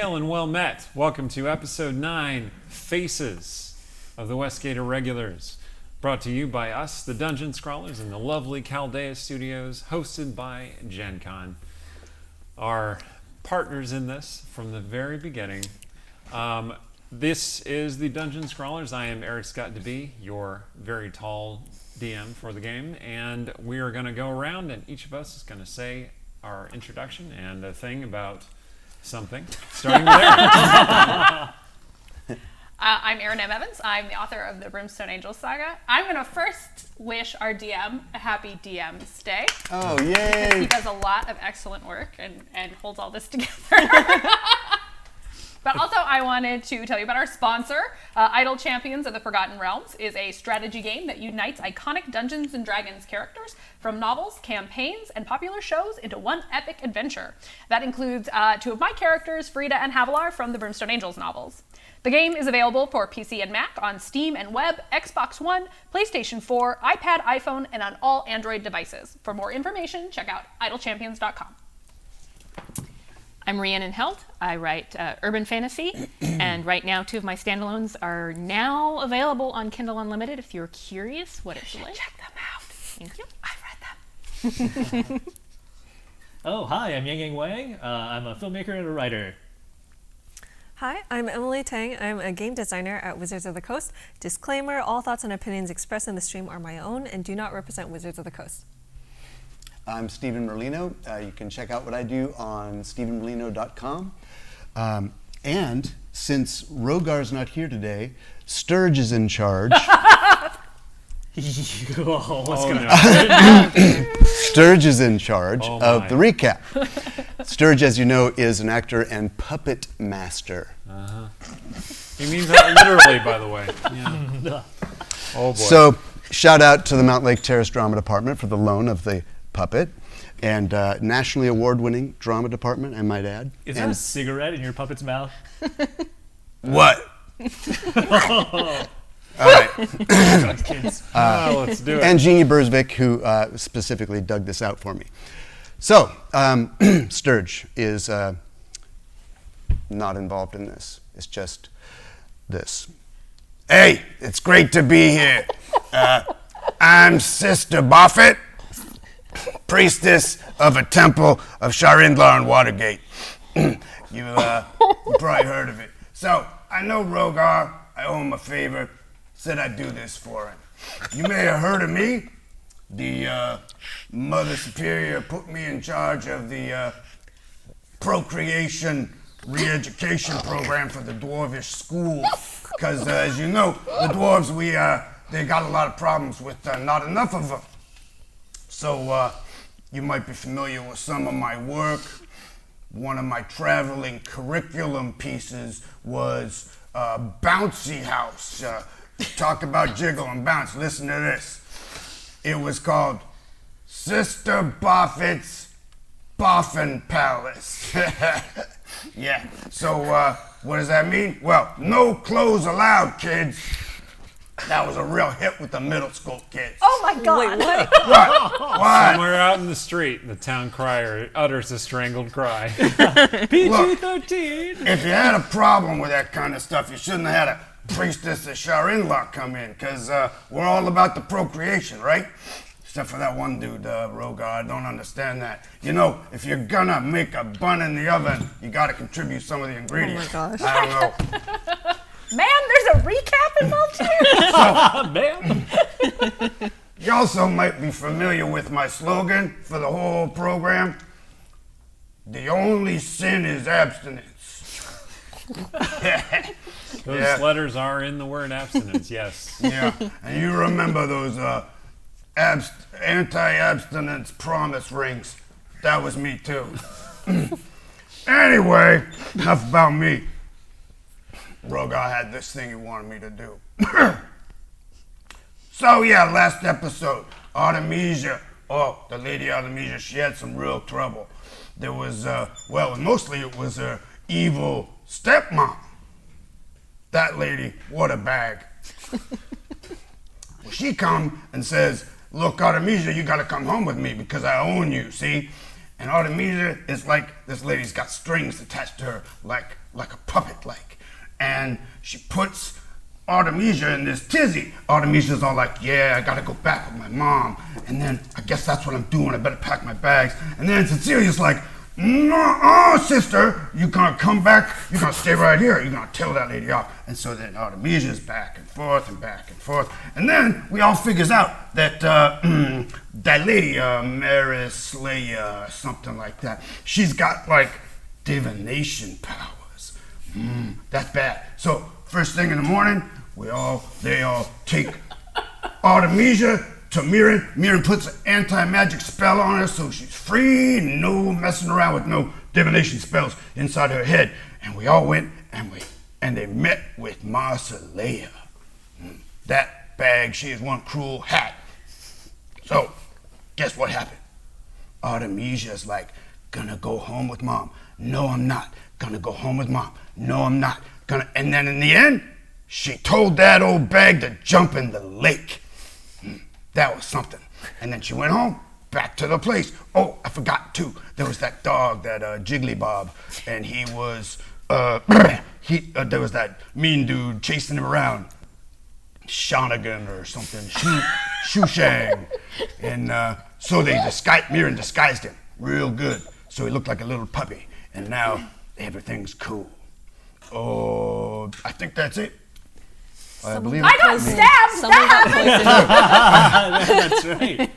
Hail and well met. Welcome to episode 9, Faces of the Westgate Irregulars. Brought to you by us, the Dungeon Scrawlers, in the lovely Chaldea Studios, hosted by Ch09. Our partners in this from the very beginning. This is the Dungeon Scrawlers. I am Eric Scott DeBee, your very tall DM for the game, and we are going to go around and each of us is going to say our introduction and a thing about something, starting with Erin. I'm Erin M. Evans. I'm the author of the Brimstone Angels saga. I'm going to first wish our DM a happy DM's Day. Oh, yay! Because he does a lot of excellent work and holds all this together. But also, I wanted to tell you about our sponsor. Idle Champions of the Forgotten Realms is a strategy game that unites iconic Dungeons & Dragons characters from novels, campaigns, and popular shows into one epic adventure. That includes 2 of my characters, Frida and Havilar, from the Brimstone Angels novels. The game is available for PC and Mac on Steam and Web, Xbox One, PlayStation 4, iPad, iPhone, and on all Android devices. For more information, check out idlechampions.com. I'm Rhiannon Held. I write urban fantasy, and right now 2 of my standalones are now available on Kindle Unlimited if you're curious what it's like. Check them out. Thank you. I read them. Oh, hi, I'm Yang Yang Wang. I'm a filmmaker and a writer. Hi, I'm Emily Tang. I'm a game designer at Wizards of the Coast. Disclaimer, all thoughts and opinions expressed in the stream are my own and do not represent Wizards of the Coast. I'm Stephen Merlino. You can check out what I do on stephenmerlino.com. And since Rogar's not here today, Sturge is in charge. What's Sturge is in charge of the recap. Sturge, as you know, is an actor and puppet master. Uh-huh. He means that literally, by the way. Yeah. Oh boy. So, shout out to the Mount Lake Terrace Drama Department for the loan of the puppet, and nationally award-winning drama department, I might add. Is there a cigarette in your puppet's mouth? What? All right. Kids. Let's do it. And Jeannie Bursvik, who specifically dug this out for me. So, Sturge is not involved in this. It's just this. Hey, it's great to be here. I'm Sister Buffett, priestess of a temple of Sharindlar in Watergate. You probably heard of it. So, I know Rogar. I owe him a favor. Said I'd do this for him. You may have heard of me. The Mother Superior put me in charge of the procreation re-education program for the Dwarvish school. Because, as you know, the Dwarves, they got a lot of problems with not enough of them. So, you might be familiar with some of my work. One of my traveling curriculum pieces was Bouncy House. Talk about jiggle and bounce. Listen to this. It was called Sister Buffett's Boffin Palace. Yeah. So what does that mean? Well, no clothes allowed, kids. That was a real hit with the middle school kids. Oh my God. Wait, what? What? Somewhere out in the street, the town crier utters a strangled cry. PG-13. If you had a problem with that kind of stuff, you shouldn't have had a priestess of Sharinlar come in, because we're all about the procreation, right? Except for that one dude, Rogar. I don't understand that. You know, if you're gonna make a bun in the oven, you gotta contribute some of the ingredients. Oh my gosh. I don't know. Man, there's a recap involved here? Ma'am. You also might be familiar with my slogan for the whole program. The only sin is abstinence. Those letters are in the word abstinence, yes. Yeah, and you remember those anti-abstinence promise rings. That was me too. Anyway, enough about me. Rogar had this thing he wanted me to do. So yeah, last episode, Artemisia, the lady Artemisia, she had some real trouble. There was, mostly it was her evil stepmom. That lady, what a bag. Well, she come and says, look, Artemisia, you gotta come home with me because I own you, see? And Artemisia is like, this lady's got strings attached to her like like a puppet like. And she puts Artemisia in this tizzy. Artemisia's all like, yeah, I gotta go back with my mom. And then I guess that's what I'm doing. I better pack my bags. And then Tsetsiliya's like, no, sister, you gonna come back. You're gonna stay right here. You're gonna tell that lady off. And so then Artemisia's back and forth and back and forth. And then we all figures out that that lady, Marislaya, something like that, she's got like divination powers. That's bad. So first thing in the morning, they all take Artemisia to Mirren. Mirren puts an anti-magic spell on her so she's free, no messing around with no divination spells inside her head. And we all went and they met with Marislaya. That bag, she is one cruel hat. So, guess what happened? Artemisia's like, gonna go home with mom. No, I'm not. Gonna go home with mom. No, I'm not. And then in the end, she told that old bag to jump in the lake. That was something. And then she went home, back to the place. Oh, I forgot too. There was that dog, that Jiggly Bob, and he was, there was that mean dude chasing him around. Shonigan or something, Shushang. And so Mirren disguised him real good. So he looked like a little puppy. And now everything's cool. Oh, I think that's it. I believe I got stabbed! Someone got poisoned. That's right.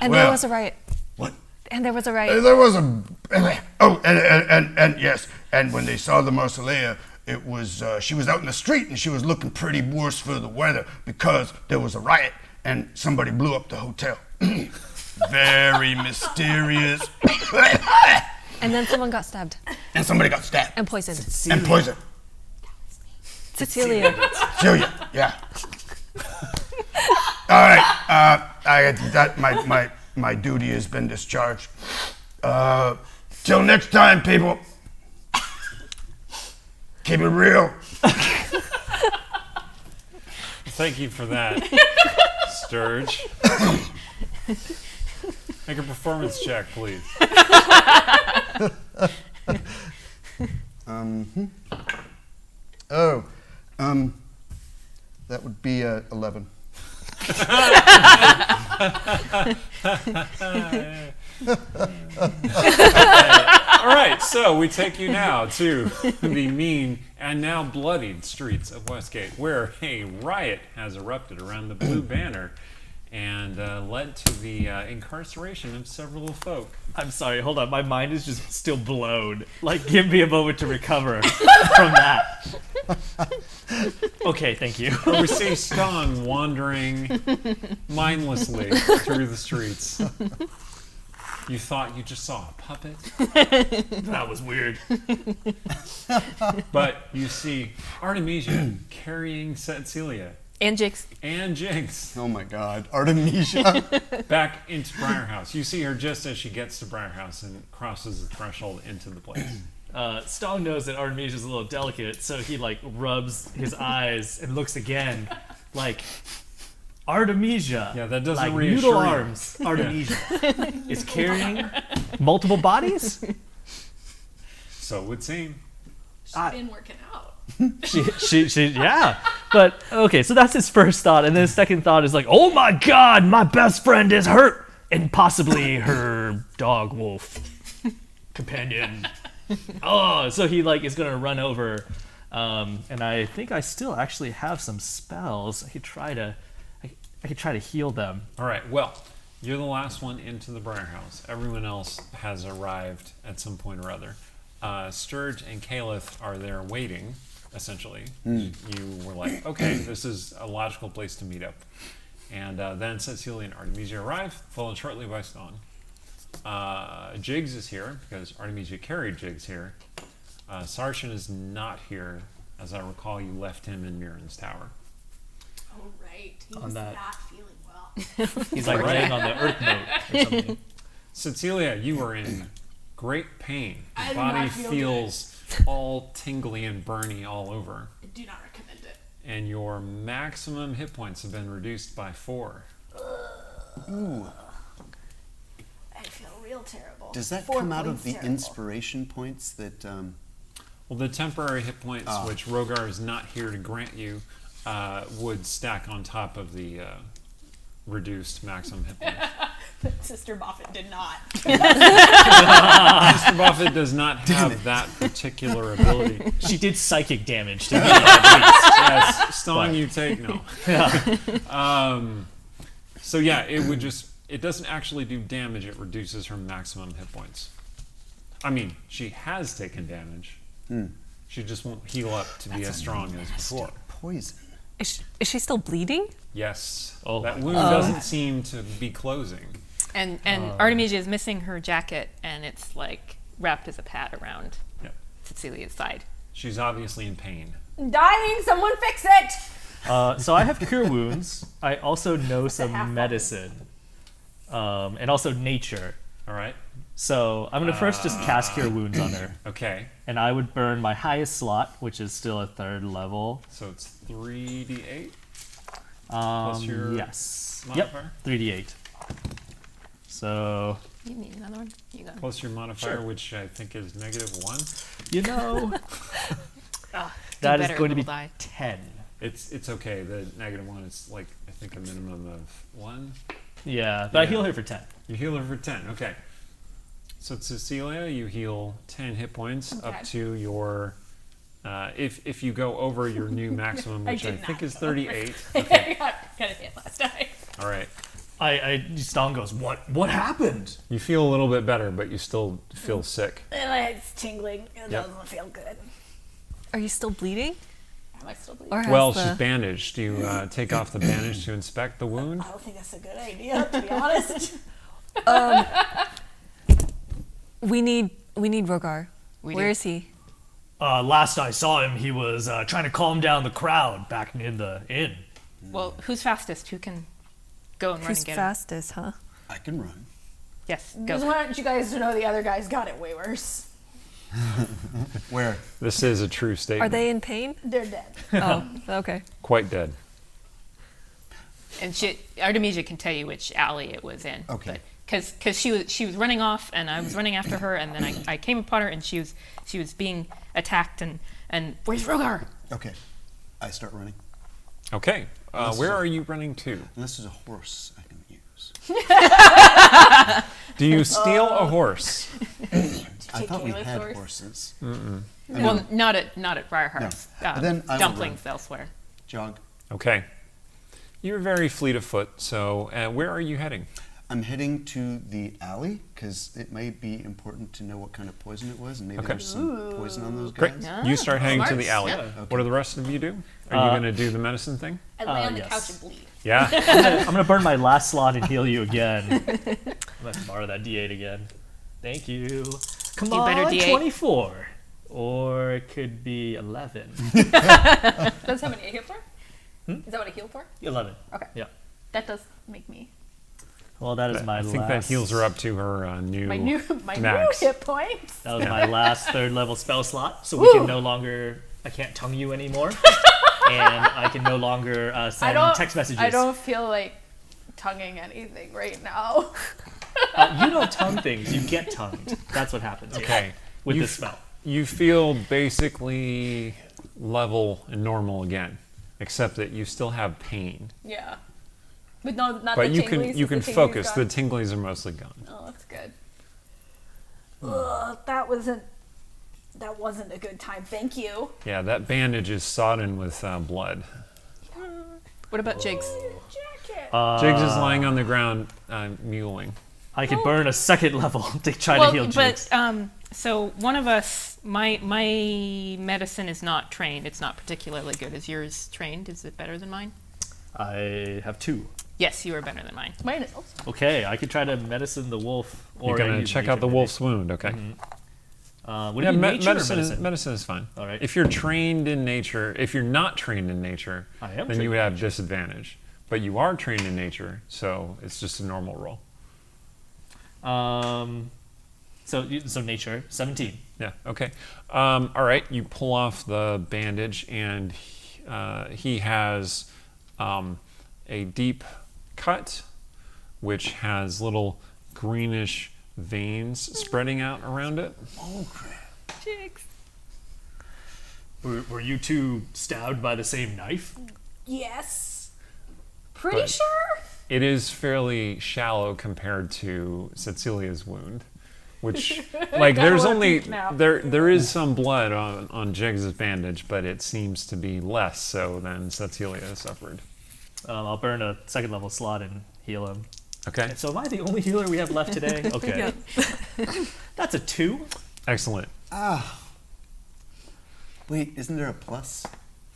And Well, there was a riot. What? And there was a riot. There was a... Oh, and yes. And when they saw the Marislaya, it was... she was out in the street and she was looking pretty worse for the weather because there was a riot and somebody blew up the hotel. Very mysterious. And then someone got stabbed. And somebody got stabbed. And poisoned. And poisoned. Tsetsiliya. Celia, yeah. All right. My duty has been discharged. Till next time, people. Keep it real. Thank you for that, Sturge. Make a performance check, please. That would be 11. All right, so we take you now to the mean and now bloodied streets of Westgate, where a riot has erupted around the Blue Banner and led to the incarceration of several folk. I'm sorry, hold on. My mind is just still blown. Like, give me a moment to recover from that. Okay, thank you. We see Stong wandering mindlessly through the streets. You thought you just saw a puppet? That was weird. But you see Artemisia carrying Tsetsiliya And Jigs. and Jinx Oh my god. Artemisia. back into Briarhouse. You see her just as she gets to Briarhouse and crosses the threshold into the place. Stong knows that Artemisia's a little delicate, so he like rubs his eyes and looks again, like Artemisia. Yeah, that doesn't like reassure noodle you. arms. Artemisia is carrying multiple bodies. So it would seem. She's been working out. She, yeah. But okay, so that's his first thought, and then his second thought is like, oh my god, my best friend is hurt, and possibly her dog wolf companion. Oh, so he like is gonna run over, and I think I still actually have some spells. I could try to heal them. All right, well, you're the last one into the Briarhouse. Everyone else has arrived at some point or other. Sturge and Caliph are there waiting, essentially. You were like, okay, this is a logical place to meet up. And then Tsetsiliya and Artemisia arrive, followed shortly by Stong. Jigs is here, because Artemisia carried Jigs here. Sarshan is not here. As I recall, you left him in Mirren's tower. Oh, right. He On was that. not feeling well. He's like laying on the earth moat or something. Tsetsiliya, you are in great pain. I Your do not body feel feels all tingly and burny all over. I do not recommend it. And your maximum hit points have been reduced by 4. Ooh. I feel real terrible. Does that 4 come out of points the terrible. inspiration points that Well, the temporary hit points, which Rogar is not here to grant you, would stack on top of the reduced maximum hit points. Sister Moffat did not. Mr. Buffett does not have that particular ability. She did psychic damage to me at least. Yes, song you take, no. So yeah, it doesn't actually do damage, it reduces her maximum hit points. I mean, she has taken damage. She just won't heal up to be as strong as before. Poison. Is she still bleeding? Yes. Oh. That wound doesn't seem to be closing. And Artemisia is missing her jacket, and it's like wrapped as a pad around Yep. Tsetsiliya's side. She's obviously in pain. Dying, someone fix it! So I have cure wounds. I also know half some medicine, and also nature. All right. So I'm gonna first just cast cure wounds on her, Okay. and I would burn my highest slot, which is still a 3rd level. So it's 3d8 plus your Yes. modifier? Yep. 3d8. So You need another one? You got it. Plus your modifier, Sure. which I think is -1. you know Ah, do that is better, going to be little die. 10. It's okay. The -1 is like I think a minimum of 1. Yeah, but I Yeah. heal her for 10. You heal her for 10. Okay. So Tsetsiliya, you heal 10 hit points up Okay. to your. If you go over your new maximum, which I, did think not is go 38. I Okay. got hit last time. All right. Stalin goes, what happened? You feel a little bit better, but you still feel sick. It's tingling. It Yep. doesn't feel good. Are you still bleeding? Am I still bleeding? Or has Well, the... she's bandaged. Do you take off the bandage to inspect the wound? I don't think that's a good idea, to be honest. We need Rogar. We Where do. is he? Last I saw him, he was trying to calm down the crowd back in the inn. Well, who's fastest? Who can go and run Who's and get fastest, huh? I can run. him? Yes, Just go. want you guys to know the other guys got it way worse. Where? This is a true statement. Are they in pain? They're dead. Oh, okay. Quite dead. And Artemisia can tell you which alley it was in. Okay. Because she was running off, and I was running after her, and then I came upon her, and she was being attacked, and where's Rogar? Okay. I start running. Okay. Where are you running to? Unless there's a horse I can use. Do you steal a horse? I thought we Kayla's had horse? horses. Well, not at Briarheart's. No. But then I will Dumplings elsewhere. Jog. Okay. You're very fleet of foot, so where are you heading? I'm heading to the alley because it may be important to know what kind of poison it was, and maybe Okay. there's some poison on those Great. guys. You start heading to smart. the alley. Yeah. What do the rest of you do? Are you going to do the medicine thing? I lay on the yes. couch and bleed. Yeah? I'm gonna burn my last slot and heal you again. I'm gonna borrow that D8 again. Thank you. Come Do on, better, D8. 24. Or it could be 11. That's how many I heal for? Is that what I heal for? 11. Okay. Yeah. That does make me Well, that is my I last. think that heals her up to her new my new max. hit points. That was my last 3rd level spell slot, so we can no longer. I can't tongue you anymore, and I can no longer send text messages. I don't feel like tonguing anything right now. You don't tongue things; you get tongued. That's what happens. here Okay. with You this spell. You feel basically level and normal again, except that you still have pain. Yeah. But no, not But the you tinglies, can the tinglies focus. gone. The tinglies are mostly gone. Oh, that's good. Ugh, that wasn't a good time. Thank you. Yeah, that bandage is sodden with blood. What about Jigs? Jacket. Jigs is lying on the ground, mewling. I could burn a 2nd level to try to heal Jigs. But so one of us, my medicine is not trained. It's not particularly good. Is yours trained? Is it better than mine? I have 2. Yes, you are better than mine. Mine is also. Okay, I could try to medicine the wolf. Or You're I gonna use check nature out the maybe. wolf's wound. Okay. Would Yeah, it be nature or medicine? medicine is fine. All right. If you're trained in nature, if you're not trained in nature, I am then trained you would in have disadvantage. But you are trained in nature, so it's just a normal roll. So nature 17. Yeah. Okay. All right. You pull off the bandage, and he has a deep cut, which has little greenish veins spreading out around it. Oh crap! Jigs. Were you two stabbed by the same knife? Yes. Pretty But- sure. It is fairly shallow compared to Tsetsiliya's wound, which, like, there's wanna only peek now. there is some blood on Jigs' bandage, but it seems to be less so than Tsetsiliya suffered. I'll burn a second level slot and heal him. Okay, So am I the only healer we have left today? Okay. That's a 2. excellent. Wait, isn't there a plus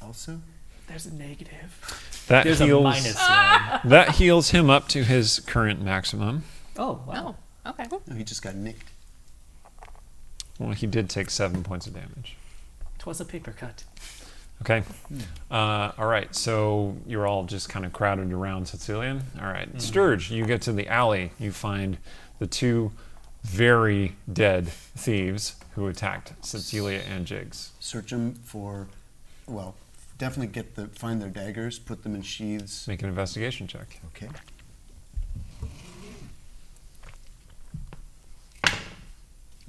also? There's a negative. That There's heals a -1. that heals him up to his current maximum. Oh, wow. Oh, okay. No, he just got nicked. Well, he did take 7 points of damage. 'Twas a paper cut. Okay. All right. So you're all just kind of crowded around Tsetsiliya. All right. Sturge, you get to the alley. You find the 2 very dead thieves who attacked Tsetsiliya and Jigs. Search them for, well, definitely find their daggers, put them in sheaths. Make an investigation check. Okay.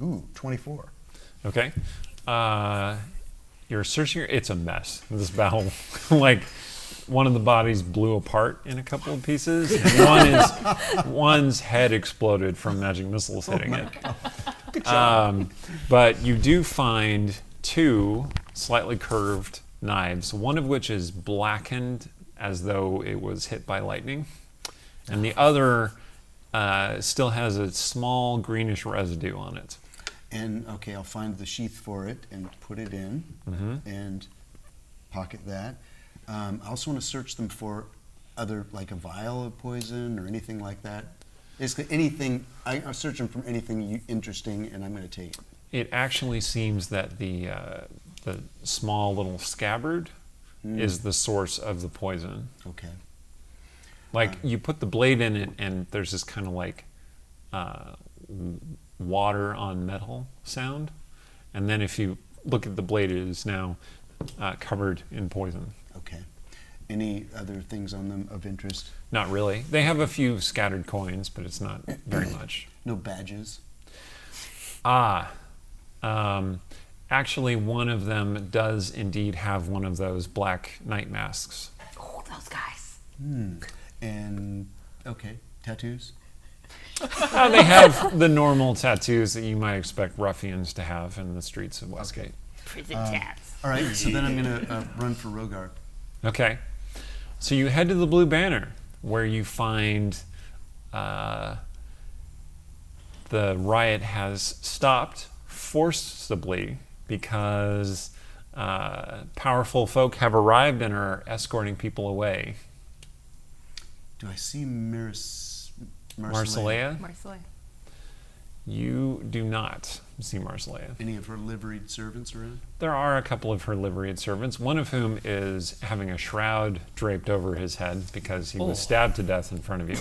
Ooh, 24. Okay. You're searching. It's a mess. This battle, like, one of the bodies blew apart in a couple of pieces. And one's head exploded from magic missiles hitting it. Good job. But you do find 2 slightly curved knives, one of which is blackened as though it was hit by lightning, and the other still has a small greenish residue on it. And, okay, I'll find the sheath for it and put it in and pocket that. I also want to search them for other, like a vial of poison or anything like that. Basically, anything. I'll search them for anything interesting, and I'm going to take it. It actually seems that the small little scabbard is the source of the poison. Okay. Like, you put the blade in it, and there's this kind of like water on metal sound, and then if you look at the blade, it is now covered in poison. Okay. Any other things on them of interest? Not really. They have a few scattered coins, but it's not very much. No badges? Actually, one of them does indeed have one of those black night masks. Oh, those guys. And, okay, tattoos? They have the normal tattoos that you might expect ruffians to have in the streets of Westgate. Prison tats. All right, so then I'm going to run for Rogar. Okay. So you head to the Blue Banner, where you find the riot has stopped forcibly because powerful folk have arrived and are escorting people away. Do I see Marcelea? Marcellia. You do not see Marcelea. Any of her liveried servants around? There are a couple of her liveried servants, one of whom is having a shroud draped over his head because he was stabbed to death in front of you.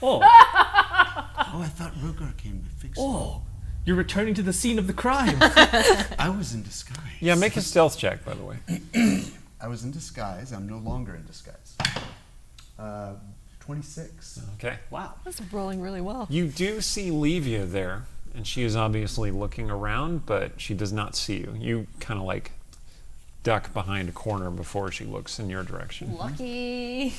Oh, Oh, I thought Rogar came to fix it. you're returning to the scene of the crime. I was in disguise. Yeah, make a stealth check, by the way. I was in disguise. I'm no longer in disguise. 26. Okay. Wow. That's rolling really well. You do see Levia there, and she is obviously looking around, but she does not see you. You kind of like duck behind a corner before she looks in your direction. Lucky.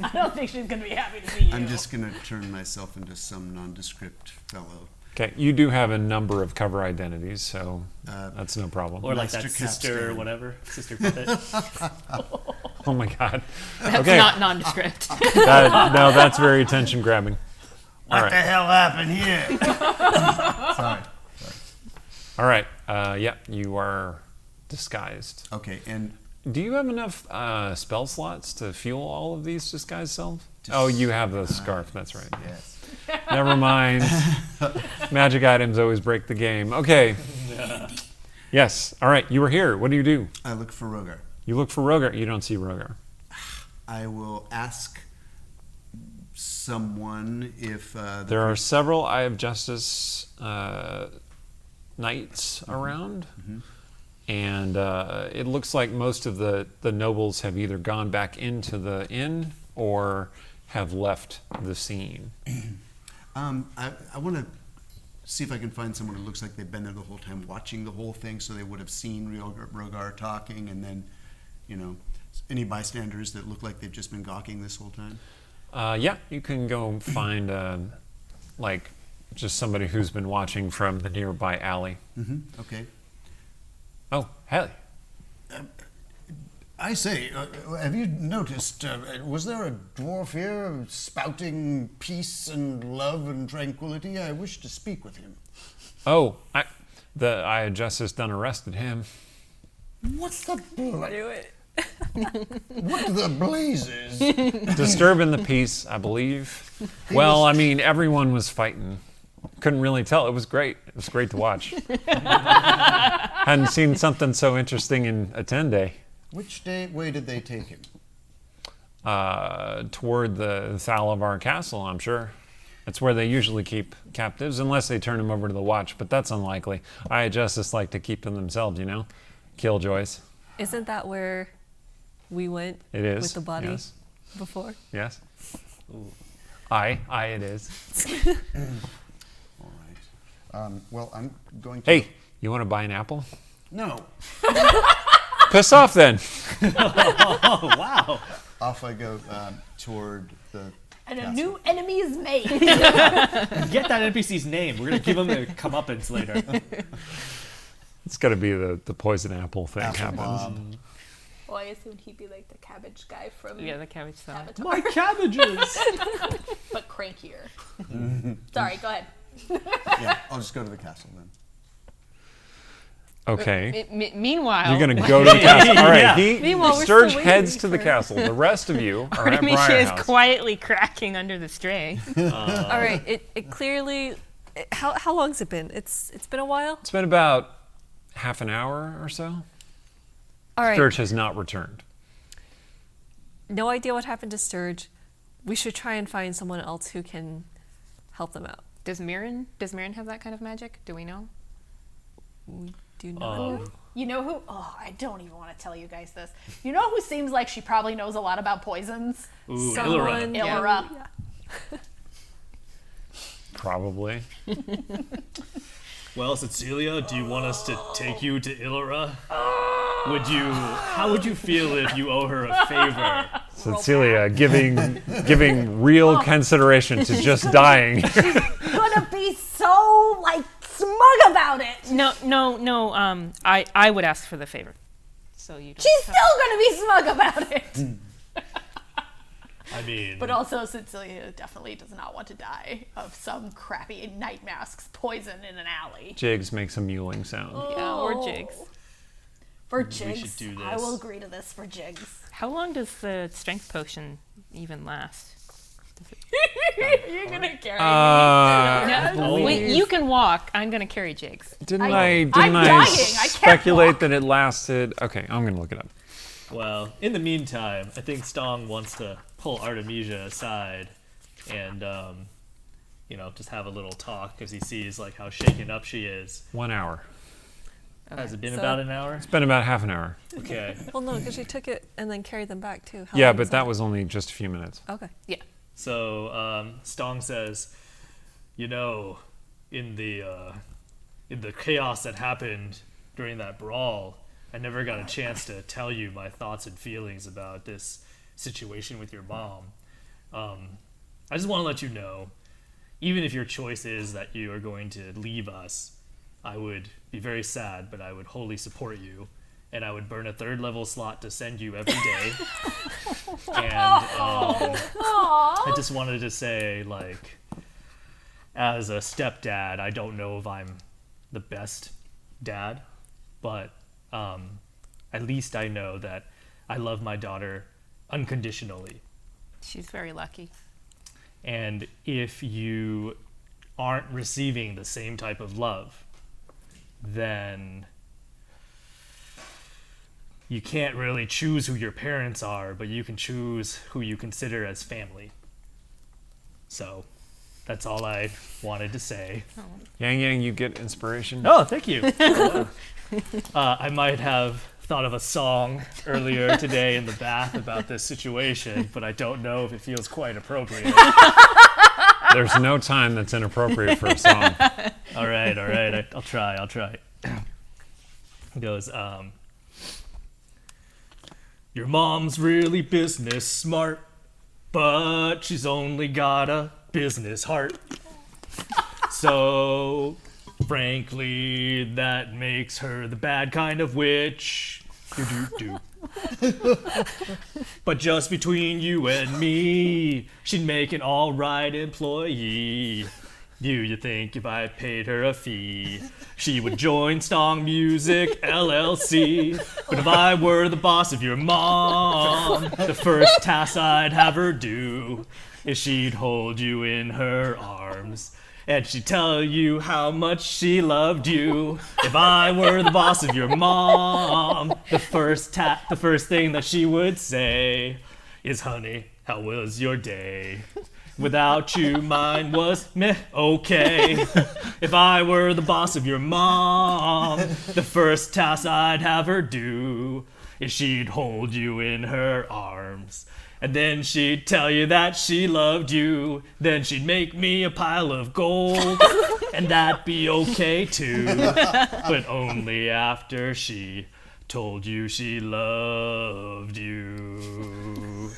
I don't think she's going to be happy to see you. I'm just going to turn myself into some nondescript fellow. Okay, you do have a number of cover identities, so that's no problem. Or like Master that sister or Capstan. whatever. Sister puppet. Oh my god. That's Okay. not nondescript. No, that's very attention grabbing. What All the right. hell happened here? Sorry. All right. Yeah, you are disguised. Okay, and Do you have enough spell slots to fuel all of these disguised selves? Oh, you have the scarf. That's right. yes. Never mind. Magic items always break the game. Okay. Yes. All right. You were here. What do you do? I look for Rogar. You look for Rogar. You don't see Rogar. I will ask someone if There are several Eye of Justice knights around. And it looks like most of the nobles have either gone back into the inn or have left the scene. I want to see if I can find someone who looks like they've been there the whole time watching the whole thing, so they would have seen Rogar talking, and then, any bystanders that look like they've just been gawking this whole time? Yeah, you can go find, just somebody who's been watching from the nearby alley. Mm-hmm. Okay. Oh, hey. I say, have you noticed, was there a dwarf here spouting peace and love and tranquility? I wish to speak with him. Oh, I had just done arrested him. What the Do it. What the blazes? Disturbing the peace, I believe. Well, I mean, everyone was fighting. Couldn't really tell. It was great. It was great to watch. Hadn't seen something so interesting in a 10-day. Which way did they take him? Toward the Thalavar castle, I'm sure. That's where they usually keep captives, unless they turn them over to the watch, but that's unlikely. I just like to keep them themselves, Killjoys. Isn't that where we went It is. with the body Yes. before? Yes. Aye, it is. All right. Well, I'm going to... Hey, you want to buy an apple? No. Piss off then. Oh, wow. Off I go toward the... And a castle. new enemy is made. Get that NPC's name. We're going to give him a comeuppance later. It's got to be the poison apple thing Apple happens. Bob. Well, I assumed he'd be like the cabbage guy from Yeah, the cabbage salad. Avatar, My cabbages! but crankier. Sorry, go ahead. Yeah, I'll just go to the castle then. Okay. Meanwhile, You're going to go to the castle. All right. Yeah. Meanwhile, we're Sturge still heads waiting to the for- castle. The rest of you are at Artemisia Briar is House. quietly cracking under the stray. All right. It clearly. How long's it been? It's been a while. It's been about half an hour or so. All right. Sturge has not returned. No idea what happened to Sturge. We should try and find someone else who can help them out. Does Mirren have that kind of magic? Do we know? We do not. You know who? Oh, I don't even want to tell you guys this. You know who seems like she probably knows a lot about poisons? Ooh, Someone. Illyra. Illyra. Probably. Well, Tsetsiliya, do you want us to take you to Illyra? How would you feel if you owe her a favor? Tsetsiliya giving real consideration to just dying. Gonna be so smug about it. No. I would ask for the favor. So you. Don't She's still gonna be smug about it. I mean, But also, Tsetsiliya definitely does not want to die of some crappy night mask's poison in an alley. Jigs makes a mewling sound. Yeah, or Jigs. For should Jigs, do I this. will agree to this for Jigs. How long does the strength potion even last? You're gonna carry Wait, you can walk. I'm gonna carry Jigs. Didn't I'm I dying. I can't speculate walk. that it lasted? Okay, I'm gonna look it up. well, in the meantime, I think Stong wants to pull Artemisia aside and, just have a little talk because he sees how shaken up she is. 1 hour. Has it been So- about an hour? It's been about half an hour. Okay. Well, no, because she took it and then carried them back too. How Yeah, long but that was only just a few minutes. Okay. Yeah. So Stong says, in the chaos that happened during that brawl, I never got a chance to tell you my thoughts and feelings about this situation with your mom. I just want to let you know, even if your choice is that you are going to leave us, I would be very sad, but I would wholly support you. And I would burn a 3rd level slot to send you every day. And I just wanted to say, as a stepdad, I don't know if I'm the best dad, but at least I know that I love my daughter unconditionally. She's very lucky. And if you aren't receiving the same type of love, then you can't really choose who your parents are, but you can choose who you consider as family. So that's all I wanted to say. Yang, you get inspiration. Oh, thank you. I might have thought of a song earlier today in the bath about this situation, but I don't know if it feels quite appropriate. There's no time that's inappropriate for a song. All right. I'll try. He goes, your mom's really business smart, but she's only got a business heart. So, frankly, that makes her the bad kind of witch. Do. But just between you and me, she'd make an alright employee. You think if I paid her a fee, she would join Stong Music LLC. But if I were the boss of your mom, the first task I'd have her do is she'd hold you in her arms. And she'd tell you how much she loved you. If I were the boss of your mom, the first thing that she would say is, honey, how was your day? Without you, mine was meh, okay. If I were the boss of your mom, the first task I'd have her do is she'd hold you in her arms. And then she'd tell you that she loved you. Then she'd make me a pile of gold. And that'd be okay too. But only after she told you she loved you.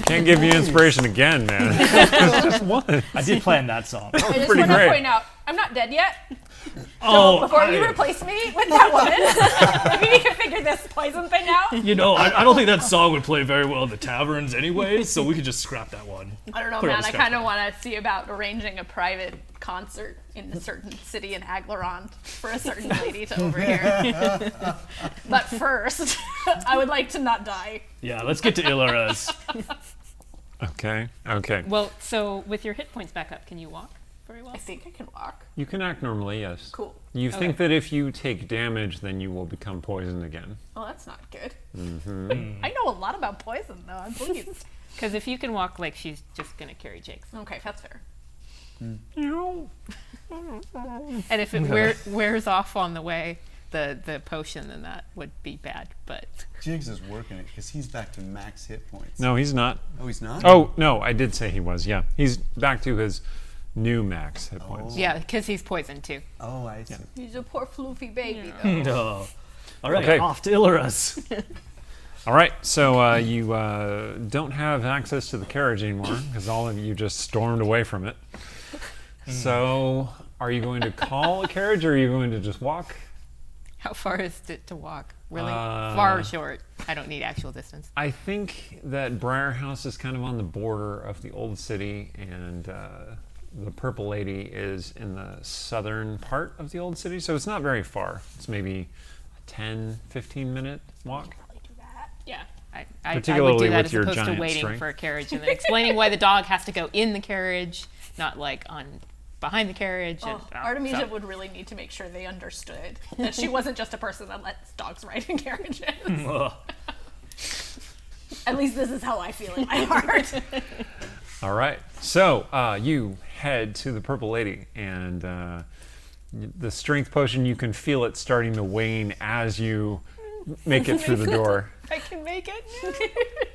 Can't give you inspiration again, man. It's just one. I did plan that song. I just Pretty want to great. point out, I'm not dead yet. Oh, Before you replace me with that woman, maybe you can figure this poison thing out. You know, I don't think that song would play very well in the taverns anyway, so we could just scrap that one. I don't know, Put it on man. the I scrap kind of pile. want to see about arranging a private concert in a certain city in Aglarond for a certain lady to overhear. But first, I would like to not die. Yeah, let's get to Ilaraz. Okay. Well, so with your hit points back up, can you walk very well? I think I can walk. You can act normally, yes. Cool. You think that if you take damage, then you will become poisoned again. Well, that's not good. Mm-hmm. I know a lot about poison, though. I'm pleased. Because if you can walk, like, she's just going to carry Jake's. Okay, that's fair. And if it wears off on the way, the potion, then that would be bad. But Jigs is working it because he's back to max hit points. No, he's not. Oh, he's not? Oh, no, I did say he was, yeah. He's back to his new max hit points. yeah, because he's poisoned too. Oh, I see. He's a poor floofy baby, though. No. All right, Okay. off to Ilaraz. All right, so you don't have access to the carriage anymore because all of you just stormed away from it. So are you going to call a carriage or are you going to just walk? How far is it to walk? Really far or short? I don't need actual distance. I think that Briar House is kind of on the border of the old city, and the Purple Lady is in the southern part of the old city, so it's not very far. It's maybe a 10, 15-minute walk. Yeah. I Particularly would do that with as your opposed to giant waiting strength. for a carriage and then explaining why the dog has to go in the carriage, not like on behind the carriage. And, Artemisia so- would really need to make sure they understood that she wasn't just a person that lets dogs ride in carriages. Ugh. At least this is how I feel in my heart. All right, so you head to the Purple Lady, and the strength potion, you can feel it starting to wane as you make it through the door. I can make it.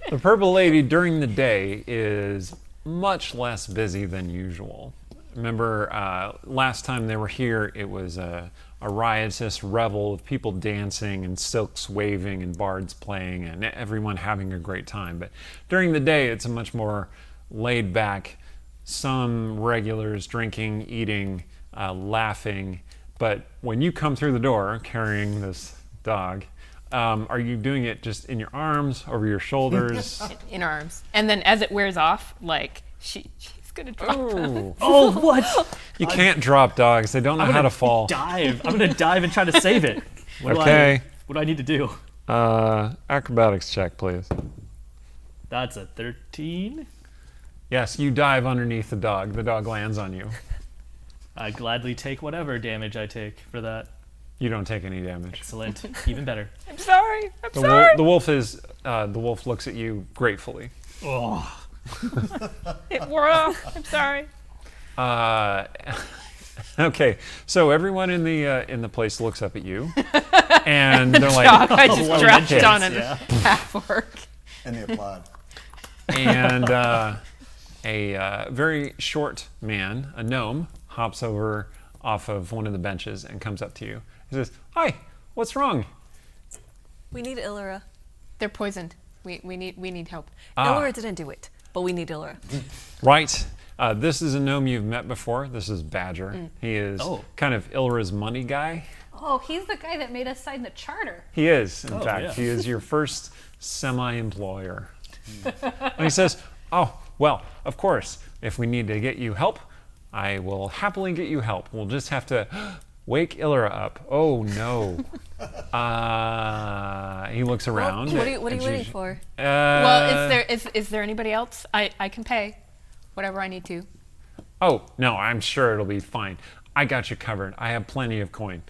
The Purple Lady during the day is much less busy than usual. Remember, last time they were here, it was a riotous revel of people dancing and silks waving and bards playing and everyone having a great time. But during the day, it's a much more laid back, some regulars drinking, eating, laughing. But when you come through the door carrying this dog, are you doing it just in your arms, over your shoulders? in arms. And then as it wears off, like she's gonna drop them. Ooh. Oh, what? You can't drop dogs. They don't know how to fall. Dive. I'm going to dive and try to save it. What Okay. Do I need to do? Acrobatics check, please. That's a 13. Yes, you dive underneath the dog. The dog lands on you. I'd gladly take whatever damage I take for that. You don't take any damage. Excellent. Even better. I'm sorry. I'm The, sorry. the wolf looks at you gratefully. Oh. It wore off. I'm sorry. Okay, so everyone in the place looks up at you, and they're like, Dog, I just well, dropped kids, on an yeah. half orc. And they applaud. and a very short man, a gnome, hops over off of one of the benches and comes up to you. He says, "Hi, what's wrong?" We need Illyra. They're poisoned. We need help. Illyra didn't do it, but we need Illyra. Right. This is a gnome you've met before. This is Badger. He is kind of Illyra's money guy. Oh, he's the guy that made us sign the charter. He is, in fact. yeah. He is your first semi-employer. And he says, "Oh, well, of course, if we need to get you help, I will happily get you help. We'll just have to wake Illyra up." Oh, no. He looks around. What are you waiting for? Well, is there anybody else? I can pay whatever I need to. Oh, no, I'm sure it'll be fine. I got you covered. I have plenty of coin.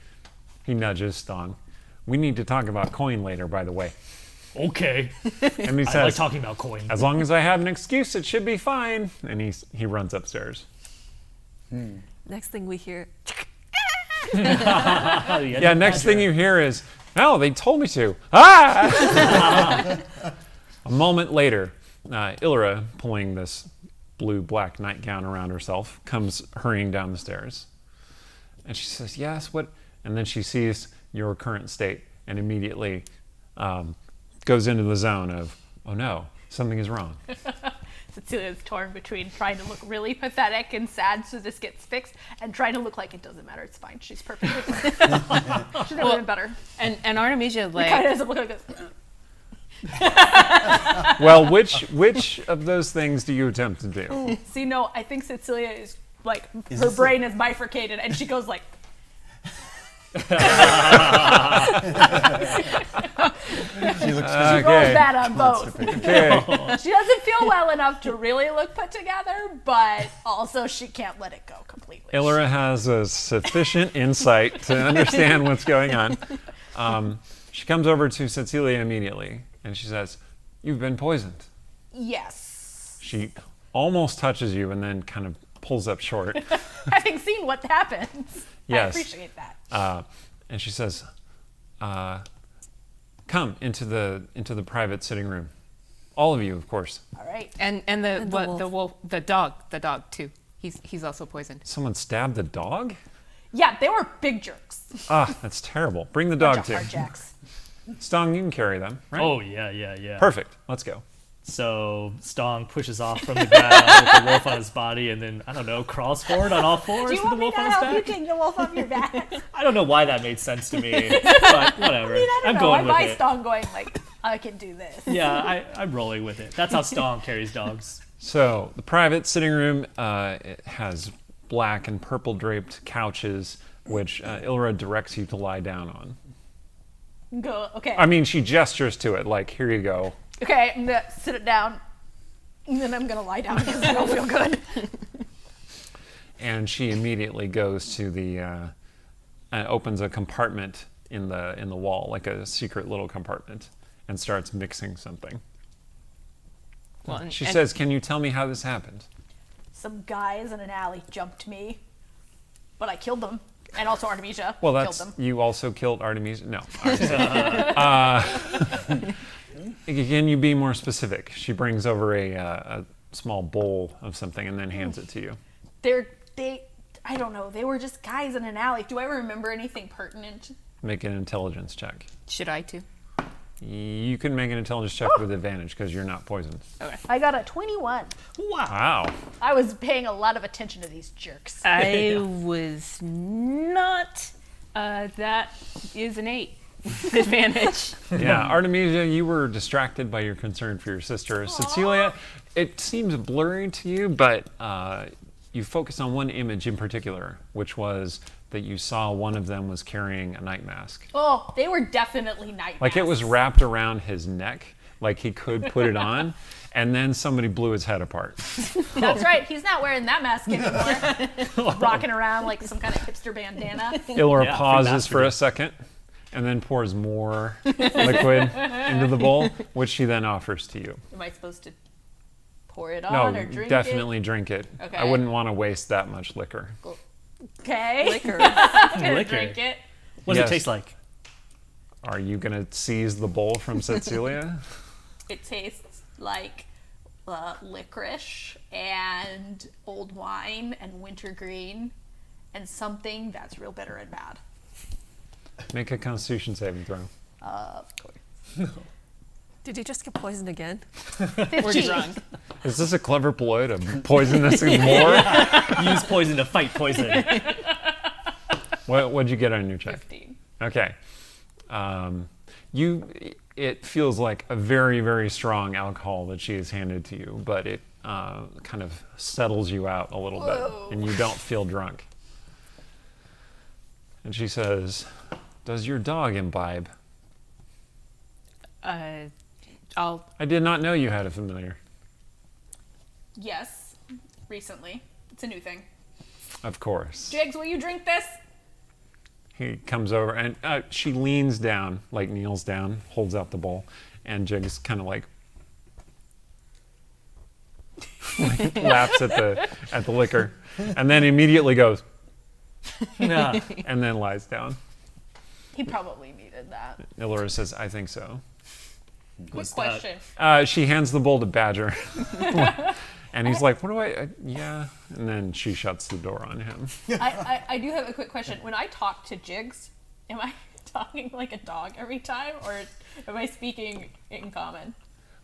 He nudges Stong. We need to talk about coin later, by the way. Okay. And he I like says, talking about coin. "As long as I have an excuse, it should be fine." And he runs upstairs. Next thing we hear, Yeah, next thing you hear is, "No, they told me to." Ah! A moment later, Illyra, pulling this blue-black nightgown around herself, comes hurrying down the stairs. And she says, "Yes, what?" And then she sees your current state and immediately goes into the zone of, "Oh no, something is wrong." Tsetsiliya's torn between trying to look really pathetic and sad so this gets fixed and trying to look like it doesn't matter. It's fine. She's perfectly fine. She's never been better. And Artemisia, Kind like, of doesn't look like this. Well, which of those things do you attempt to do? See, no, I think Tsetsiliya is like, her this brain is bifurcated and she goes like, She looks rolls bad on both. Okay. She doesn't feel well enough to really look put together, but also she can't let it go completely. Illyra has a sufficient insight to understand what's going on. She comes over to Tsetsiliya immediately, and she says, "You've been poisoned." Yes. She almost touches you and then kind of pulls up short. Having seen what happens, Yes. I appreciate that. And she says, "Come into the private sitting room. All of you, of course." All right. and the dog too. He's also poisoned. Someone stabbed the dog? Yeah, they were big jerks. Ah, that's terrible. Bring the dog Bunch of too. hard jacks. Stong, you can carry them, right? Oh, yeah. Perfect. Let's go. So Stong pushes off from the ground with the wolf on his body and then, I don't know, crawls forward on all fours Do you with the want me wolf to on his help you back. take the wolf off your back? I don't know why that made sense to me, but whatever. I I'm know. going I'm with by it. Stong going like, I can do this. Yeah, I'm rolling with it. That's how Stong carries dogs. So the private sitting room it has black and purple draped couches, which Illyra directs you to lie down on. Go. Okay. I mean, she gestures to it, like, "Here you go." Okay, I'm gonna sit it down, and then I'm gonna lie down because I don't feel good. And she immediately goes to the opens a compartment in the wall, like a secret little compartment, and starts mixing something. Well, She says, "Can you tell me how this happened?" Some guys in an alley jumped me, but I killed them, and also Artemisia Well, killed that's them. you also killed Artemisia. No. Can you be more specific? She brings over a small bowl of something and then hands it to you. I don't know. They were just guys in an alley. Do I remember anything pertinent? Make an intelligence check. should I too? You can make an intelligence check with advantage because you're not poisoned. I got a 21. Wow. I was paying a lot of attention to these jerks. I was not. That is an 8 advantage. Yeah, Artemisia, you were distracted by your concern for your sister. Tsetsiliya, it seems blurry to you, but you focused on one image in particular, which was that you saw one of them was carrying a night mask. Oh, they were definitely night Like it was masks. wrapped around his neck, like he could put it on, and then somebody blew his head apart. That's right. He's not wearing that mask anymore. Rocking around like some kind of hipster bandana. Illyra Yeah, pauses free for a master. second, and then pours more liquid into the bowl, which she then offers to you. Am I supposed to pour it on No, or drink definitely drink it. Okay. I wouldn't want to waste that much liquor. it? Okay. liquor. I'm gonna Liquor. drink it. What does Yes. it taste like? Are you going to seize the bowl from Tsetsiliya? It tastes like licorice and old wine and wintergreen and something that's real bitter and bad. Make a Constitution saving throw. Of course. Did you just get poisoned again? 15. drunk. Is this a clever ploy to poison us even more? Use poison to fight poison. What'd you get on your check? 15. Okay. It feels like a very, very strong alcohol that she has handed to you, but it kind of settles you out a little bit, and you don't feel drunk. And she says, "Does your dog imbibe?" I'll. I did not know you had a familiar. Yes, recently. It's a new thing. Of course. Jigs, will you drink this? He comes over, and she leans down, like kneels down, holds out the bowl, and Jigs kind of like laps at the liquor, and then immediately goes, Nah. and then lies down. He probably needed that. Ilora says, "I think so." Quick question. She hands the bowl to Badger, and he's like, "What do I yeah," and then she shuts the door on him. I do have a quick question. When I talk to Jigs, am I talking like a dog every time, or am I speaking in common?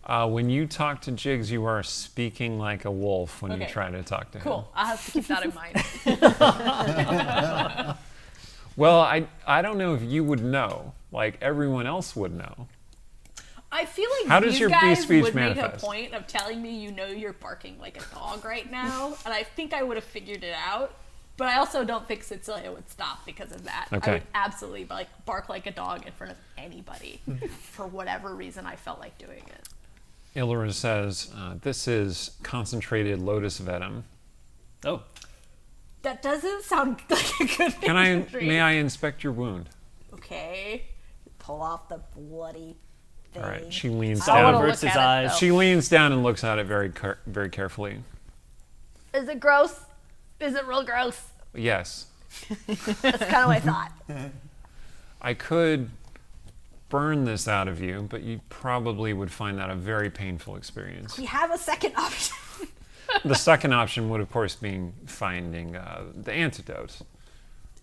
When you talk to Jigs, you are speaking like a wolf when you Okay. try to talk to him. Cool. I'll have to keep that in mind. Well, I don't know if you would know. Like everyone else would know. I feel like How does these your guys speech would make a manifest? point of telling me, you know, you're barking like a dog right now, and I think I would have figured it out. But I also don't think Tsetsiliya would stop because of that. Okay. I would absolutely bark like a dog in front of anybody for whatever reason I felt like doing it. Ilora says, "This is concentrated lotus venom. Oh. That doesn't sound like a good thing. May I inspect your wound?" Okay. Pull off the bloody thing. All right. She leans I wanna down. look Averts his at it, eyes. though. She leans down and looks at it very carefully. Is it gross? Is it real gross? Yes, That's kind of what I thought. I could burn this out of you, but you probably would find that a very painful experience. We have a second option. The second option would, of course, be finding the antidote.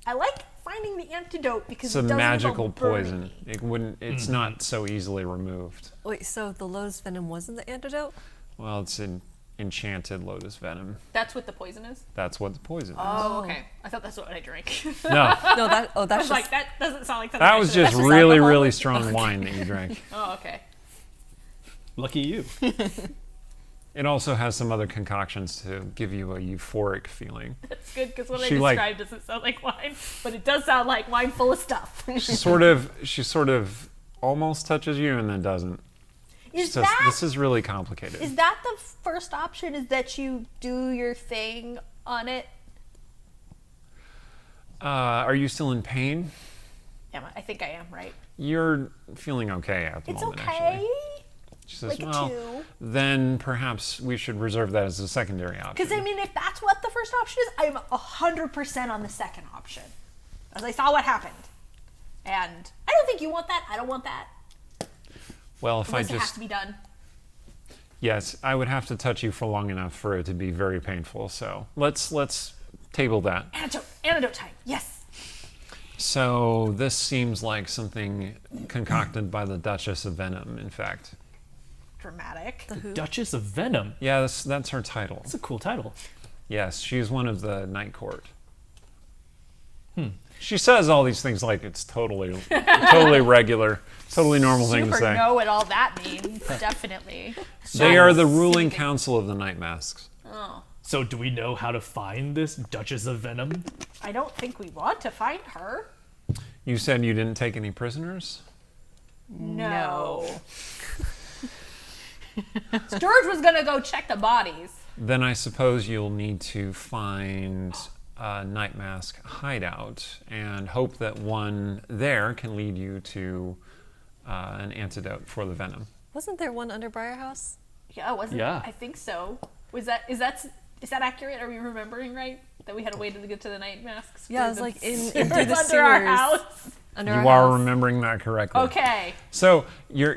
I like finding the antidote because It's it a doesn't magical go burning poison. me. It wouldn't. It's not so easily removed. Wait, so the lotus venom wasn't the antidote? Well, it's an enchanted lotus venom. That's what the poison is? That's what the poison is. Oh, okay. I thought that's what I drank. No, No, I that's was just like, that doesn't sound like something that I was should've- just that's really, alcohol. really strong wine that you drank. Oh, okay. Lucky you. It also has some other concoctions to give you a euphoric feeling. That's good because what I She, like- described doesn't sound like wine, but it does sound like wine full of stuff. She sort of almost touches you and then doesn't. Is She says, that this is really complicated. is that the first option? Is that you do your thing on it? Are you still in pain? I think I am, right? You're feeling okay at the It's moment, okay. actually. She says, Like a well, 2. then perhaps we should reserve that as a secondary option. Because I mean, if that's what the first option is, I'm 100% on the second option, as I saw what happened, and I don't think you want that. I don't want that. Well, if Unless I it has just, to be done. yes, I would have to touch you for long enough for it to be very painful. So let's table that. Antidote time. Yes. So this seems like something concocted by the Duchess of Venom, in fact. Dramatic. Duchess of Venom. Yeah, that's her title. That's a cool title. Yes, she's one of the Night Court. She says all these things like it's totally regular, totally normal thing to Super say. know what all that means. Definitely. They are the ruling council of the Night Masks. Oh. So do we know how to find this Duchess of Venom? I don't think we want to find her. You said you didn't take any prisoners? No. George was gonna go check the bodies. Then I suppose you'll need to find a Night Mask hideout and hope that one there can lead you to an antidote for the venom. wasn't there one under Briar House? Yeah, wasn't Yeah. I think so. Is that accurate? Are we remembering right? That we had a way to get to the night masks? Yeah, it was like in through the under sewers. our house. Under You our are house. remembering that correctly. Okay. So you're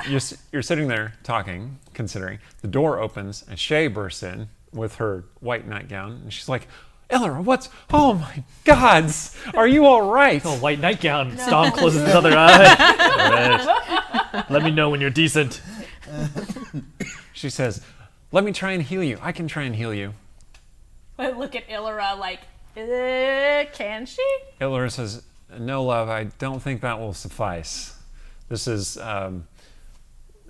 sitting there talking, considering. The door opens and Shay bursts in with her white nightgown, and she's like, Illyra, what's... Oh, my gods! Are you all right? Oh, white nightgown. Stomp closes his other eye. All right. Let me know when you're decent. She says, let me try and heal you. I can try and heal you. I look at Illyra like, can she? Illyra says, no, love, I don't think that will suffice. This is...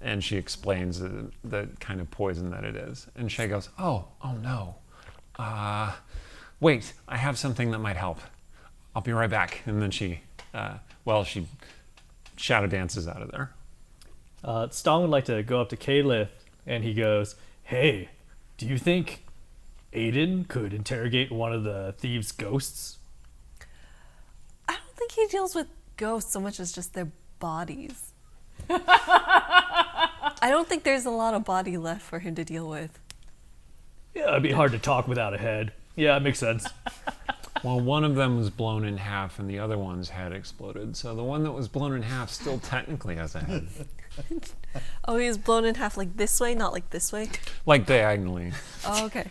and she explains the kind of poison that it is. And Shay goes, oh no. Wait, I have something that might help. I'll be right back. And then she shadow dances out of there. Stong would like to go up to Caliph, and he goes, hey, do you think Aiden could interrogate one of the thieves' ghosts? I don't think he deals with ghosts so much as just their bodies. I don't think there's a lot of body left for him to deal with. Yeah, it'd be hard to talk without a head. Yeah, it makes sense. Well, one of them was blown in half and the other one's head exploded. So the one that was blown in half still technically has a head. Oh, he was blown in half like this way, not like this way? Like diagonally. Oh, okay.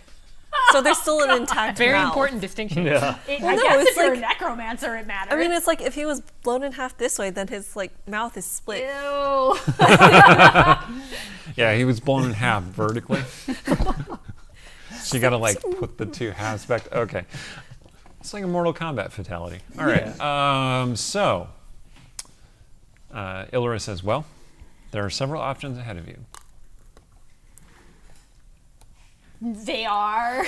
So there's still an intact Very mouth. important distinction. Yeah. I no, guess it's if you're a like- necromancer, it matters. I mean, it's like if he was blown in half this way, then his mouth is split. Ew. Yeah, he was blown in half vertically. So you gotta put the two halves back. Okay. It's like a Mortal Kombat fatality. All right. So Illyra says, well, there are several options ahead of you. They are.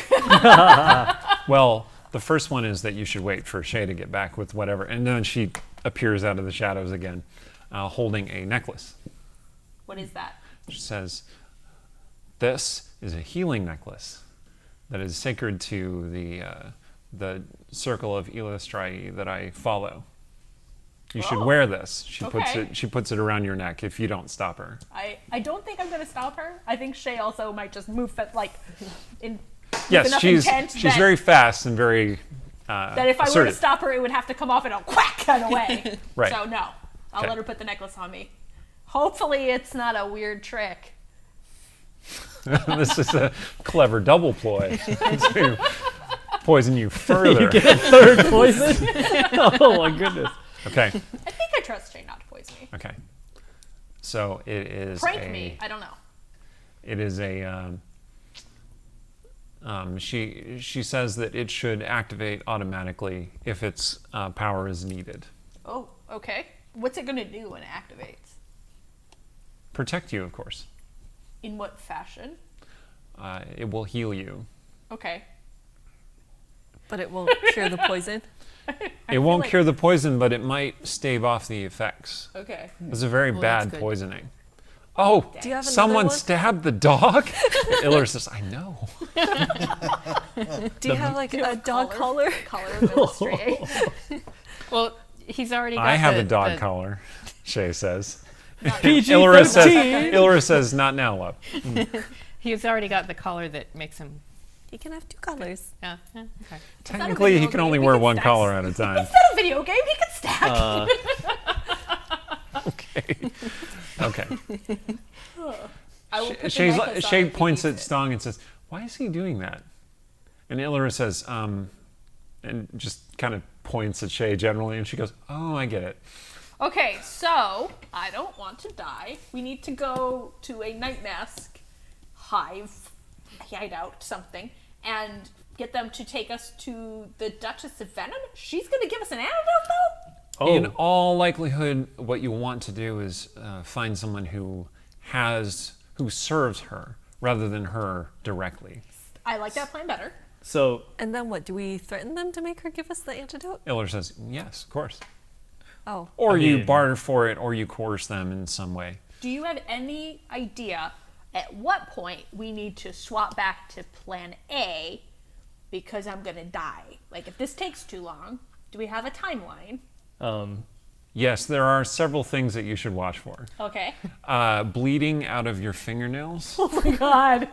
Well, the first one is that you should wait for Shay to get back with whatever. And then she appears out of the shadows again, holding a necklace. What is that? She says, this is a healing necklace that is sacred to the circle of Elistrai that I follow. You should wear this. She puts it around your neck if you don't stop her. I don't think I'm going to stop her. I think Shay also might just move in Yes, enough she's intent very fast and very that if I were assertive. to stop her, it would have to come off in a quack kind of way. Right. So no, I'll Okay. let her put the necklace on me. Hopefully it's not a weird trick. This is a clever double ploy to poison you further. You get a third poison? Oh my goodness. Okay. I think I trust Shay not to poison me. Okay. So it is Prank me. I don't know. It is a. She says that it should activate automatically if its power is needed. Oh, okay. What's it going to do when it activates? Protect you, of course. In what fashion? It will heal you. Okay. But it won't cure the poison. It won't cure the poison, but it might stave off the effects. Okay. It's a very that's bad good. poisoning. Oh, Do you have another someone one? stabbed the dog? Illyra says, I know. Do you have a dog collar? Collar of illustrate. Well, he's already got I have the, a dog the- collar, Shay says. PG-13. Illyra says, not now, love. He's already got the collar that makes him. He can have two collars. Yeah. Okay. Technically, he video can only game. wear He can one stack- collar at a time. It's not a video game. He can stack. Okay. Okay. I will put the Shay necklace on if he points needs at it. Stong and says, why is he doing that? And Illyra says, and just kind of points at Shay generally, and she goes, oh, I get it. Okay, so I don't want to die. We need to go to a night mask hideout, something, and get them to take us to the Duchess of Venom. She's going to give us an antidote, though? Oh. In all likelihood, what you want to do is find someone who serves her rather than her directly. I like that plan better. So And then what? Do we threaten them to make her give us the antidote? Illyra says, yes, of course. Oh. Or I you mean- barter for it, or you coerce them in some way. Do you have any idea at what point we need to swap back to plan A because I'm going to die? Like, if this takes too long, do we have a timeline? Yes, there are several things that you should watch for. Okay. Bleeding out of your fingernails. Oh my god.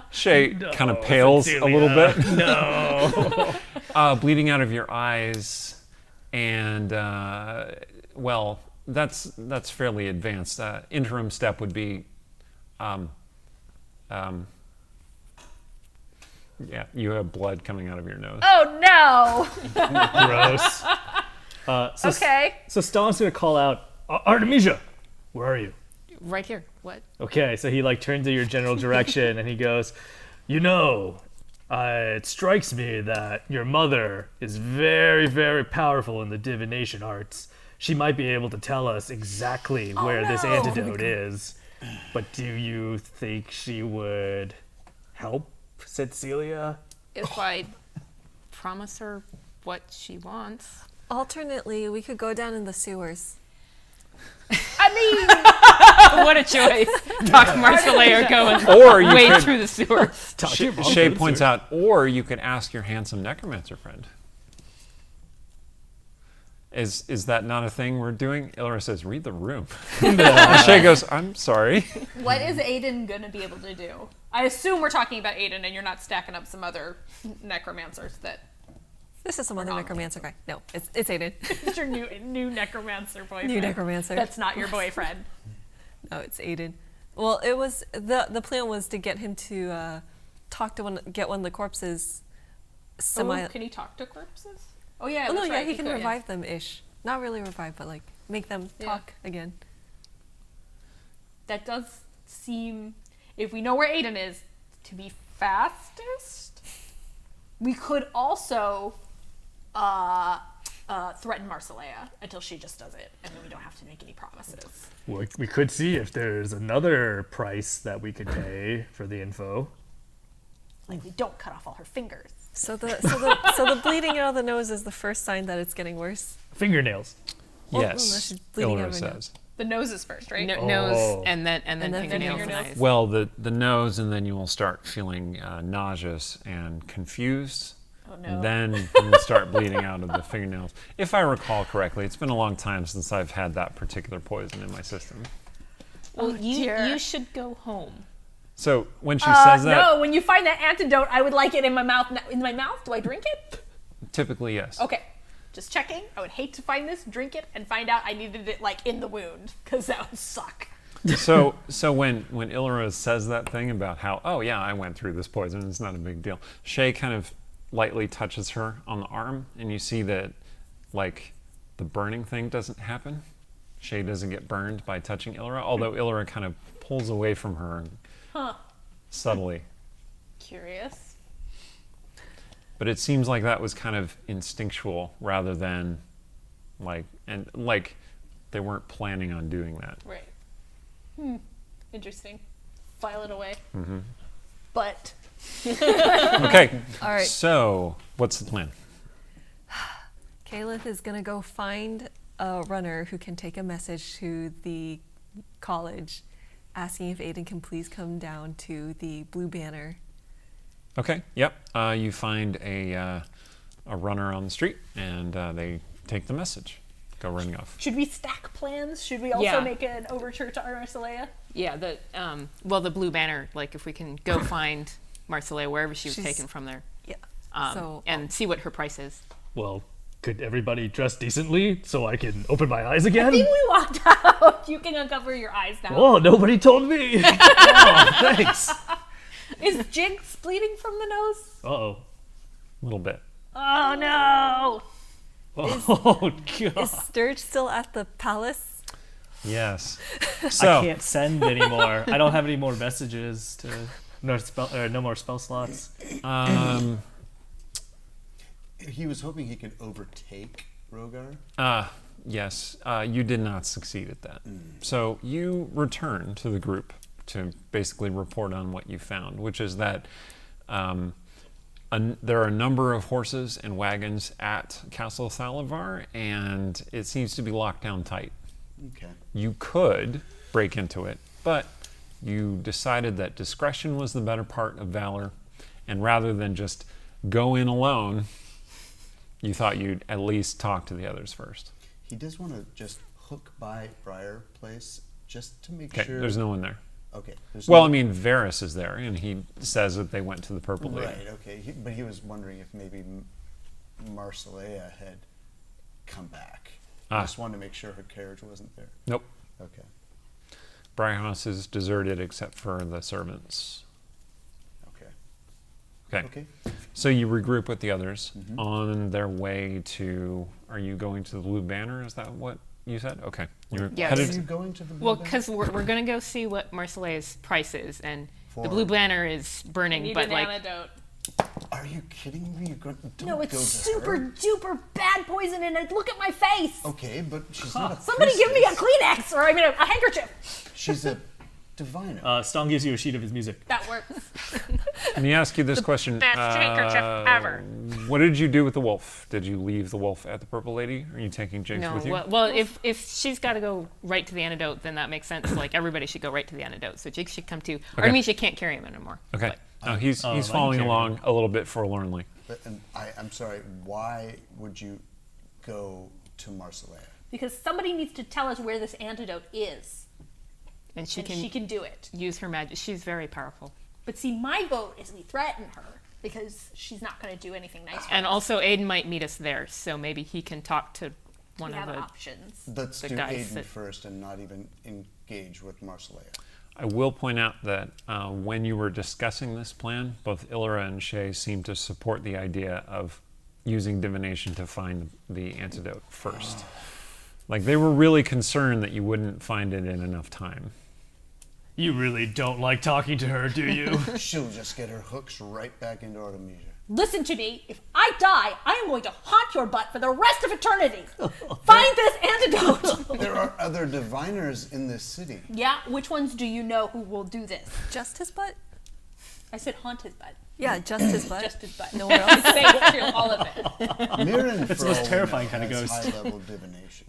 Shay kind of pales a little bit. no. Bleeding out of your eyes, and well, that's fairly advanced. Interim step would be Yeah, you have blood coming out of your nose. Oh no! Gross. So, Okay. So Stone's gonna call out, Artemisia, where are you? Right here. What? Okay, so he like turns in your general direction and he goes, you know, it strikes me that your mother is very, very powerful in the divination arts. She might be able to tell us exactly where this no. antidote is. But do you think she would help Tsetsiliya? If I promise her what she wants. Alternately, we could go down in the sewers. I mean, What a choice. Talk Marcelay or go and Or you wade could, through the sewers. Shay points out, or you could ask your handsome necromancer friend. Is that not a thing we're doing? Ilra says, read the room. And Shay goes, I'm sorry. what is Aiden gonna be able to do? I assume we're talking about Aiden, and you're not stacking up some other necromancers that. This is some other necromancer guy. No, it's Aiden. It's your new necromancer boyfriend. New necromancer. That's not your boyfriend. No, it's Aiden. Well, it was the plan was to get him to talk to get one of the corpses. Oh, can he talk to corpses? Oh yeah. Oh no, that's yeah, right, he can could, revive them ish. Not really revive, but like make them talk again. That does seem, if we know where Aiden is, to be fastest. We could also threaten Marcelea until she just does it, and then we don't have to make any promises. We could see if there's another price that we could pay for the info. Like we don't cut off all her fingers. So the bleeding out of the nose is the first sign that it's getting worse. Fingernails. Well, Yes, no, she's bleeding out Ilra right now. says. The nose is first, right? Nose and then fingernails and fingernails. eyes. Well, the nose, and then you will start feeling nauseous and confused. Oh no. And then you will start bleeding out of the fingernails. If I recall correctly, it's been a long time since I've had that particular poison in my system. Well, dear. you should go home. So when she says that, No, when you find that antidote, I would like it in my mouth. In my mouth? Do I drink it? typically yes. Okay. Just checking. I would hate to find this, drink it, and find out I needed it like in the wound, because that would suck. So when Ilra says that thing about how, oh yeah, I went through this poison, it's not a big deal. Shay kind of lightly touches her on the arm, and you see that like the burning thing doesn't happen. Shay doesn't get burned by touching Ilra, although Ilra kind of pulls away from her subtly. Curious. But it seems like that was kind of instinctual rather than like they weren't planning on doing that. Right. Interesting. File it away. But Okay. All right. So what's the plan? Caliph is gonna go find a runner who can take a message to the college, asking if Aiden can please come down to the Blue Banner. Okay. Yep. You find a runner on the street, and they take the message. Go running off. should we stack plans? Should we also Yeah. make an overture to Marcelea? Yeah, the blue banner, like if we can go find Marcelea wherever she was She's- taken from there, Yeah. and see what her price is. Well, could everybody dress decently so I can open my eyes again? I think we walked out. You can uncover your eyes now. Oh, nobody told me. Oh, thanks. Is Jinx bleeding from the nose? Uh-oh. A little bit. Oh no! Oh, Is God. Sturge still at the palace? Yes. I So can't send anymore. I don't have any more messages to... No more spell slots. He was hoping he could overtake Rogar. yes, you did not succeed at that. So you return to the group to basically report on what you found, which is that there are a number of horses and wagons at Castle Thalavar, and it seems to be locked down tight. Okay. You could break into it, but you decided that discretion was the better part of valor, and rather than just go in alone, you thought you'd at least talk to the others first. He does want to just hook by Briar Place just to make Okay, sure. there's no one there. Okay. There's Well, no, I mean, Varys is there, and he says that they went to the Purple Lady. Right. Okay. But he was wondering if maybe Marcelea had come back. I just wanted to make sure her carriage wasn't there. Nope. Okay. Briarhouse is deserted except for the servants. Okay. Okay. So you regroup with the others on their way to. Are you going to the Blue Banner? Is that what you said? Okay. You're Yes. Are headed. you going to the Blue Well, Banner? because we're gonna go see what Marseille's price is, and the For- Blue Banner is burning, Need but an like antidote. Are you kidding me? You're going, don't No, go it's to super her. duper bad poison, and look at my face. Okay, but she's not a Somebody give me a priestess. Kleenex, or a handkerchief. She's a diviner. Stone gives you a sheet of his music. That works. Let me ask you this question. best handkerchief ever. What did you do with the wolf? Did you leave the wolf at the Purple Lady? Are you taking Jinx no. with you? Well, if she's got to go right to the antidote, then that makes sense. Like everybody should go right to the antidote. So Jake should come too. Artemisia can't carry him anymore. Okay. No, he's I following can carry along a little bit forlornly. But, and I'm sorry, why would you go to Marseille? Because somebody needs to tell us where this antidote is, And she and can she can do it. use her magic. She's very powerful. But see, my vote is we threaten her because she's not going to do anything nice for And us. also, Aiden might meet us there, so maybe he can talk to one We of have the. options. Let's The do guys Aiden that- first and not even engage with Marseille. I will point out that when you were discussing this plan, both Ilra and Shay seemed to support the idea of using divination to find the antidote first. Like they were really concerned that you wouldn't find it in enough time. You really don't like talking to her, do you? She'll just get her hooks right back into Artemisia. Listen to me. If I die, I am going to haunt your butt for the rest of eternity. Find this antidote. There are other diviners in this city. Yeah, which ones do you know who will do this? Just his butt? I said haunt his butt. Yeah, just his butt. Just his butt. Nowhere else. Say it through all of it. Mirren It's the most terrifying kind of has ghost. high-level divination.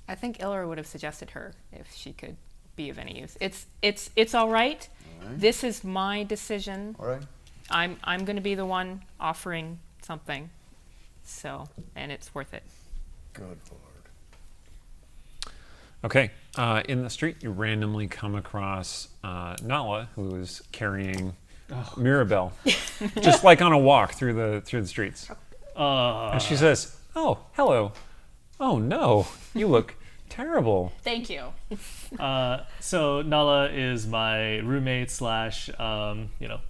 I think Ilra would have suggested her if she could be of any use. It's all right. This is my decision. All right. I'm going to be the one offering something, so and it's worth it. Good Lord. Okay. In the street, you randomly come across Nala, who is carrying Mirabelle, just like on a walk through the streets. And she says, "Oh, hello. Oh no, you look terrible." Thank you. So Nala is my roommate slash,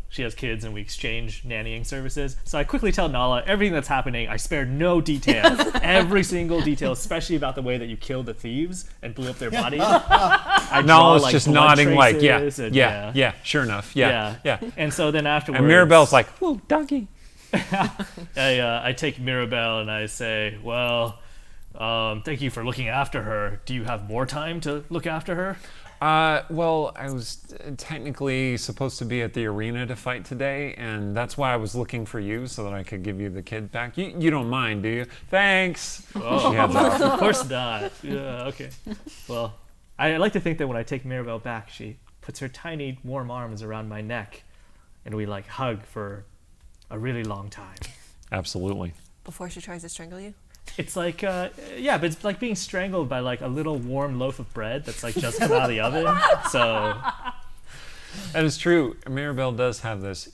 she has kids and we exchange nannying services. So I quickly tell Nala everything that's happening. I spared no detail, every single detail, especially about the way that you killed the thieves and blew up their bodies. I draw, Nala's like, just blood nodding like, yeah, traces and, yeah, sure enough, yeah. And so then afterwards, And Mirabelle's like, "Ooh, donkey." I take Mirabelle and I say, well, thank you for looking after her. Do you have more time to look after her? Well, I was technically supposed to be at the arena to fight today, and that's why I was looking for you so that I could give you the kid back. You don't mind, do you? Thanks. Oh, She heads out. of course not. Yeah, okay. Well, I like to think that when I take Mirabelle back, she puts her tiny warm arms around my neck, and we like hug for a really long time. Absolutely. Before she tries to strangle you? It's like, but it's like being strangled by like a little warm loaf of bread that's like just come out of the oven. So That is true. Mirabelle does have this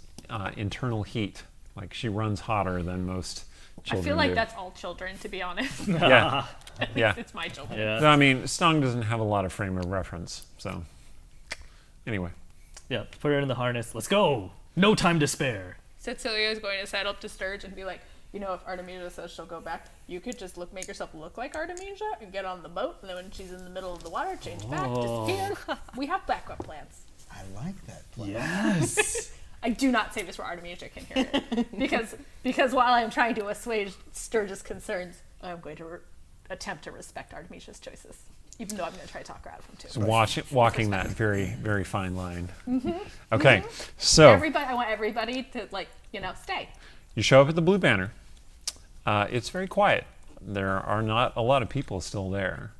internal heat. Like she runs hotter than most I children feel like do. that's all children, to be honest. Yeah. Yeah. It's my children. yeah, No, I mean, Stung doesn't have a lot of frame of reference. So, anyway. yeah. Put her in the harness. Let's go. No time to spare. Tsetsiliya is going to set up to Sturge and be like, you know, if Artemisia says she'll go back, you could just make yourself look like Artemisia and get on the boat, and then when she's in the middle of the water, change back, disappear. We have backup plans. I like that plan. Yes. I do not say this where Artemisia can hear it, because while I am trying to assuage Sturge's concerns, I am going to attempt to respect Artemisia's choices, even though I'm going to try to talk her out of them too. So walking that very, very fine line. Okay, so I want everybody to stay. you show up at the Blue Banner. It's very quiet. There are not a lot of people still there.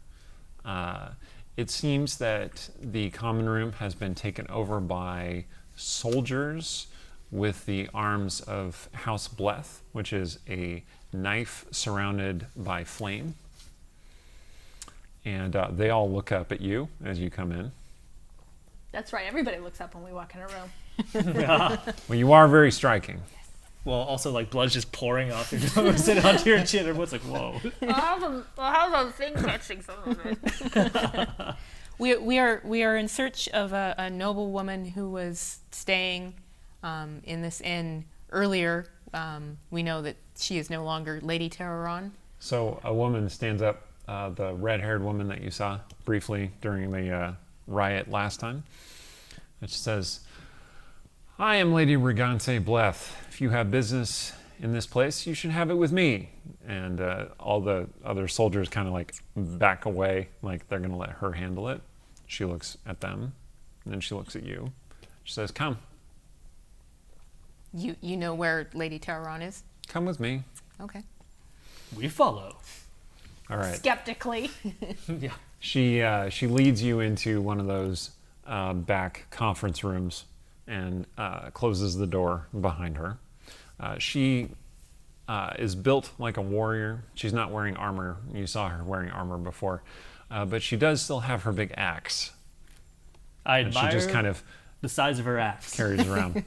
It seems that the common room has been taken over by soldiers with the arms of House Bleth, which is a knife surrounded by flame. And they all look up at you as you come in. That's right. Everybody looks up when we walk in a room. Well, you are very striking. Well, also like blood's just pouring off your nose and onto your chin. Everyone's like, whoa. I have a thing catching some of it. We are in search of a noble woman who was staying in this inn earlier. We know that she is no longer Lady Terroron. So a woman stands up, the red-haired woman that you saw briefly during the riot last time. And she says, I am Lady Regante Bleth. If you have business in this place, you should have it with me. And all the other soldiers kind of like back away, like they're going to let her handle it. She looks at them, and then she looks at you. She says, come. You know where Lady Terroron is? Come with me. Okay. We follow. All right. Skeptically. Yeah. She leads you into one of those back conference rooms and closes the door behind her. She is built like a warrior. She's not wearing armor. You saw her wearing armor before. But she does still have her big axe. I And she admire just kind of the size of her axe. carries around.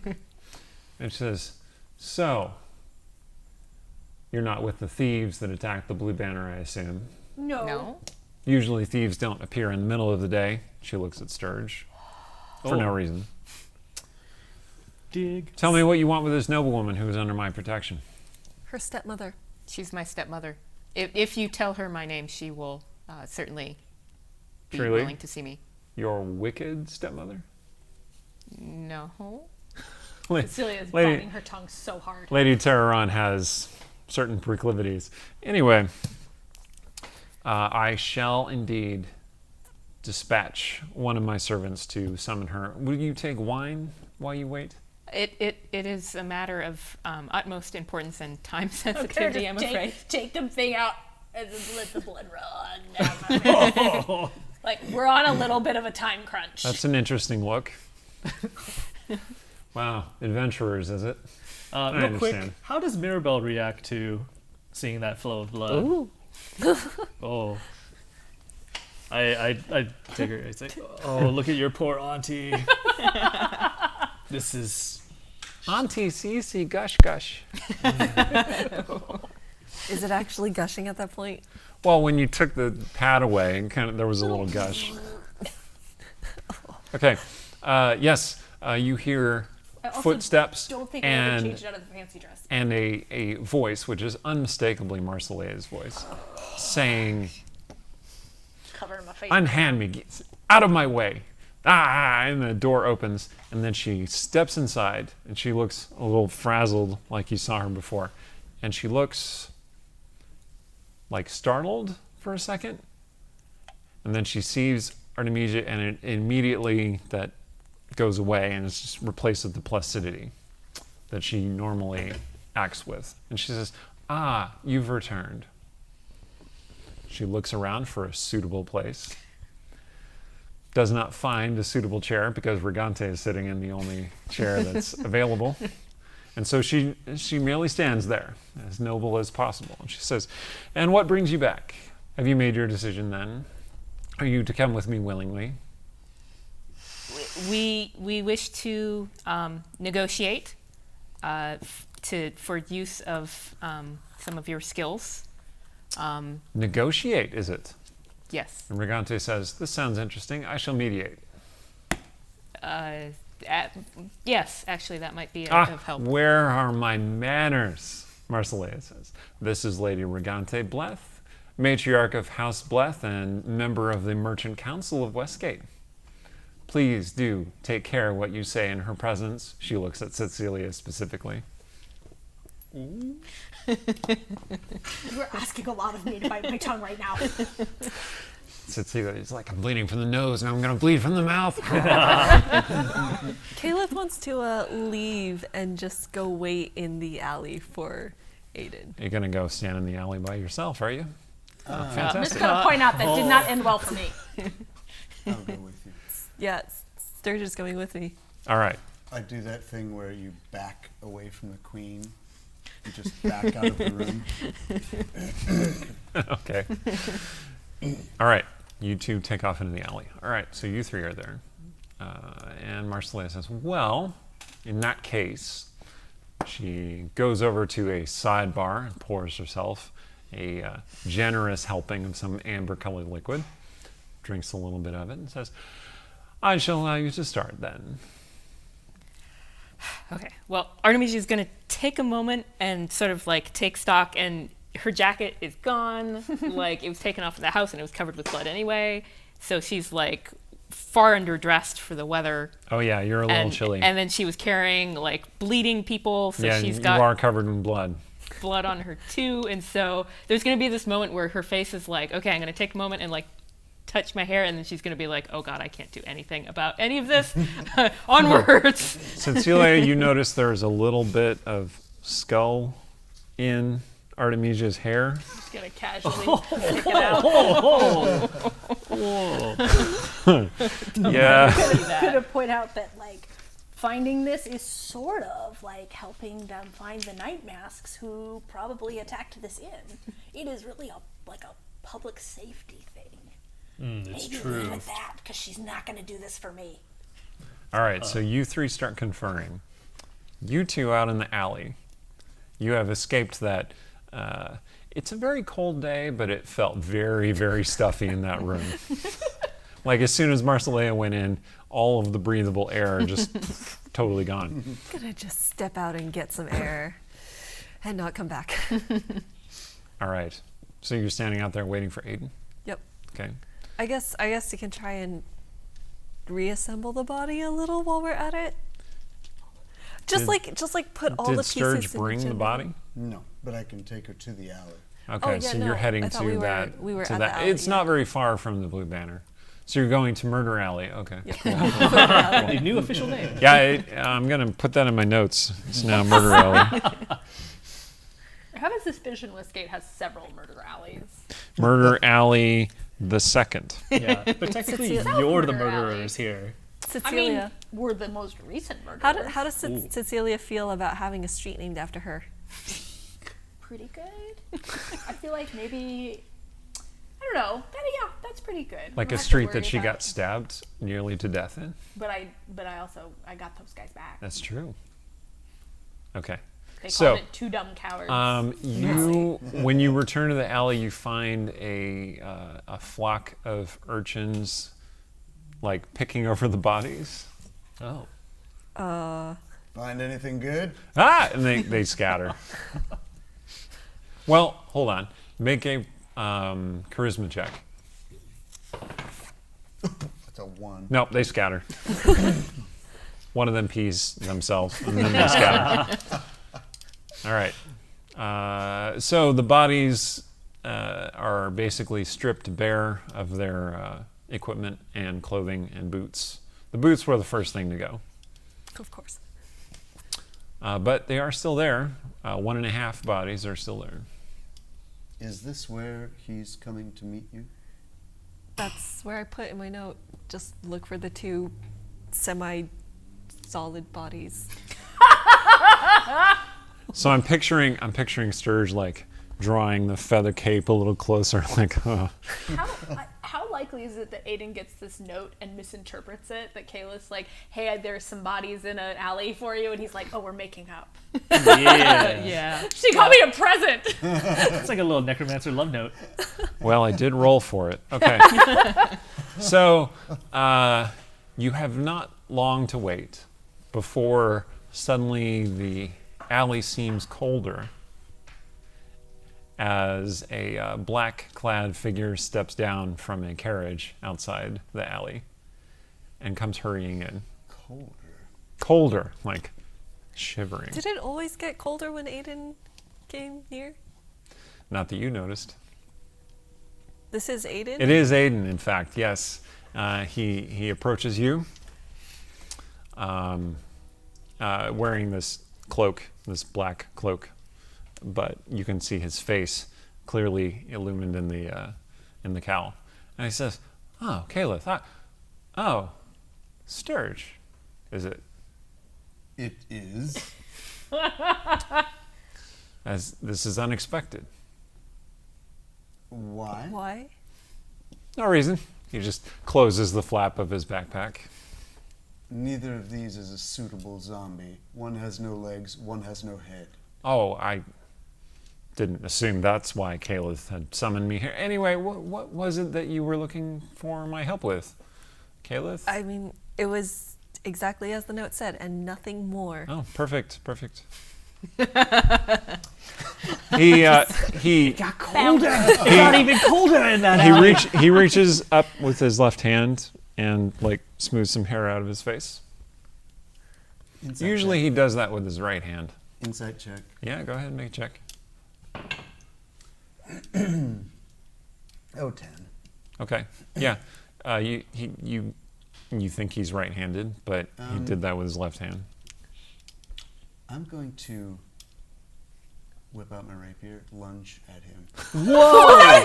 And she says, so, you're not with the thieves that attacked the Blue Banner, I assume. No. Usually thieves don't appear in the middle of the day. She looks at Sturge for no reason. Dig. Tell me what you want with this noblewoman who is under my protection. Her stepmother. She's my stepmother. If you tell her my name, she will certainly be Truly? willing to see me. Your wicked stepmother? No. Tsetsiliya is Lady- biting her tongue so hard. Lady Terroron has certain proclivities. Anyway, I shall indeed dispatch one of my servants to summon her. Will you take wine while you wait? It is a matter of utmost importance and time sensitivity, I'm afraid. Take the thing out and just let the blood run. Like, we're on a little bit of a time crunch. That's an interesting look. Wow, adventurers, is it? I Real quick, understand. how does Mirabelle react to seeing that flow of blood? Ooh. Oh. I take her. I say, oh, look at your poor auntie. This is. Auntie Cece, gush gush. Is it actually gushing at that point? Well, when you took the pad away, and kind of there was a little gush. Okay. Yes, you hear I also footsteps don't think I ever and changed out of the fancy dress. and a voice, which is unmistakably Marseillaise' voice, saying, Covering my face. "Unhand me, get out of my way!" Ah! And the door opens, and then she steps inside, and she looks a little frazzled, like you saw her before, and she looks like startled for a second, and then she sees Artemisia, and it immediately that goes away, and it's just replaced with the placidity that she normally acts with. And she says, "Ah, you've returned." She looks around for a suitable place. Does not find a suitable chair because Regante is sitting in the only chair that's available. And so she merely stands there, as noble as possible. And she says, "And what brings you back? Have you made your decision then? Are you to come with me willingly?" We wish to negotiate for use of some of your skills. Negotiate, is it? Yes. And Regante says, "This sounds interesting. I shall mediate." Yes, actually, that might be of help. Where are my manners? Marseillaise says, "This is Lady Regante Bleth, matriarch of House Bleth and member of the Merchant Council of Westgate. Please do take care what you say in her presence." She looks at Tsetsiliya specifically. You're asking a lot of me to bite my tongue right now. Tsetsiliya is like, "I'm bleeding from the nose, and I'm going to bleed from the mouth." Caleb wants to leave and just go wait in the alley for Aiden. You're going to go stand in the alley by yourself, are you? I'm just Fantastic. going to point out that did not end well for me. I'll go with you. Yeah, Sturgis going with me. All right. I do that thing where you back away from the queen. You just back out of the room. Okay. All right. You two take off into the alley. All right. So you three are there. And Marseillaise says, "Well, in that case," she goes over to a sidebar and pours herself a generous helping of some amber-colored liquid, drinks a little bit of it, and says, "I shall allow you to start then." Okay. Well, Artemisia is going to take a moment and sort of like take stock, and her jacket is gone. Like, it was taken off of the house and it was covered with blood anyway. So she's like far underdressed for the weather. Oh yeah, you're a little chilly. And then she was carrying like bleeding people. So yeah, she's you got are covered in blood. blood on her too. And so there's going to be this moment where her face is like, okay, I'm going to take a moment and like touch my hair, and then she's going to be like, oh God, I can't do anything about any of this. Onwards. Tsetsiliya, you notice there's a little bit of skull in Artemisia's hair. Just gonna casually pick it out. Yeah. Could point out that like finding this is sort of like helping them find the night masks who probably attacked this inn. It is really like a public safety thing. It's Maybe true. leave with that, because she's not going to do this for me. All right, so you three start conferring. You two out in the alley. You have escaped that. It's a very cold day, but it felt very, very stuffy in that room. Like as soon as Marcellea went in, all of the breathable air just totally gone. I'm gonna just step out and get some air and not come back. All right, so you're standing out there waiting for Aiden? Yep. Okay. I guess you can try and reassemble the body a little while we're at it. Just like put all the Did pieces Sturge in bring the general. body? No, but I can take her to the alley. Okay, yeah, so no, you're heading I thought to we were- that. we were to at that. the alley, It's yeah. not very far from the Blue Banner. So you're going to Murder Alley. Okay. The new official name. Yeah, I'm going to put that in my notes. It's now Murder Alley. I have a suspicion Westgate has several murder alleys. Murder Alley the second. Yeah, but technically Tsetsiliya. you're the Murder murderers here. Tsetsiliya. I mean, we're the most recent murderers. how does Tsetsiliya feel about having a street named after her? Pretty good. I feel like maybe, I don't know. That's pretty good. Like Don't a have to street worry that she about- got stabbed nearly to death in. But I also got those guys back. That's true. Okay. They So, called it two dumb cowards. when you return to the alley, you find a flock of urchins, like picking over the bodies. Oh. Find anything good? Ah, and they scatter. Well, hold on. Make a charisma check. That's a 1. Nope, they scatter. One of them pees themselves, and then they scatter. All right. So the bodies are basically stripped bare of their equipment and clothing and boots. The boots were the first thing to go. Of course. But they are still there. 1.5 bodies are still there. Is this where he's coming to meet you? That's where I put in my note. Just look for the 2 semi-solid bodies. So I'm picturing Sturge like drawing the feather cape a little closer, like, How likely is it that Aiden gets this note and misinterprets it? That Kayla's like, hey, there's some bodies in an alley for you. And he's like, oh, we're making up. Yeah. Yeah. She got me a present. It's like a little necromancer love note. well, I did roll for it. Okay. So you have not long to wait before suddenly the alley seems colder as a black-clad figure steps down from a carriage outside the alley and comes hurrying in. Colder, like shivering. Did it always get colder when Aiden came near? Not that you noticed. This is Aiden? It is Aiden, in fact, yes. He approaches you wearing this cloak, this black cloak, but you can see his face clearly illumined in the cowl. And he says, "Oh, Caliph, oh, Sturge, is it?" It is. As this is unexpected. Why? Why? No reason. He just closes the flap of his backpack. Neither of these is a suitable zombie. One has no legs, one has no head. Oh, I didn't assume that's why Caliph had summoned me here. Anyway, what was it that you were looking for my help with, Caliph? I mean, it was Exactly as the note said, and nothing more. Oh, perfect. He Got colder. It's not even colder in that alley. he reaches up with his left hand and like smooths some hair out of his face. Insight Usually check. he does that with his right hand. Insight check. Yeah, go ahead and make a check. Oh, 10. Okay. Yeah. You think he's right-handed, but he did that with his left hand. I'm going to whip out my rapier, lunge at him. Whoa!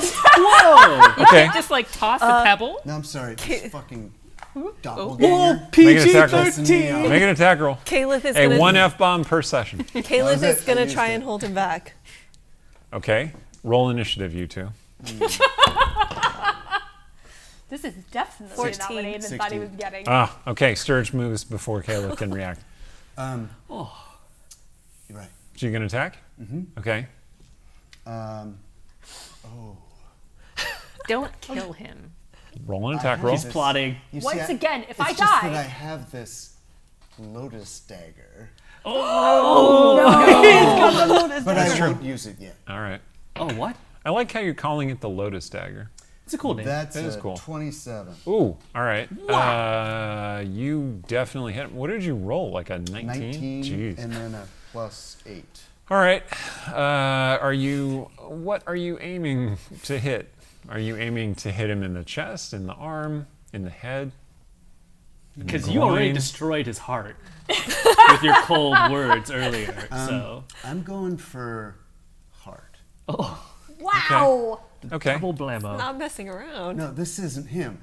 Okay. Just like toss a pebble. No, I'm sorry. This fucking Whoa, doppelganger. PG-13. Make an attack roll. Caliph is A gonna 1 F-bomb per session. Caliph That was is it. gonna I used try it. and hold him back. Okay. Roll initiative, you two. This is definitely 14. not what Aiden thought he was getting. Ah, okay. Sturge moves before Caleb can react. You're right. So you gonna attack? Mm-hmm. Okay. Don't kill him. Roll an attack roll. He's plotting. You Once again, if I it's just die- that I have this lotus dagger, but I won't use it yet. All right. Oh, what? I like how you're calling it the Lotus Dagger. It's a cool name. That's That is a cool. 27. Ooh, all right. You definitely hit. What did you roll? Like a 19? 19 Jeez. and then a +8. All right. What are you aiming to hit? Are you aiming to hit him in the chest, in the arm, in the head? Because you already groin? destroyed his heart with your cold words earlier. So I'm going for heart. Wow. Okay. double blammo. Not messing around. No, this isn't him.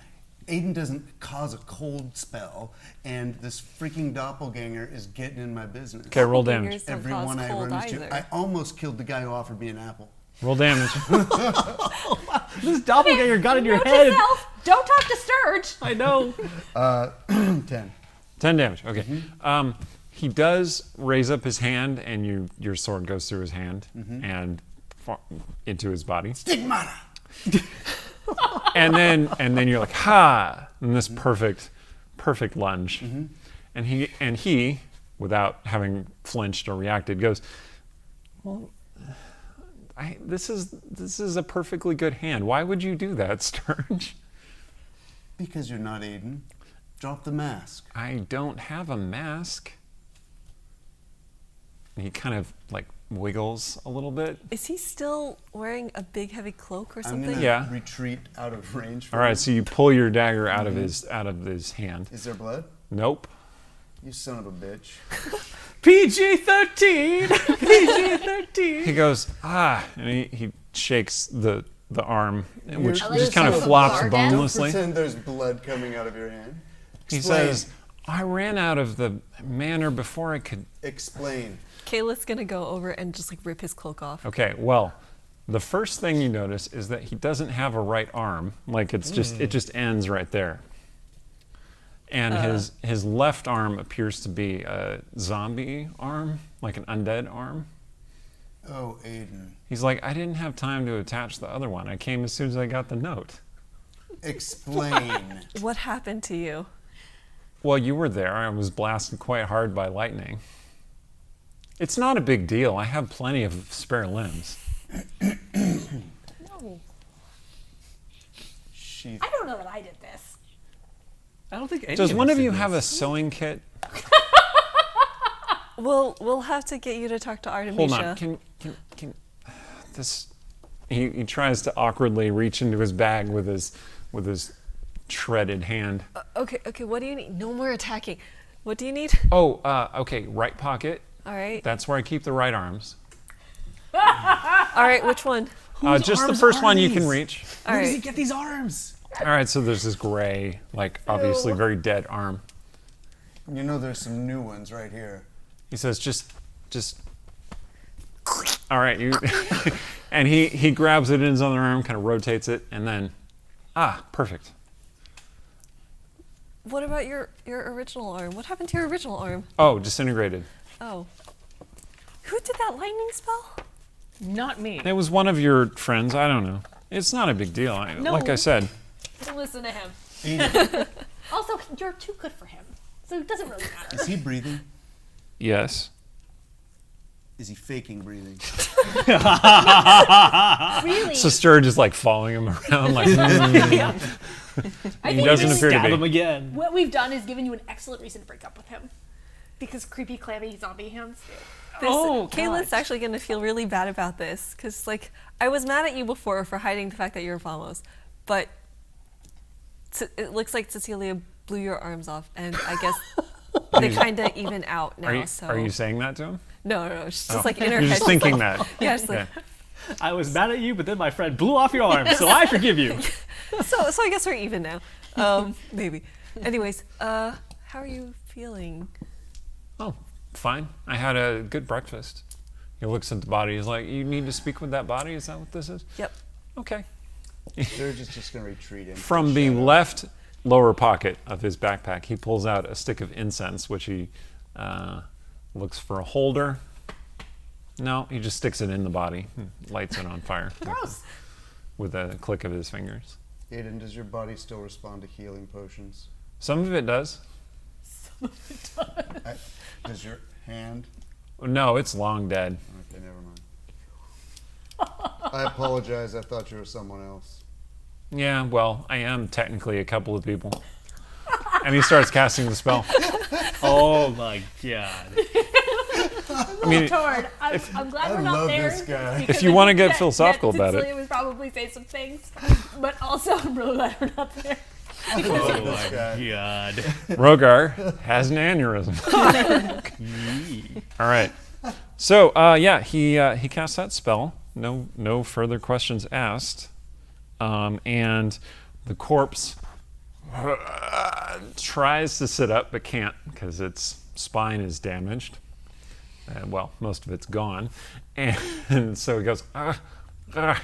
Aiden doesn't cause a cold spell, and this freaking doppelganger is getting in my business. Okay, roll damage. Doppelgangers don't Everyone cause I cold run into. either. I almost killed the guy who offered me an apple. Roll damage. This doppelganger got in your Note head. to self, don't talk to Sturge. I know. 10. 10 damage. Okay. He does raise up his hand, and your sword goes through his hand and into his body. Stigmata! And then you're like, ha! And this perfect lunge. And he, without having flinched or reacted, goes, well, this is a perfectly good hand. Why would you do that, Sturge? Because you're not Aiden. Drop the mask. I don't have a mask. And he kind of like wiggles a little bit. Is he still wearing a big heavy cloak or I'm something? gonna Yeah. retreat out of range. All right, so you pull your dagger out of his hand. Is there blood? Nope. You son of a bitch. PG-13. PG-13. He goes, and he shakes the arm, which You're just kind of sort of flops bargain. bonelessly. Pretend there's blood coming out of your hand. He Explain. says, I ran out of the manor before I could. Explain. Kayla's gonna go over and just like rip his cloak off. Okay, well, the first thing you notice is that he doesn't have a right arm. Like it just ends right there. And his left arm appears to be a zombie arm, like an undead arm. Oh, Aiden. He's like, I didn't have time to attach the other one. I came as soon as I got the note. Explain. What happened to you? Well, you were there. I was blasted quite hard by lightning. It's not a big deal. I have plenty of spare limbs. No, Sheath. I don't know that I did this. I don't think any Does of one us of did you this. have a sewing kit? We'll have to get you to talk to Artemisia. Hold on. Can this? He tries to awkwardly reach into his bag with his shredded hand. Okay, what do you need? No more attacking. What do you need? Oh, okay. Right pocket. All right. That's where I keep the right arms. All right, which one? Just the arms first are one you these? can reach. All Where does he right. get these arms? All right. So there's this gray, like obviously very dead arm. You know there's some new ones right here. He says, just. All right, you. And he grabs it in his other arm, kind of rotates it, and then, perfect. What about your original arm? What happened to your original arm? Oh, disintegrated. Oh. Who did that lightning spell? Not me. It was one of your friends. I don't know. It's not a big deal. Like I said. Don't listen to him. Aiden. Also, you're too good for him. So it doesn't really matter. Is he breathing? Yes. Is he faking breathing? Really? So Sturge is like following him around, like I he think doesn't really appear to Stab him be. again. what we've done is given you an excellent reason to break up with him. Because creepy, clammy zombie hands. Caitlin's actually going to feel really bad about this because, like, I was mad at you before for hiding the fact that you're Famos, but it looks like Tsetsiliya blew your arms off, and I guess they kind of even out now. Are you saying that to him? No, it's just like in her You're head. just she's thinking like, that. Yeah, it's like, I was mad at you, but then my friend blew off your arm, so I forgive you. so I guess we're even now. Maybe. Anyways, how are you feeling? Oh, fine. I had a good breakfast. He looks at the body. He's like, "You need to speak with that body? Is that what this is?" Yep. Okay. Sturge is just going to retreat in. From the left lower pocket of his backpack, he pulls out a stick of incense, which he looks for a holder. No, he just sticks it in the body, lights it on fire. Gross. With a click of his fingers. Aiden, does your body still respond to healing potions? Some of it does. Does your hand? No, it's long dead. Okay, never mind. I apologize. I thought you were someone else. Yeah, well, I am technically a couple of people. And he starts casting the spell. Oh my god. I mean, I'm glad we're not love there. this guy. because If you I wanna think get that philosophical about it. Tsetsiliya would probably say some things, but also I'm really glad we're not there. Oh This guy. my god. Rogar has an aneurysm. All right. So, he casts that spell. No further questions asked. And the corpse tries to sit up but can't because its spine is damaged. Well, most of it's gone. And so he goes, Can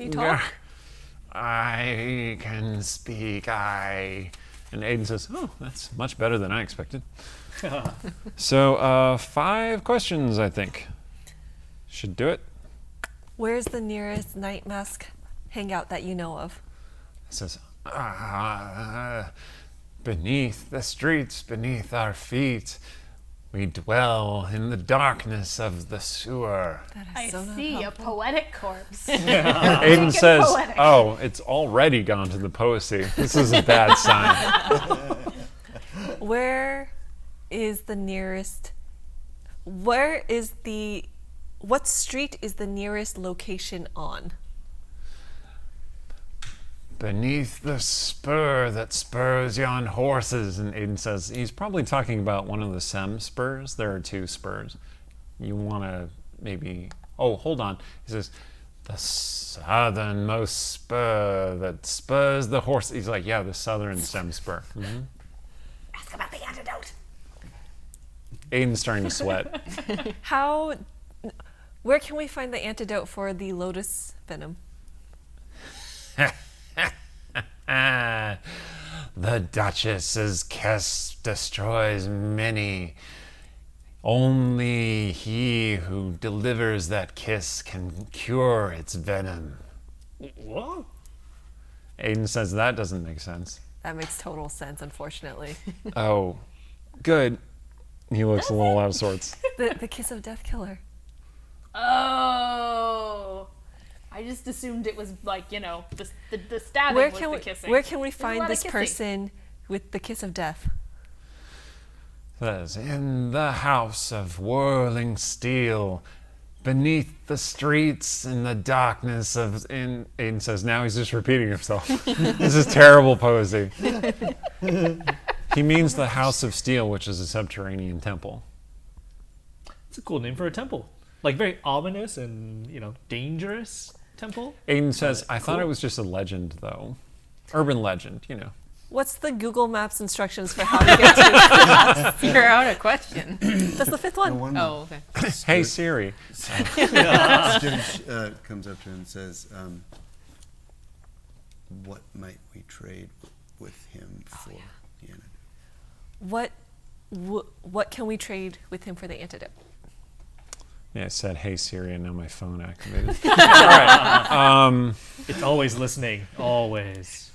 you talk? I can speak, And Aiden says, "Oh, that's much better than I expected." So, 5 questions, I think. Should do it. Where's the nearest night mask hangout that you know of? It says, beneath the streets, beneath our feet, we dwell in the darkness of the sewer. That I is so not see a helpful. poetic corpse. Aiden says, poetic. "Oh, it's already gone to the poesy. This is a bad sign." Where is the nearest? What street is the nearest location on? Beneath the spur that spurs yon horses. And Aiden says, he's probably talking about one of the Sem spurs. There are 2 spurs. You want to maybe... Oh, hold on. He says, the southernmost spur that spurs the horse. He's like, yeah, the southern Sem spur. Mm-hmm. Ask about the antidote. Aiden's starting to sweat. Where can we find the antidote for the lotus venom? The Duchess's kiss destroys many. Only he who delivers that kiss can cure its venom. What? Aiden says that doesn't make sense. That makes total sense, unfortunately. Oh, good. He looks a little out of sorts. the kiss of death killer. Oh. I just assumed it was like, the stabbing was the kissing. Where can we There's a find lot of this kissing. person with the kiss of death? Says, in the house of whirling steel, beneath the streets, in the darkness of... Aiden says, now he's just repeating himself. This is terrible poesy. He means the House of Steel, which is a subterranean temple. It's a cool name for a temple. Like very ominous and, dangerous temple. Aiden says, I thought it was just a legend, though. Urban legend, What's the Google Maps instructions for how to get to the house? You're out of question. That's the 5th one. No wonder. Oh, okay. Hey, Siri. Sturge comes up to him and says, what might we trade with him for the antidote? What can we trade with him for the antidote? Yeah, I said, hey, Siri, and now my phone activated. All right. It's always listening. Always.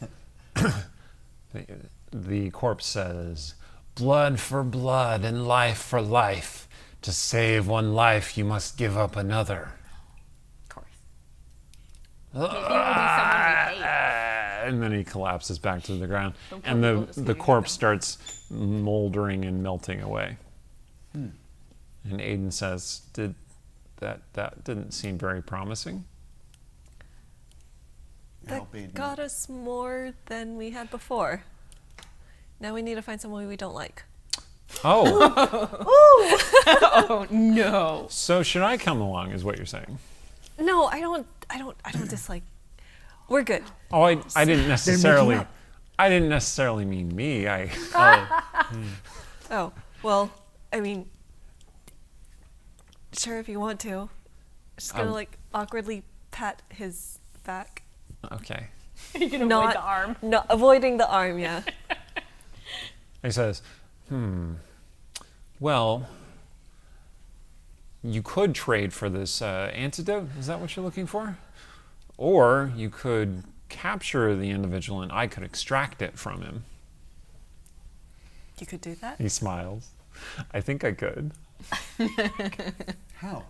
The corpse says, "Blood for blood and life for life. To save one life, you must give up another." Of course. Maybe it will be someone we hate. And then he collapses back to the ground, Don't kill and people, just the leave it corpse down. starts moldering and melting away. And Aiden says, That didn't seem very promising." Help Aiden. That got us more than we had before. Now we need to find someone we don't like. Oh, Oh no. so should I come along? Is what you're saying? No, I don't dislike. We're good. Oh, I didn't necessarily mean me. Oh, well, I mean, sure if you want to. Just gonna like awkwardly pat his back. Okay. You can avoid Not the arm. No, avoiding the arm, yeah. He says, well, you could trade for this antidote. Is that what you're looking for? Or you could capture the individual and I could extract it from him. You could do that. He smiles. I think I could. How?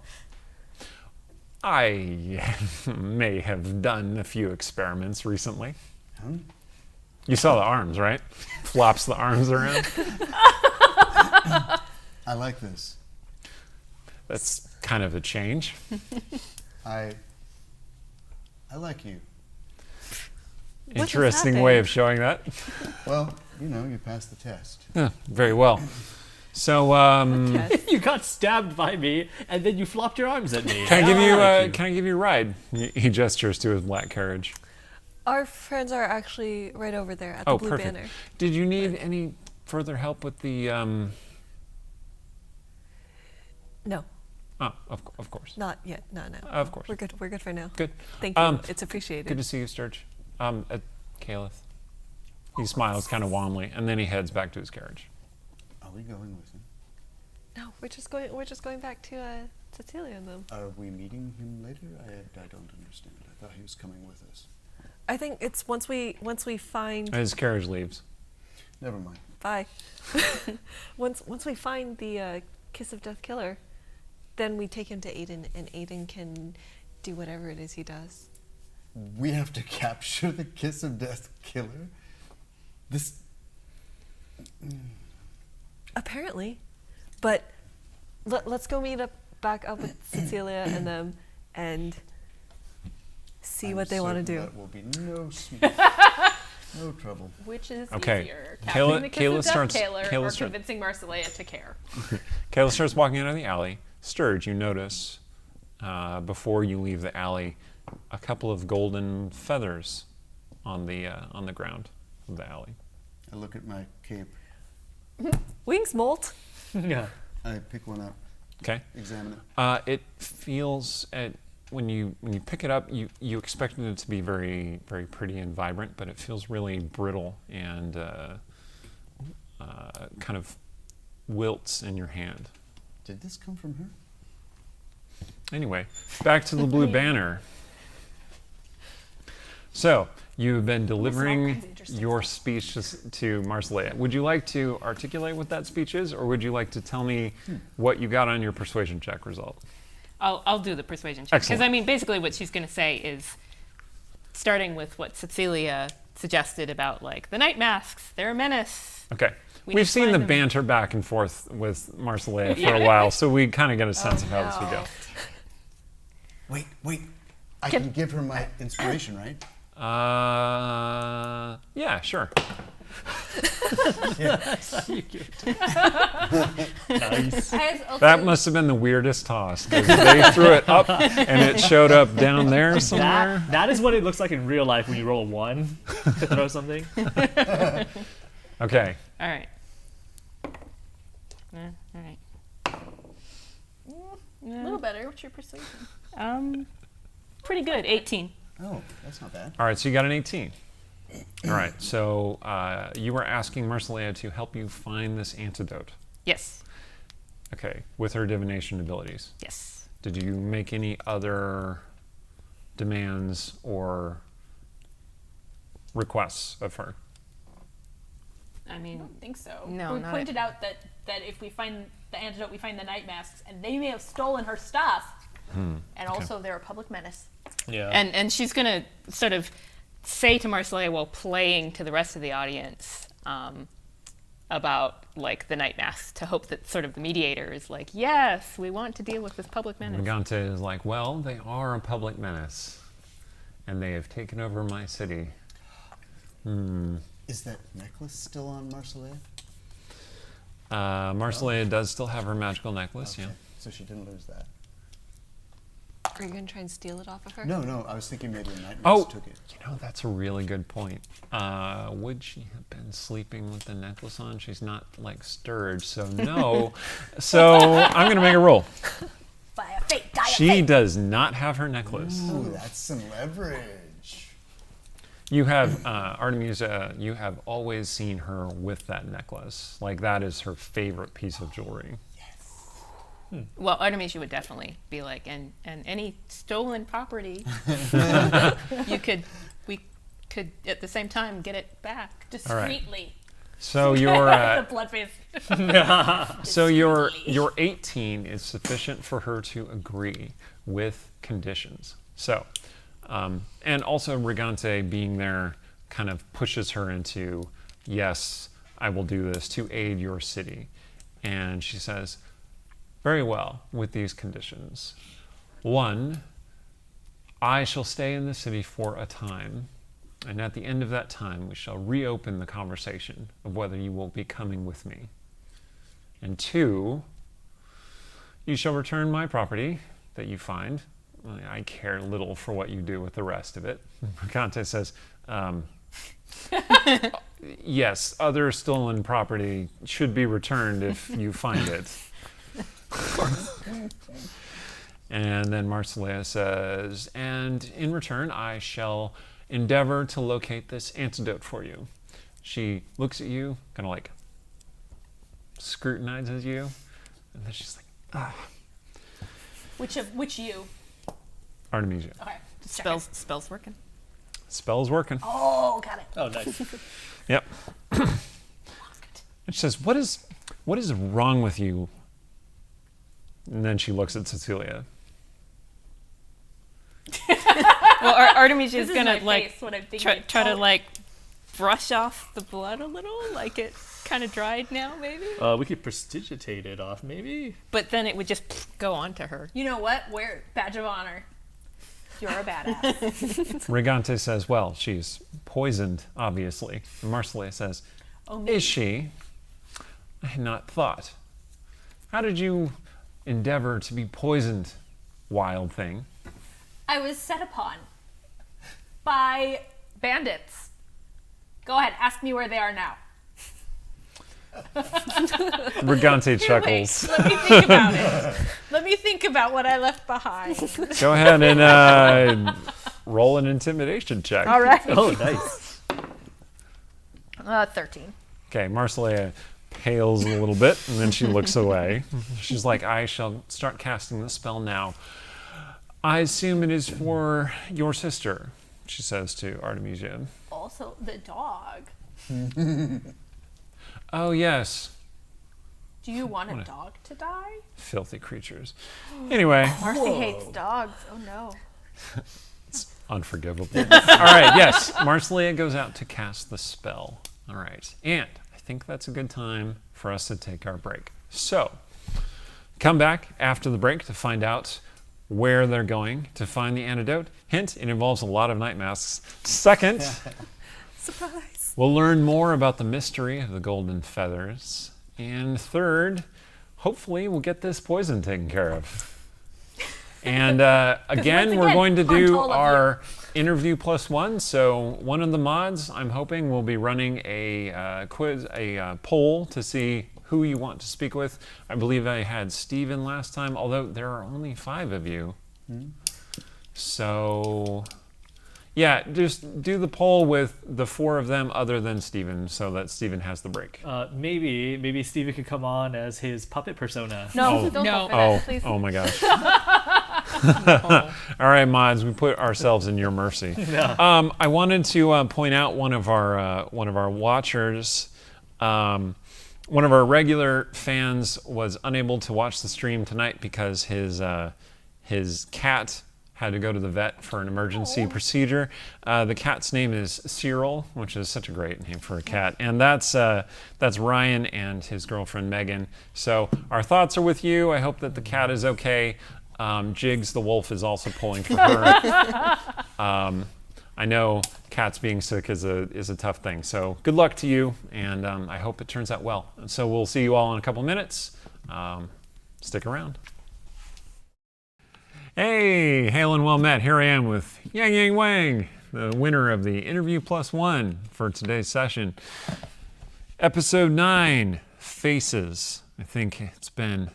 I may have done a few experiments recently. Huh? You saw the arms, right? Flops the arms around. I like this. That's kind of a change. I like you. just Interesting way happened? of showing that. Well, you know, you passed the test. Yeah, very well. So, You got stabbed by me, and then you flopped your arms at me. can I give I you? like Can I give you a ride? He gestures to his black carriage. Our friends are actually right over there at the Oh, Blue perfect. Banner. Did you need any further help with the? No, Oh, of course. not yet. No. Of course. We're good. We're good for now. Good. Thank you. Um, It's appreciated. Good to see you, Sturge. Caliph. He smiles kind of wanly, and then he heads back to his carriage. Are we going with him? No, we're just going back to Tsetsiliya and them. Are we meeting him later? I don't understand. I thought he was coming with us. I think it's once we find His carriage leaves. Never mind. bye. once we find the Kiss of Death killer, then we take him to Aiden, and Aiden can do whatever it is he does. We have to capture the Kiss of Death killer? This... Apparently, but let's go meet back up with Tsetsiliya and them and see I'm what they want to certain do. That will be no trouble. Which is Okay. easier? Kayla- Capturing the Kiss Kayla of Death starts- Killer Kayla or start- convincing Marcelea to care? Kayla starts walking out of the alley. Sturge, you notice before you leave the alley a couple of golden feathers on the ground of the alley. I look at my cape. Wings molt. Yeah. I pick one up, Okay. examine it. It feels when you pick it up, you expected it to be very very pretty and vibrant, but it feels really brittle and kind of wilts in your hand. Did this come from her? Anyway, back to the Blue Banner. So, you've been delivering kinds of interesting your speech to Marcelea. Would you like to articulate what that speech is, or would you like to tell me what you got on your persuasion check result? I'll do the persuasion check. Because, Excellent. I mean, basically what she's going to say is, starting with what Tsetsiliya suggested about, like, the night masks, they're a menace. Okay. We need We've to seen find the them. banter back and forth with Marcelea for a while, so we kind of get a sense of how this would go. Wait. I can give her my inspiration, right? Yeah, sure. Nice. That must have been the weirdest toss, 'cause they threw it up and it showed up down there somewhere. That is what it looks like in real life when you roll a 1 to throw something. Okay. All right. All right. A little better. What's your persuasion? Pretty good. 18. Oh, that's not bad. All right, so you got an 18. All right, so you were asking Marcelea to help you find this antidote. Yes. Okay, with her divination abilities. Yes. Did you make any other demands or requests of her? I mean, I don't think so. No, we not pointed out that if we find the antidote, we find the night masks, and they may have stolen her stuff. And also, they're a public menace. Yeah. and she's gonna sort of say to Marcelia while playing to the rest of the audience about like the night masks, to hope that sort of the mediator is like, yes, we want to deal with this public menace. Brigante is like, well, they are a public menace, and they have taken over my city. Is that necklace still on Marcelia? Marcelia does still have her magical necklace, Okay. yeah. So she didn't lose that. Are you gonna try and steal it off of her? No, I was thinking maybe a night Oh, nurse took it. you know, that's a really good point. Would she have been sleeping with the necklace on? She's not, like, stirred, so no. So I'm going to make a roll. By a fate, die a She fate. does not have her necklace. Ooh, that's some leverage. You have, Artemisia, you have always seen her with that necklace. Like, that is her favorite piece of jewelry. Well, Artemisia would definitely be like, and any stolen property, we could at the same time get it back. Discreetly. So your The blood face. so your 18 is sufficient for her to agree with conditions. So, and also Brigante being there kind of pushes her into, yes, I will do this to aid your city. And she says, very well, with these conditions. 1, I shall stay in the city for a time, and at the end of that time we shall reopen the conversation of whether you will be coming with me. And 2, you shall return my property that you find. I care little for what you do with the rest of it. Brigante says, yes, other stolen property should be returned if you find it. And then Marcelia says, and in return, I shall endeavor to locate this antidote for you. She looks at you, kind of like scrutinizes you, and then she's like, ah. Which you? Artemisia. Okay. Just checking. Spell's working. Spell's working. Oh, got it. Oh, nice. Yep. And she says, what is wrong with you? And then she looks at Tsetsiliya. Well, Artemisia is This is gonna my like face when I'm thinking. try to like brush off the blood a little, like it kind of dried now, maybe. We could prestidigitate it off, maybe. But then it would just go on to her. You know what? Wear it. Badge of honor. You're a badass. Brigante says, well, she's poisoned, obviously. And Marcelia says, is she? I had not thought. How did you endeavor to be poisoned, wild thing? I was set upon by bandits. Go ahead, ask me where they are now. Brigante Here, wait, chuckles. let me think about it. Let me think about what I left behind. Go ahead and roll an intimidation check. All right. Oh, nice. 13. Okay, Marcelia pales a little bit, and then she looks away. She's like, I shall start casting the spell now. I assume it is for your sister, she says to Artemisia. Also, the dog. Oh, yes. Do you want a dog to die? Filthy creatures. Anyway, Marcy hates dogs. Oh no. unforgivable. All right, yes. Marcelia goes out to cast the spell. All right. And I think that's a good time for us to take our break. So, come back after the break to find out where they're going to find the antidote. Hint, it involves a lot of night masks. Second, Surprise. we'll learn more about the mystery of the golden feathers. And third, hopefully we'll get this poison taken care of. And again, we're going to do our interview +1. So one of the mods, I'm hoping, will be running a quiz, a poll to see who you want to speak with. I believe I had Steven last time, although there are only 5 of you. So yeah, just do the poll with the 4 of them other than Steven, so that Steven has the break. Maybe Steven could come on as his puppet persona. No, don't No. go for that, please. Oh my gosh. All right, mods, we put ourselves in your mercy. I wanted to point out one of our watchers One of our regular fans was unable to watch the stream tonight because his cat had to go to the vet for an emergency procedure. The cat's name is Cyril, which is such a great name for a cat. And that's Ryan and his girlfriend Megan. So our thoughts are with you. I hope that the cat is okay. Jigs the wolf is also pulling for her. I know cats being sick is a tough thing. So good luck to you, and I hope it turns out well. And so we'll see you all in a couple minutes. Stick around. Hey, hail and well met. Here I am with Yang Yang Wang, the winner of the Interview +1 for today's session. Episode 9, Faces. I think it's been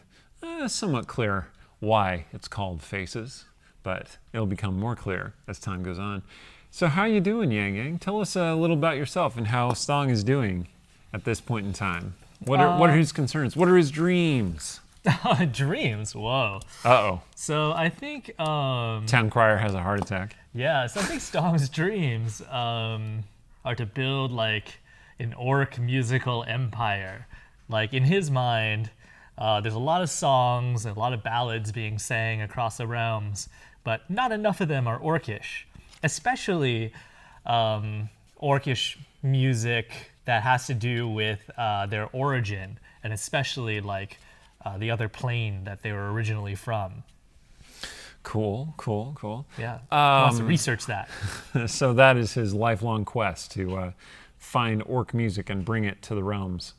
somewhat clear why it's called Faces, but it'll become more clear as time goes on. So how you doing, Yang Yang? Tell us a little about yourself and how Stong is doing at this point in time. What are his concerns? What are his dreams? Dreams? Whoa. Uh-oh. So I think... Town crier has a heart attack. Yeah, so I think Stong's dreams are to build like an orc musical empire. Like in his mind, there's a lot of songs and a lot of ballads being sang across the realms, but not enough of them are orcish. Especially orcish music that has to do with their origin, and especially like the other plane that they were originally from. Cool. Yeah, he wants to research that. So that is his lifelong quest to find orc music and bring it to the realms.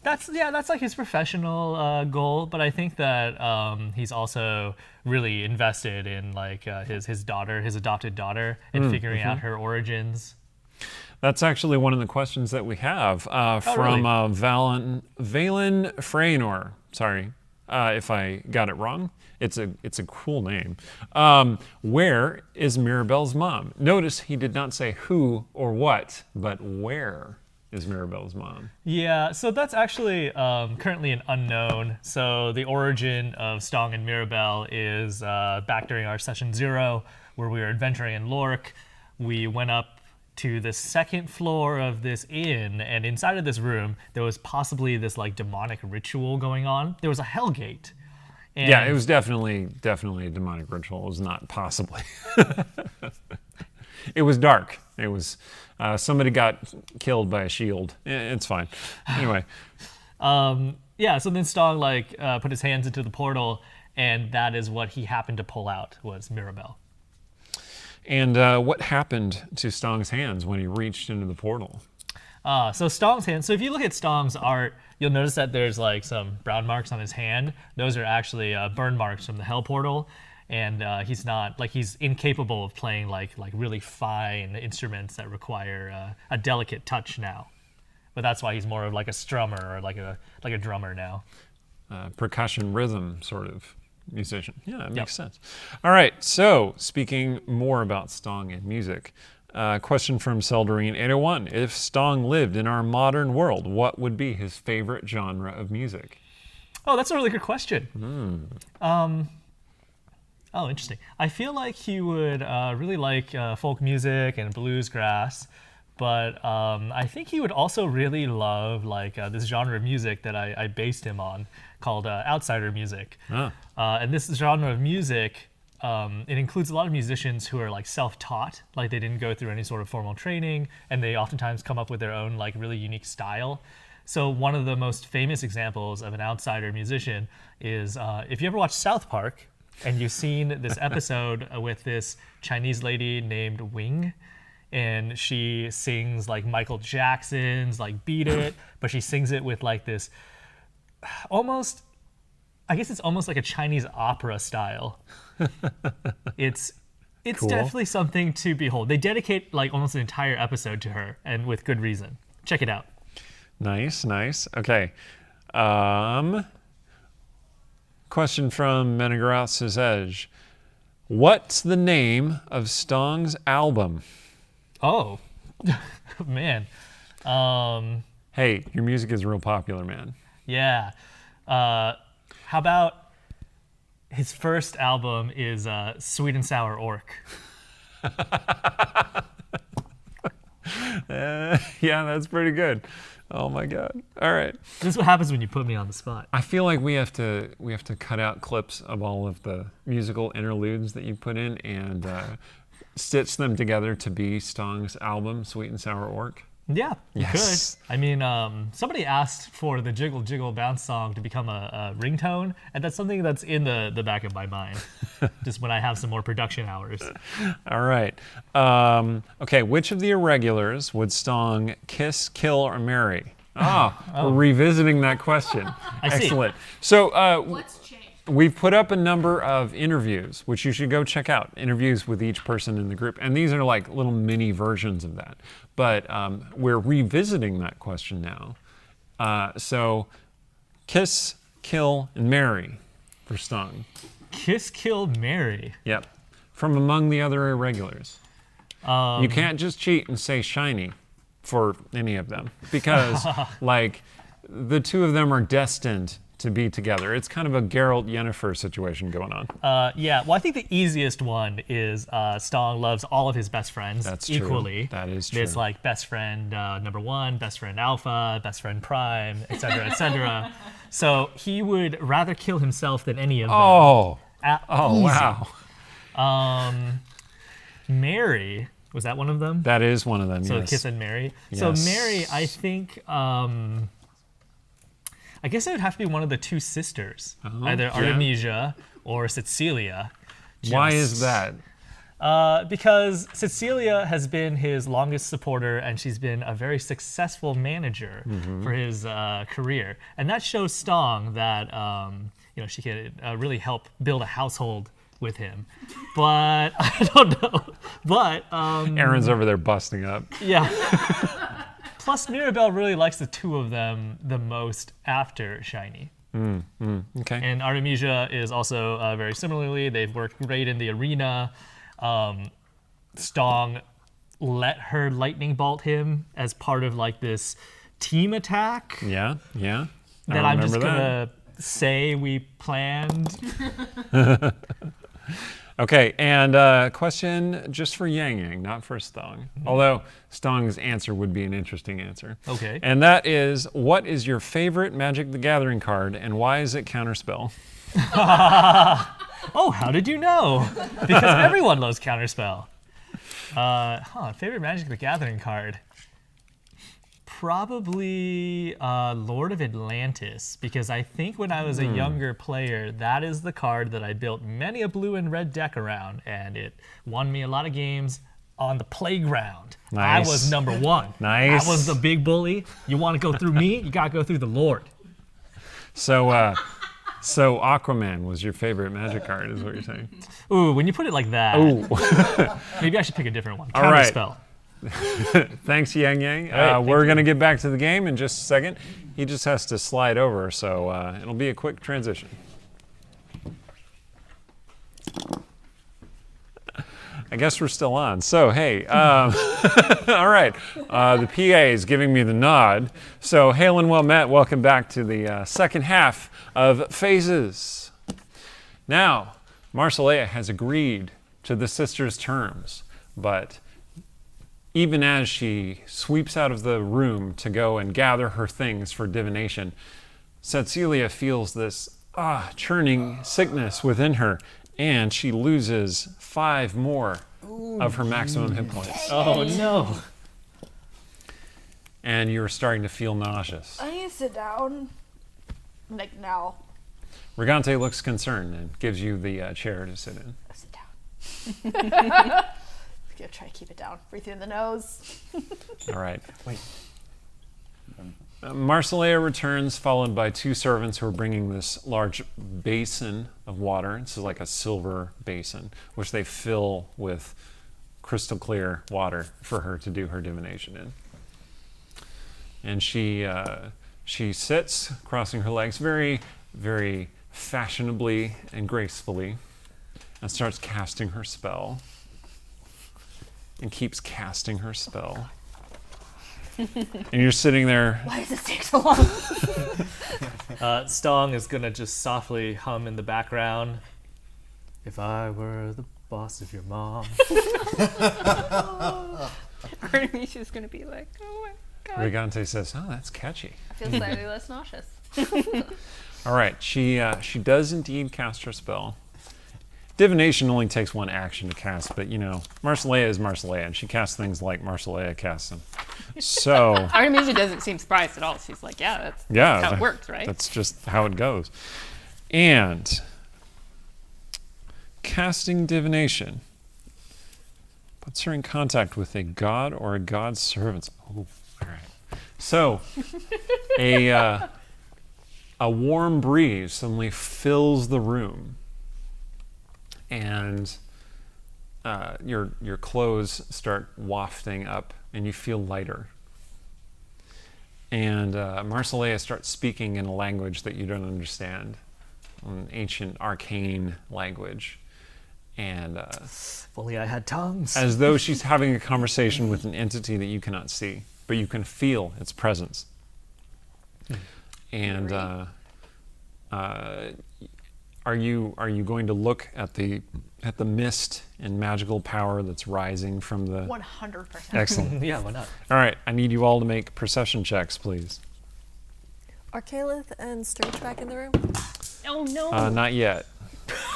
That's like his professional goal, but I think that he's also really invested in like his adopted daughter, and figuring out her origins. That's actually one of the questions that we have from really? Valen Freynor. Sorry if I got it wrong. It's a cool name. Where is Mirabelle's mom? Notice he did not say who or what, but where is Mirabelle's mom? Yeah, so that's actually currently an unknown. So the origin of Stong and Mirabelle is back during our session 0, where we were adventuring in Lork. We went up to the second floor of this inn, and inside of this room, there was possibly this like demonic ritual going on. There was a hell gate. And yeah, it was definitely a demonic ritual. It was not possibly. It was dark. It was somebody got killed by a shield. It's fine. Anyway. Yeah, so then Stong like put his hands into the portal, and that is what he happened to pull out, was Mirabelle. And what happened to Stong's hands when he reached into the portal? So Stong's hands, so if you look at Stong's art, you'll notice that there's like some brown marks on his hand. Those are actually burn marks from the hell portal. And he's incapable of playing like really fine instruments that require a delicate touch now. But that's why he's more of like a strummer or like a drummer now. Percussion rhythm sort of musician. Yeah, that makes sense. All right, so speaking more about Stong and music, question from Seldarine801. If Stong lived in our modern world, what would be his favorite genre of music? Oh, that's a really good question. Oh, interesting. I feel like he would really like folk music and bluesgrass, but I think he would also really love like this genre of music that I based him on, called outsider music. And this genre of music, it includes a lot of musicians who are like self-taught, like they didn't go through any sort of formal training, and they oftentimes come up with their own like really unique style. So one of the most famous examples of an outsider musician is if you ever watch South Park, and you've seen this episode with this Chinese lady named Wing, and she sings like Michael Jackson's like Beat It, but she sings it with like this almost, I guess it's almost like a Chinese opera style. It's Cool. definitely something to behold. They dedicate like almost an entire episode to her, and with good reason. Check it out. Nice. Okay. Question from Menegrath's Edge. What's the name of Stong's album? Oh, man. Hey, your music is real popular, man. Yeah. How about his first album is Sweet and Sour Orc? Yeah, that's pretty good. Oh my God. All right. This is what happens when you put me on the spot. I feel like we have to cut out clips of all of the musical interludes that you put in and stitch them together to be Stong's album, Sweet and Sour Orc. Yeah, you Yes. could. I mean, somebody asked for the Jiggle Jiggle Bounce song to become a ringtone, and that's something that's in the back of my mind, just when I have some more production hours. All right. Okay, which of the irregulars would Stong kiss, kill, or marry? We're revisiting that question. I see. Excellent. So What's changed? we've put up a number of interviews, which you should go check out. Interviews with each person in the group. And these are like little mini versions of that. But we're revisiting that question now. So kiss, kill, and marry for Stong. Kiss, kill, marry. Yep. From among the other irregulars. You can't just cheat and say shiny for any of them. Because, like, the two of them are destined to be together. It's kind of a Geralt Yennefer situation going on. Yeah, well, I think the easiest one is Stong loves all of his best friends That's true. equally. That is true. There's like best friend number 1, best friend alpha, best friend prime, etc., etc. So he would rather kill himself than any of them. Oh, Easy. wow. Mary, was that one of them? That is one of them, So yes. kiss and marry. So Yes. Mary, I think, I guess it would have to be one of the two sisters, either Artemisia or Tsetsiliya. Why is that? Because Tsetsiliya has been his longest supporter, and she's been a very successful manager for his career, and that shows Stong that she could really help build a household with him. But I don't know. But Aaron's over there busting up. yeah. Plus, Mirabelle really likes the two of them the most after Shiny. Okay. And Artemisia is also very similarly. They've worked great in the arena. Stong let her lightning bolt him as part of like this team attack Yeah. that I'm just gonna say we planned. Okay, and question just for Yang Yang, not for Stong. Although Stong's answer would be an interesting answer. Okay. And that is, what is your favorite Magic the Gathering card, and why is it Counterspell? Oh, how did you know? Because everyone loves Counterspell. Favorite Magic the Gathering card? Probably Lord of Atlantis, because I think when I was a younger player, that is the card that I built many a blue and red deck around, and it won me a lot of games on the playground. Nice. I was number 1. Nice. I was the big bully. You want to go through me? You got to go through the Lord. So, so Aquaman was your favorite Magic card, is what you're saying? Ooh, when you put it like that, Ooh. maybe I should pick a different one. All right. Counterspell. Thanks, Yang Yang. All right, we're going to get back to the game in just a second. He just has to slide over, so it'll be a quick transition. I guess we're still on. So, hey, all right. The PA is giving me the nod. So, hail and well met. Welcome back to the second half of Phases. Now, Marcelea has agreed to the sisters' terms, but even as she sweeps out of the room to go and gather her things for divination, Tsetsiliya feels this churning sickness within her, and she loses 5 more of her maximum hit points. Oh, no. And you're starting to feel nauseous. I need to sit down. Like now. Regante looks concerned and gives you the chair to sit in. Sit down. Gonna try to keep it down. Breathe through the nose. All right. Wait. Marcelea returns, followed by 2 servants who are bringing this large basin of water. This is like a silver basin, which they fill with crystal clear water for her to do her divination in. And she sits, crossing her legs very, very fashionably and gracefully, and starts casting her spell. And keeps casting her spell. And you're sitting there. Why does this take so long? Stong is gonna just softly hum in the background. If I were the boss of your mom. Artemisia's gonna be like, oh my god. Brigante says, "Oh, that's catchy." I feel slightly less nauseous. All right, she does indeed cast her spell. Divination only takes one action to cast, but Marcelea is Marcelea, and she casts things like Marcelea casts them. So Artemisia doesn't seem surprised at all. She's like, that's how it works, right? That's just how it goes. And casting divination puts her in contact with a god or a god's servants. Oh, all right. So a warm breeze suddenly fills the room, and your clothes start wafting up, and you feel lighter. And Marcelea starts speaking in a language that you don't understand, an ancient arcane language. And If only I had tongues. as though she's having a conversation with an entity that you cannot see, but you can feel its presence. And are you going to look at the mist and magical power that's rising from the? 100%. Excellent. Yeah, why not? All right, I need you all to make perception checks, please. Are Calith and Sturge back in the room? Oh no. Not yet.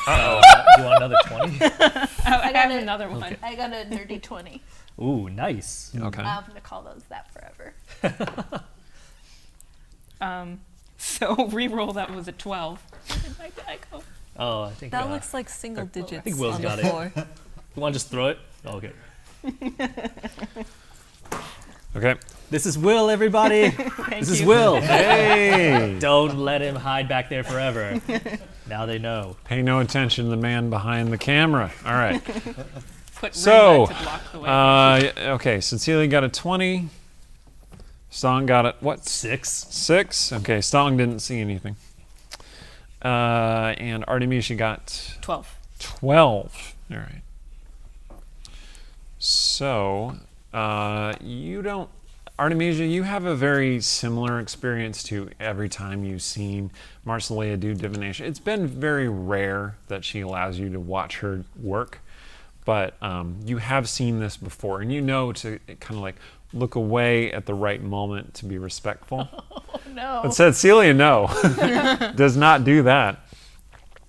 Uh-oh. Do you want another 20? I have another one. I got a nerdy 20. Ooh, nice. Okay. I'm gonna call those that forever. So re-roll that was a 12. I go. Oh, I think That looks like single digits I think Will's on got the it. floor. You want to just throw it? Oh, okay. Okay. This is Will, everybody. This is you. Will. Hey. Don't let him hide back there forever. Now they know. Pay no attention to the man behind the camera. All right. Put So, ring light to block the way. okay, Tsetsiliya got a 20. Stong got it, what? 6. 6? Okay, Stong didn't see anything. And Artemisia got 12. 12. All right. So, you don't... Artemisia, you have a very similar experience to every time you've seen Marcelea do divination. It's been very rare that she allows you to watch her work, but you have seen this before, and you know to kind of like look away at the right moment to be respectful. Oh no. But Tsetsiliya, no, does not do that.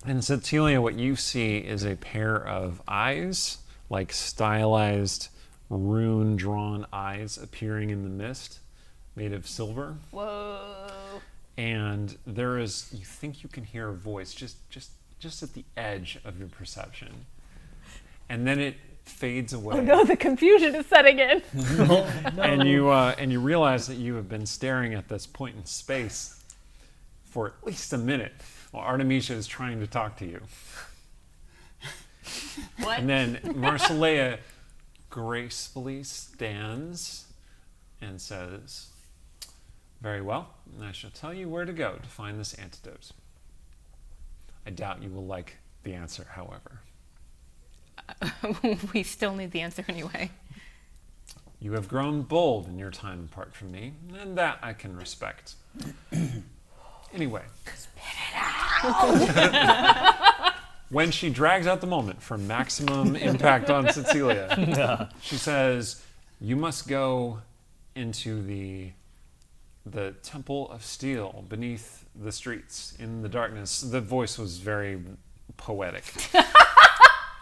And Tsetsiliya, what you see is a pair of eyes, like stylized rune-drawn eyes appearing in the mist, made of silver. Whoa. And there is, you think you can hear a voice just at the edge of your perception. And then it fades away. Oh no, the confusion is setting in. And you realize that you have been staring at this point in space for at least a minute while Artemisia is trying to talk to you. What? And then Marcelea gracefully stands and says, "Very well, I shall tell you where to go to find this antidote. I doubt you will like the answer, however. We still need the answer anyway. You have grown bold in your time apart from me, and that I can respect. Anyway. When she drags out the moment for maximum impact on Tsetsiliya, she says, you must go into the Temple of Steel beneath the streets in the darkness. The voice was very poetic.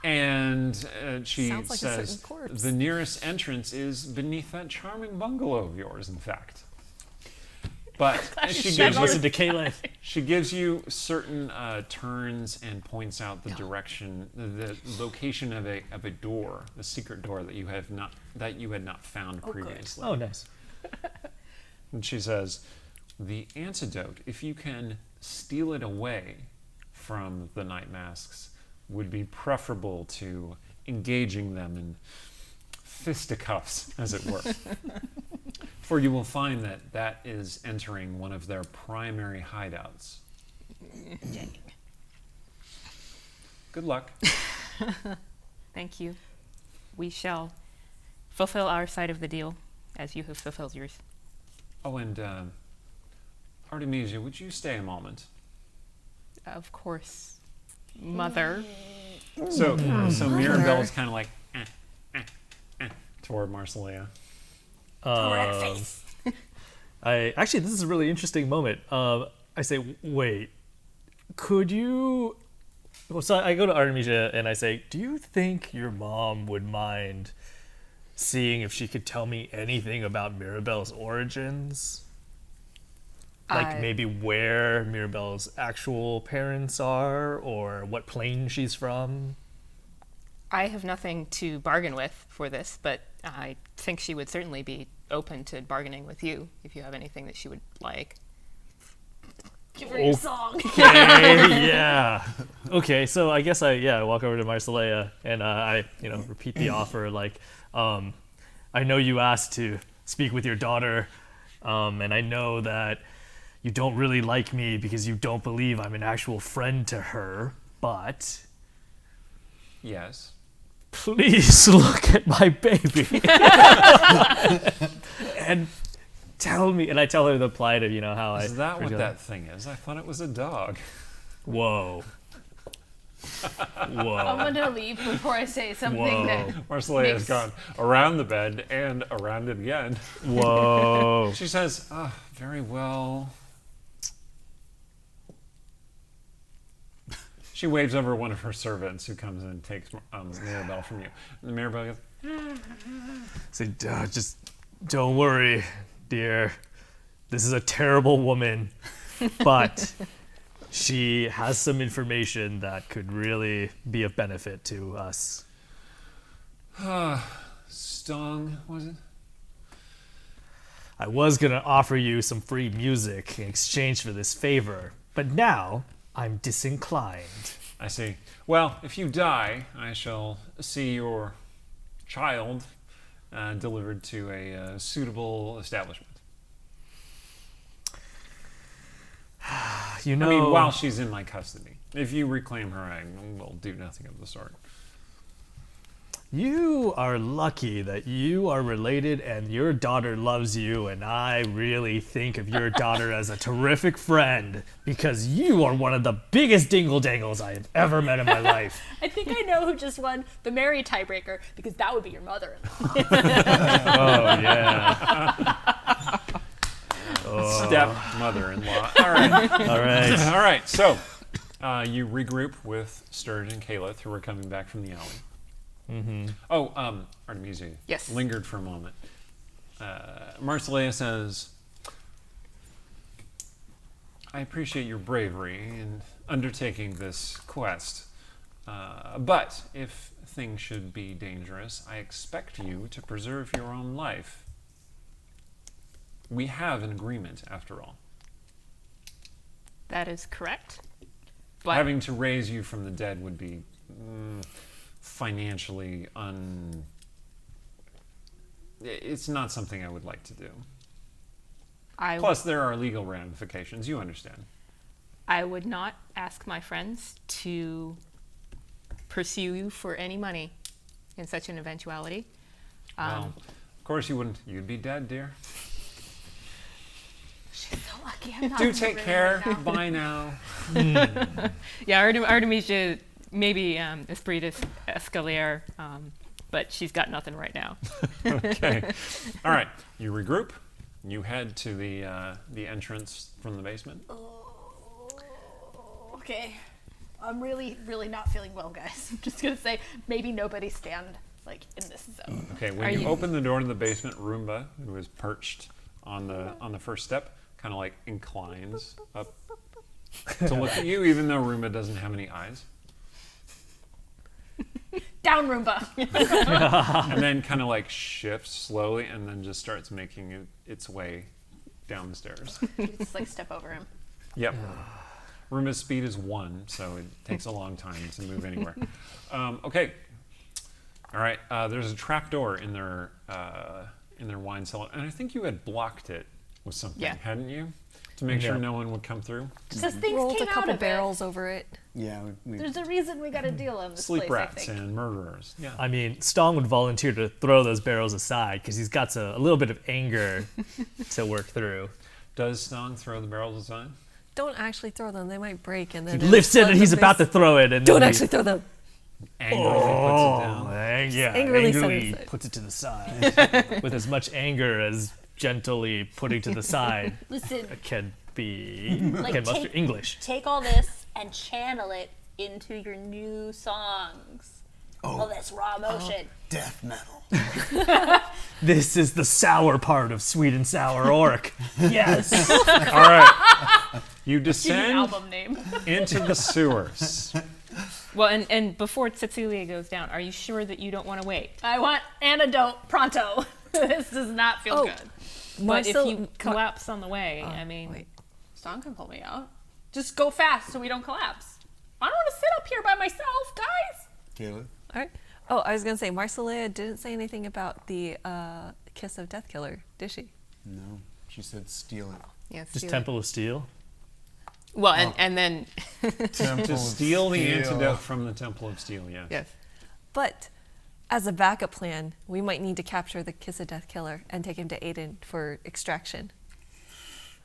And she Sounds like a says, certain corpse. the nearest entrance is beneath that charming bungalow of yours, in fact. But Listen to Kayla. she gives you certain turns and points out the direction, the location of a door, the secret door that you had not found previously. Oh, nice. And she says, the antidote, if you can steal it away from the night masks, would be preferable to engaging them in fisticuffs, as it were. For you will find that is entering one of their primary hideouts. Good luck. Thank you. We shall fulfill our side of the deal as you have fulfilled yours. Oh, and Artemisia, would you stay a moment? Of course, Mother. So Mirabelle's kind of like toward Marcelia. Correct face. This is a really interesting moment. I say, wait, could you? Well, so I go to Artemisia and I say, do you think your mom would mind seeing if she could tell me anything about Mirabelle's origins? Like maybe where Mirabelle's actual parents are or what plane she's from? I have nothing to bargain with for this, but I think she would certainly be open to bargaining with you if you have anything that she would like. Give her your song. Okay, yeah. Okay, so I guess I walk over to Marcelia and I repeat the offer. Like, I know you asked to speak with your daughter, and I know that you don't really like me because you don't believe I'm an actual friend to her, but Yes. please look at my baby and tell me. And I tell her the plight of how I. Is that what that thing is? I thought it was a dog. Whoa. I'm Whoa. gonna leave before I say something Whoa. that Marcelia has makes- gone around the bed and around it again. Whoa. She says, very well. She waves over one of her servants who comes in and takes Mirabelle from you. And Mirabelle goes, Say, just don't worry, dear. This is a terrible woman, but she has some information that could really be of benefit to us. Stung, was it? I was going to offer you some free music in exchange for this favor, but now I'm disinclined. I see. Well, if you die, I shall see your child delivered to a suitable establishment. I mean, while she's in my custody. If you reclaim her, I will do nothing of the sort. You are lucky that you are related and your daughter loves you, and I really think of your daughter as a terrific friend because you are one of the biggest dingle-dangles I have ever met in my life. I think I know who just won the Mary tiebreaker because that would be your mother-in-law. Oh, yeah. Stepmother-in-law. All right. All right. All right. So you regroup with Sturge and Caleth, who are coming back from the alley. Mm-hmm. Oh, Artemisia. Yes. Lingered for a moment. Marcelia says, I appreciate your bravery in undertaking this quest, but if things should be dangerous, I expect you to preserve your own life. We have an agreement, after all. That is correct. But Having to raise you from the dead would be financially it's not something I would like to do. Plus, there are legal ramifications. You understand. I would not ask my friends to pursue you for any money in such an eventuality. Well, of course you wouldn't. You'd be dead, dear. She's so lucky I'm not Do in the take room care. right now. Bye now. Yeah, Artemisia, maybe esprit escalier, but she's got nothing right now. Okay. All right. You regroup. You head to the entrance from the basement. Okay. I'm really, really not feeling well, guys. I'm just gonna say maybe nobody stand in this zone. Okay. When you open the door to the basement, Roomba, who is perched on the first step, kind of inclines up to look at you, even though Roomba doesn't have any eyes. Down, Roomba. And then kind of shifts slowly and then just starts making its way down the stairs. Just step over him. Yep. Roomba's speed is 1, so it takes a long time to move anywhere. Okay. All right. There's a trap door in their wine cellar, and I think you had blocked it with something, hadn't you? To make sure no one would come through. Just things Rolled came a couple out of barrels over it. Yeah, we There's a reason we got to deal in this Sleep place, rats I think. and murderers. Yeah. I mean, Stong would volunteer to throw those barrels aside because he's got a little bit of anger to work through. Does Stong throw the barrels aside? Don't actually throw them; they might break. And He then lifts it and he's about to throw it. And Don't then actually throw them. angrily puts it down. Angrily set it angrily aside. puts it to the side with as much anger as gently putting to the side Listen, can be. Like, can muster take- English. take all this and channel it into your new songs. All this raw emotion. Death metal. This is the sour part of Sweet and Sour Orc. Yes. All right. You Give me an descend album name. into the sewers. Well, and before Tsetsiliya goes down, are you sure that you don't want to wait? I want antidote pronto. This does not feel good. But if Marcel- you collapse on the way, I mean, Wait. Stone can pull me out. Just go fast so we don't collapse. I don't want to sit up here by myself, guys. Caleb? All right. Oh, I was gonna say Marcelea didn't say anything about the kiss of Death Killer, did she? No. She said steal it. Yes. Just Temple of Steel. well, and then To steal the antidote from the Temple of Steel, yes. yes, But as a backup plan, we might need to capture the kiss of Death Killer and take him to Aiden for extraction.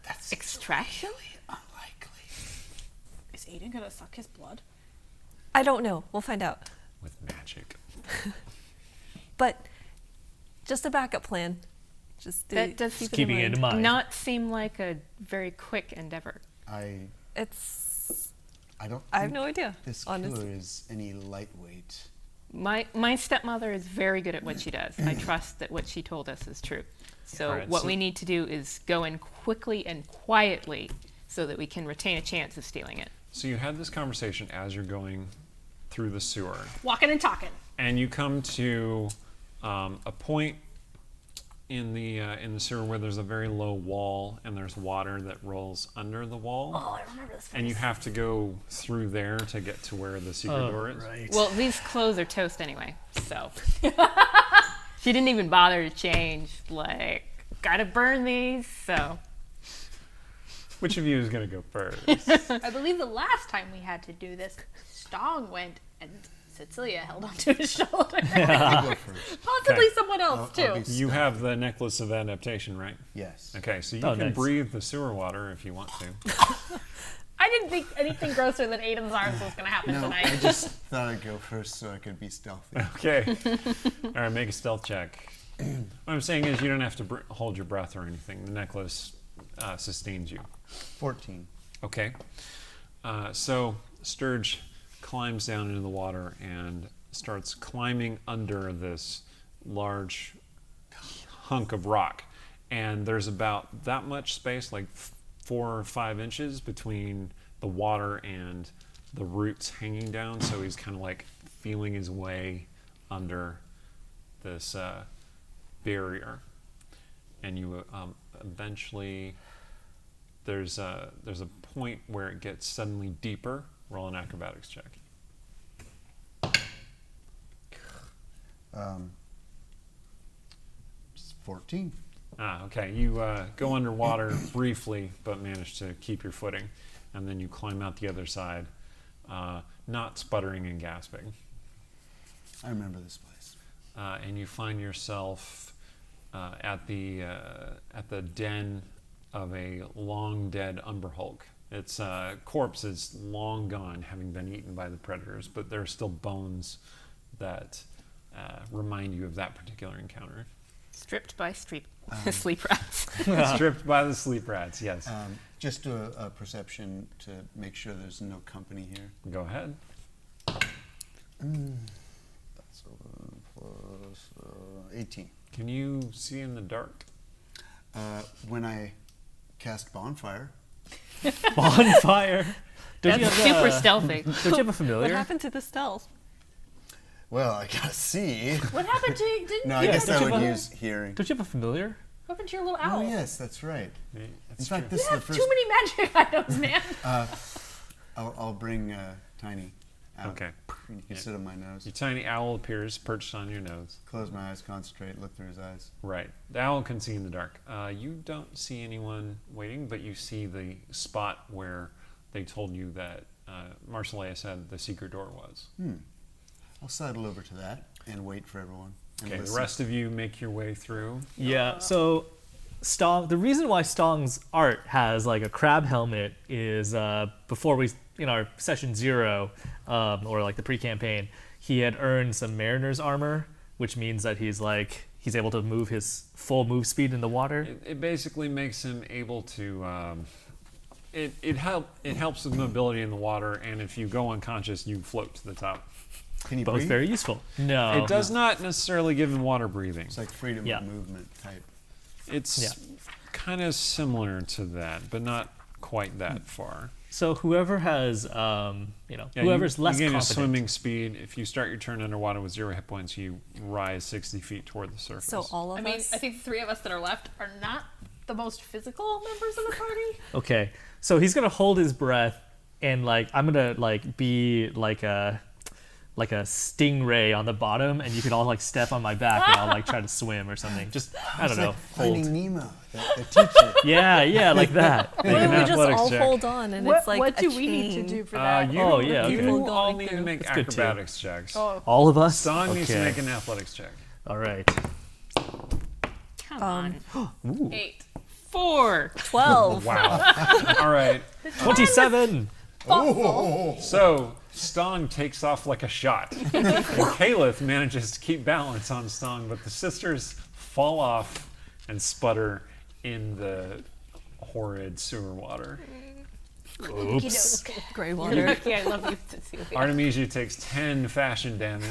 That's extraction. unlikely. Is Aiden gonna suck his blood? I don't know. We'll find out. With magic. But just a backup plan. Just That does keep keeping it in mind. not seem like a very quick endeavor. It's. I don't I have think no idea. this honestly. killer is any lightweight. My stepmother is very good at what she does. I trust that what she told us is true. So All right, what so- we need to do is go in quickly and quietly so that we can retain a chance of stealing it. So you had this conversation as you're going through the sewer. Walking and talking. And you come to a point in the sewer where there's a very low wall and there's water that rolls under the wall. Oh, I remember this. And you have to go through there to get to where the secret door is. Right. Well, these clothes are toast anyway, so. She didn't even bother to change. Like, gotta burn these, so. Which of you is going to go first? I believe the last time we had to do this, Stong went and Tsetsiliya held onto his shoulder. I go first. Possibly Okay. someone else I'll too. be You have the necklace of adaptation, right? Yes. Okay, so you Oh, can nice. breathe the sewer water if you want to. I didn't think anything grosser than Aiden's arms was going to happen No, tonight. I just thought I'd go first so I could be stealthy. Okay. All right, make a stealth check. What I'm saying is you don't have to hold your breath or anything. The necklace sustains you. 14. Okay. So Sturge climbs down into the water and starts climbing under this large hunk of rock. And there's about that much space, like 4 or 5 inches between the water and the roots hanging down. So he's kind of like feeling his way under this barrier. And you eventually... There's a point where it gets suddenly deeper. Roll an acrobatics check. It's 14. Okay. You go underwater briefly, but manage to keep your footing, and then you climb out the other side, not sputtering and gasping. I remember this place. And you find yourself at the den of a long dead Umber Hulk. Its corpse is long gone, having been eaten by the predators, but there are still bones that remind you of that particular encounter. Stripped by sleep rats. Stripped by the sleep rats, yes. Just a perception to make sure there's no company here. Go ahead. That's 11 plus 18. Can you see in the dark? When I cast bonfire, Bonfire. Don't That's you have, super stealthy. Don't you have a What familiar? happened to the stealth? well, I gotta see. What happened to you? No, I guess I would use hearing. Don't you have a familiar? What happened to your little owl? Oh, yes, that's right. In That's fact, true. this You is the have first. too many magic items, man. I'll bring Tiny out. Okay. You can sit on my nose. Your tiny owl appears perched on your nose. Close my eyes, concentrate, look through his eyes. Right. The owl can see in the dark. You don't see anyone waiting, but you see the spot where they told you that Marcelea said the secret door was. I'll sidle over to that and wait for everyone. And Okay, the listen. rest of you make your way through. Yeah. So, the reason why Stong's art has like a crab helmet is before we, in our session 0, or like the pre-campaign, he had earned some mariner's armor, which means that he's able to move his full move speed in the water. It basically makes him able to. It helps with mobility in the water, and if you go unconscious, you float to the top. Can you Both breathe? very useful. No. It does not necessarily give him water breathing. It's like freedom Yeah. of movement type. It's kind of similar to that, but not quite that far. So whoever has, Yeah, whoever's less you gain a confident. swimming speed. If you start your turn underwater with 0 hit points, you rise 60 feet toward the surface. So all of I mean, us. I think the three of us that are left are not the most physical members of the party. Okay, so he's gonna hold his breath, and I'm gonna be like a stingray on the bottom, and you can all step on my back, and I'll try to swim or something. Just I don't know, hold. Finding Nemo, the teacher. Yeah, like that. What if we just athletics all check. hold on and it's like what a do we need to chain? do for that? You okay. all Going need to through. make That's good too. acrobatics checks. All of us. Song needs to Okay. make an athletics check. All right. Come on. Ooh. 8. 4. 12. Wow. All right. 27. So Stong takes off like a shot, and Caliph manages to keep balance on Stong, but the sisters fall off and sputter in the horrid sewer water. Oops. Gray water. Okay, I love you, Tsetsiliya. Artemisia takes 10 fashion damage.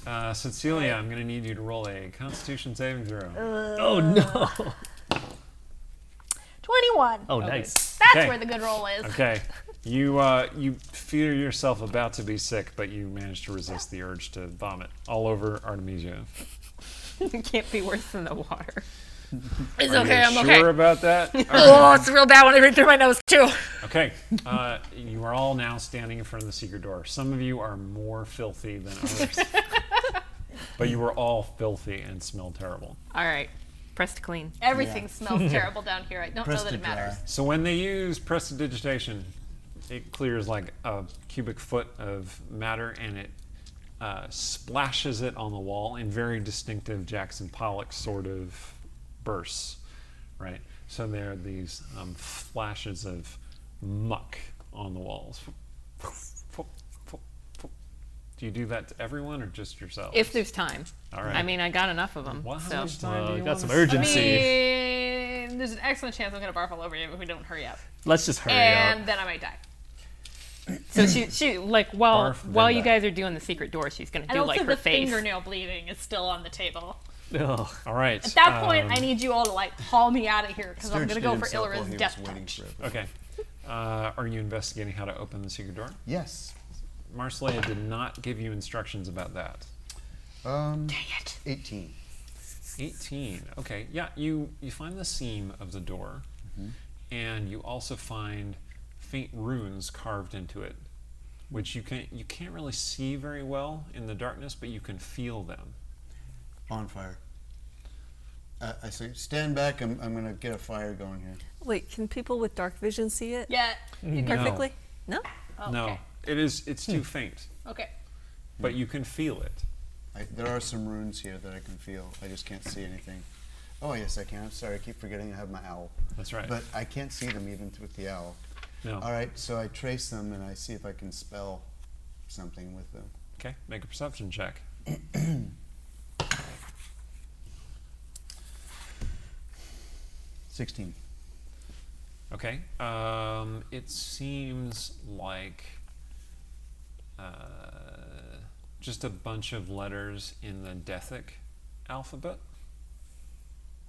Tsetsiliya, I'm going to need you to roll a Constitution saving throw. Oh no. 21. Oh nice. That's Okay. where the good roll is. Okay. You feel yourself about to be sick, but you manage to resist the urge to vomit all over Artemisia. It can't be worse than the water. It's Are okay, you I'm sure okay. about that? Oh, it's a real bad one. I read through my nose too. Okay. You are all now standing in front of the secret door. Some of you are more filthy than others. But you are all filthy and smell terrible. All right. Press to clean. Everything smells terrible down here. I don't Press know that to it matters. dry. So when they use prestidigitation, it clears like a cubic foot of matter, and it splashes it on the wall in very distinctive Jackson Pollock sort of bursts, right? So there are these flashes of muck on the walls. Do you do that to everyone or just yourself? If there's time. All right. I mean, I got enough of them. Well, how so. much time do you got want some to I urgency. mean, there's an excellent chance I'm going to barf all over you if we don't hurry up. Let's just hurry And up. then I might die. So she while Barf, then you die. guys are doing the secret door, she's gonna And do also her the face. fingernail bleeding is still on the table. Ugh. All right. At that point, I need you all to haul me out of here because I'm Sturge going to go did for himself while Ilra's he death was waiting touch. for it. Okay. Are you investigating how to open the secret door? Yes. Marcelea did not give you instructions about that. Dang it. 18. 18. Okay. Yeah, you find the seam of the door, and you also find faint runes carved into it, which you can't really see very well in the darkness, but you can feel them. On fire. I say, stand back. I'm going to get a fire going here. Wait, can people with dark vision see it Yeah. perfectly? No? Oh, No, Okay. it's too faint, Okay. but you can feel it. There are some runes here that I can feel. I just can't see anything. Oh, yes, I can. I'm sorry. I keep forgetting I have my owl. That's right. But I can't see them even with the owl. No. All right, so I trace them and I see if I can spell something with them. Okay. Make a perception check. 16. Okay. It seems like just a bunch of letters in the Dethic alphabet.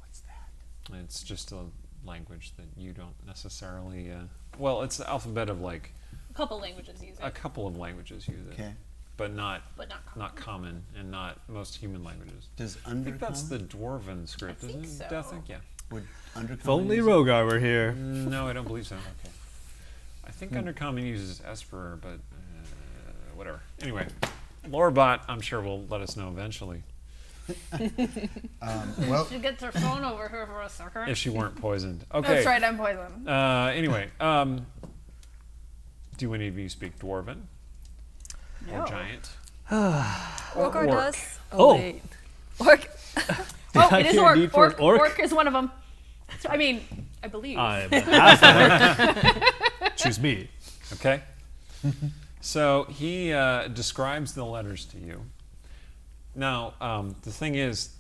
What's that? It's just a language that you don't necessarily. Well, it's the alphabet of like A couple languages use a it, couple of languages use it, Okay. but not but not common. not common and not most human languages. Does I think that's the undercommon? dwarven script, I isn't think it? so. Dethic, yeah. Would undercommon? If only use it? Rogar were here. No, I don't believe so. Okay. I think Undercommon uses Esperer, but whatever. Anyway, Lorebot, I'm sure will let us know eventually Well, She gets her phone over here for a second. if she weren't poisoned. Okay. That's right, I'm poisoned. Anyway, do any of you speak Dwarven or Giant? Rogar orc. does. Oh. Wait. Orc. Oh, I it is hear a orc. need for an orc? Orc is one of them. So, I mean, I believe. I'm a half orc. Choose me. Okay. So he describes the letters to you. Now, the thing is,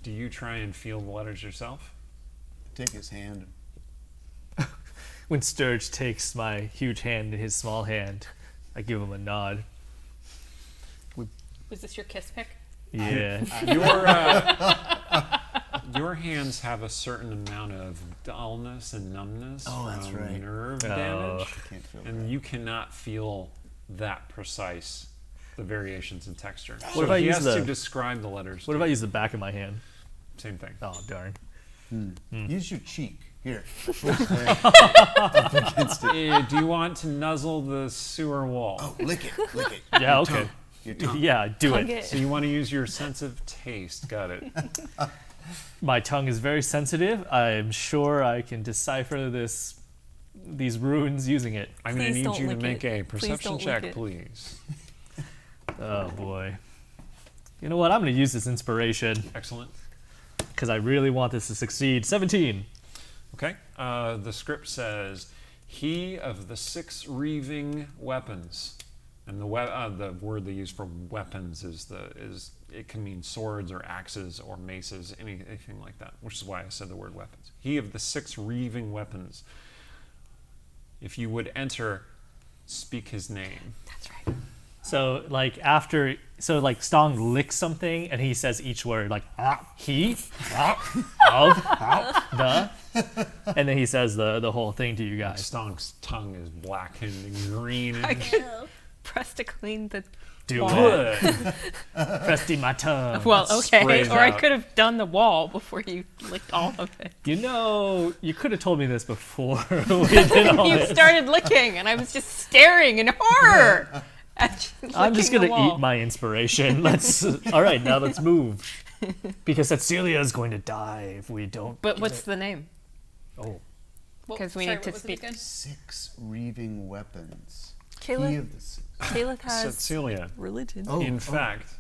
do you try and feel the letters yourself? Take his hand. When Sturge takes my huge hand in his small hand, I give him a nod. Was this your kiss pick? Yeah. Your hands have a certain amount of dullness and numbness that's from right. nerve damage, Can't feel and you cannot feel that precise the variations in texture. What So if I he use has the- to describe the letters. What if I use the back of my hand? Same thing. Oh, darn. Use your cheek. Here. Do you want to nuzzle the sewer wall? Oh, lick it. Lick it. Yeah, okay. Your tongue. Yeah, do Tongue it. it. So you want to use your sense of taste. Got it. My tongue is very sensitive. I'm sure I can decipher these runes using it. I'm going to Please need don't you to lick make it. a Please perception don't check, lick it. please. Oh boy. You know what? I'm going to use this inspiration Excellent. because I really want this to succeed. 17. Okay. The script says, "He of the 6 reaving weapons," and the word they use for weapons is it can mean swords or axes or maces, anything like that. Which is why I said the word weapons. He of the 6 reaving weapons. If you would enter, speak his name. That's right. So like Stong licks something and he says each word like he of the, and then he says the whole thing to you guys. Stonk's tongue is blackened and green. I And could press to clean the Do wall. it. Pressing my tongue. Well, okay. Sprays Or I out. could have done the wall before you licked all of it. You know, you could have told me this before we did all You this. started licking, and I was just staring in horror at you I'm just licking gonna the wall. eat my inspiration. All right, now let's move. Because Tsetsiliya is going to die if we don't. But what's the name? Oh, Well, 'Cause we sorry, need to what was it speak- again? 6 reaving weapons. Caleb? He of the 6. Caleb has Tsetsiliya, religion. Oh, in fact,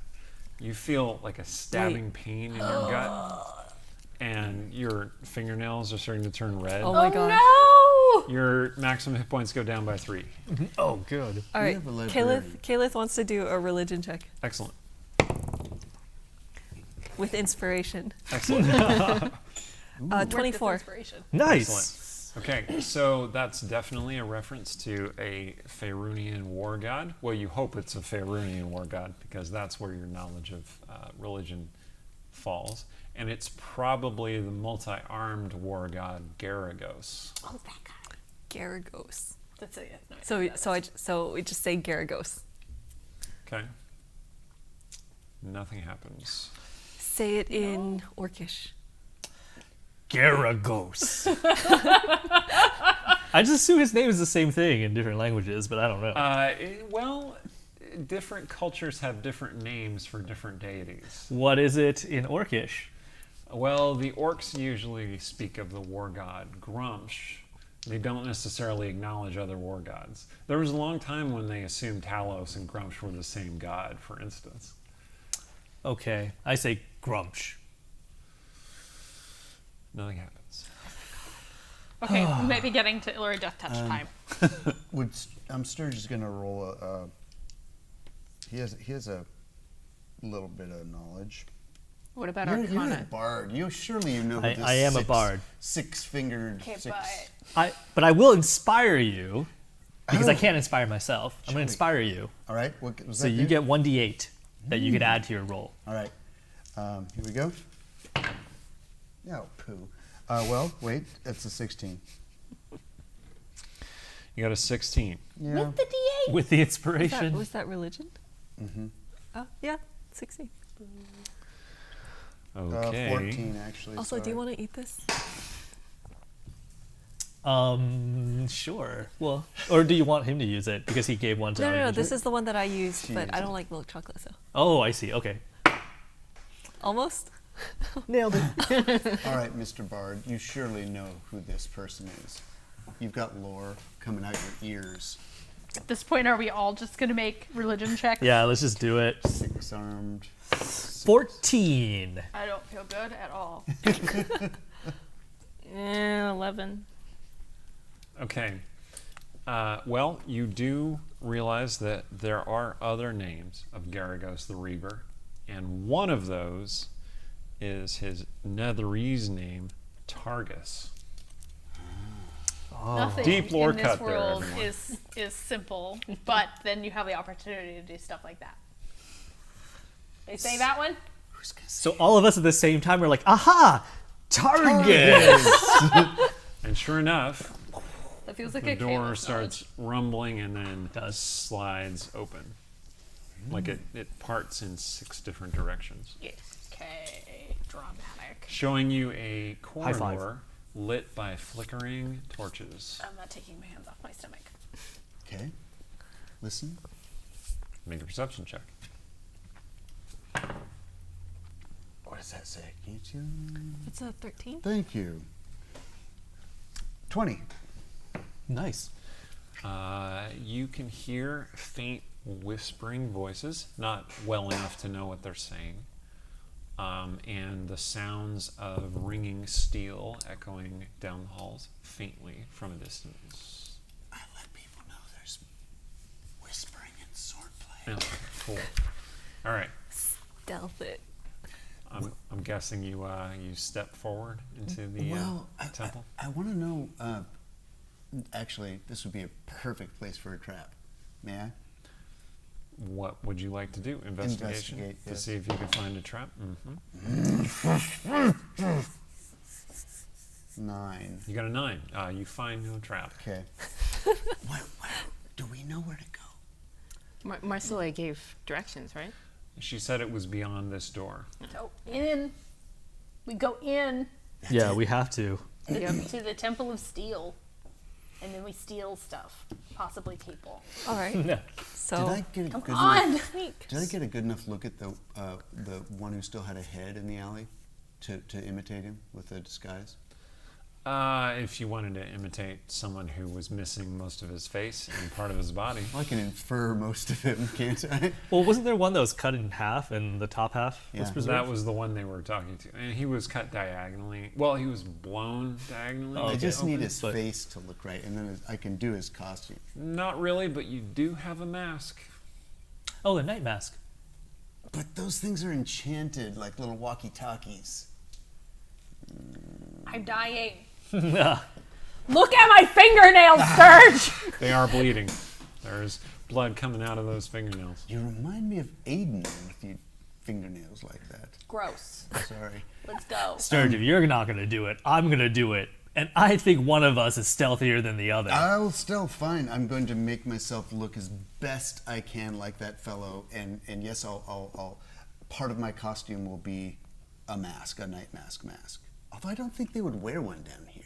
you feel like a stabbing pain in your gut, and your fingernails are starting to turn red. Oh my god. No! Your maximum hit points go down by 3. oh, good. All right. have a librarian. Caleb wants to do a religion check Excellent. with inspiration. Excellent. 24. Inspiration. Nice. Excellent. Okay, so that's definitely a reference to a Faerunian war god. Well, you hope it's a Faerunian war god because that's where your knowledge of religion falls. And it's probably the multi-armed war god Garagos. Oh, that guy. Garagos. That's it. No, So we just say Garagos. Okay. Nothing happens. Say it in Orcish. Garagos. I just assume his name is the same thing in different languages, but I don't know. Well, different cultures have different names for different deities. What is it in Orcish? Well, the orcs usually speak of the war god Grumsh. They don't necessarily acknowledge other war gods. There was a long time when they assumed Talos and Grumsh were the same god, for instance. Okay, I say Grumsh. Nothing happens. Okay, we might be getting to Illyria Death Touch time. Sturge is gonna roll a. He has a little bit of knowledge. What about You're a Arcana? bard. Surely you know who I- this I am a bard. Six-fingered. Okay, six. but But I will inspire you because I Oh. can't inspire myself. I'm going to inspire you. All right. What was So that? you get 1d8 that you could add to your roll. All right. Here we go. Oh, poo. Well, wait. It's a 16. You got a 16. Yeah. With the D8. With the Was inspiration. that religion? Mm-hmm. Oh, yeah. 16. Okay. 14, actually. Also, do you want to eat this? Sure. Well, or do you want him to use it because he gave one to No, our this user? is the one that I used, but I Jeez. don't like milk chocolate, so. Oh, I see. Okay. Almost? Nailed it. All right, Mr. Bard, you surely know who this person is. You've got lore coming out your ears. at this point, are we all just going to make religion checks? Yeah, let's just do it. 6-armed. 14. I don't feel good at all. 11. Okay. Well, you do realize that there are other names of Garagos the Reaver, and one of those is his Netherese name, Targus. Nothing Deep lore in this cut there, world everyone. is simple, but then you have the opportunity to do stuff like that. They say that one? So all of us at the same time are like, aha, target. And sure enough, That feels like the a door Caleb starts rumbling and then slides open. Like it parts in 6 different directions. knowledge. Yes. Okay. Dramatic. Showing you a High five. corridor lit by flickering torches. I'm not taking my hands off my stomach. Okay. Listen. Make a perception check. What does that say? Can't you? It's a 13. Thank you. 20. Nice. You can hear faint whispering voices, not well enough to know what they're saying, and the sounds of ringing steel echoing down the halls faintly from a distance. I let people know there's whispering and swordplay. Yeah, cool. All right. Stealth it. I'm guessing you step forward into the Well, temple. I want to know. Actually, this would be a perfect place for a trap. May I? What would you like to do? Investigation? Investigate, To yes. see if you can find a trap? Mm-hmm. 9. You got a 9. You find no trap. Okay. Do we know where to go? Marcella gave directions, right? She said it was beyond this door. So in. We go in Yeah, we have to. to the Temple of Steel. And then we steal stuff. Possibly people. All right. Did So I get a good On! enough? Did I get a good enough look at the one who still had a head in the alley to imitate him with a disguise? If you wanted to imitate someone who was missing most of his face and part of his body. Well, I can infer most of him, can't I? Well, wasn't there one that was cut in half and the top half was Yeah. preserved? That was the one they were talking to. And he was cut diagonally. Well, he was blown diagonally. Oh, I okay. just need his But- face to look right, and then I can do his costume. Not really, but you do have a mask. Oh, the night mask. But those things are enchanted, like little walkie-talkies. I'm dying. Yeah. Look at my fingernails, Serge! They are bleeding. There's blood coming out of those fingernails. You remind me of Aiden with your fingernails like that. Gross. Sorry. Let's go. Sturge, if you're not going to do it, I'm going to do it. And I think one of us is stealthier than the other. I'll still fine. I'm going to make myself look as best I can like that fellow, and yes, I'll part of my costume will be a mask, a night mask. Although I don't think they would wear one down here.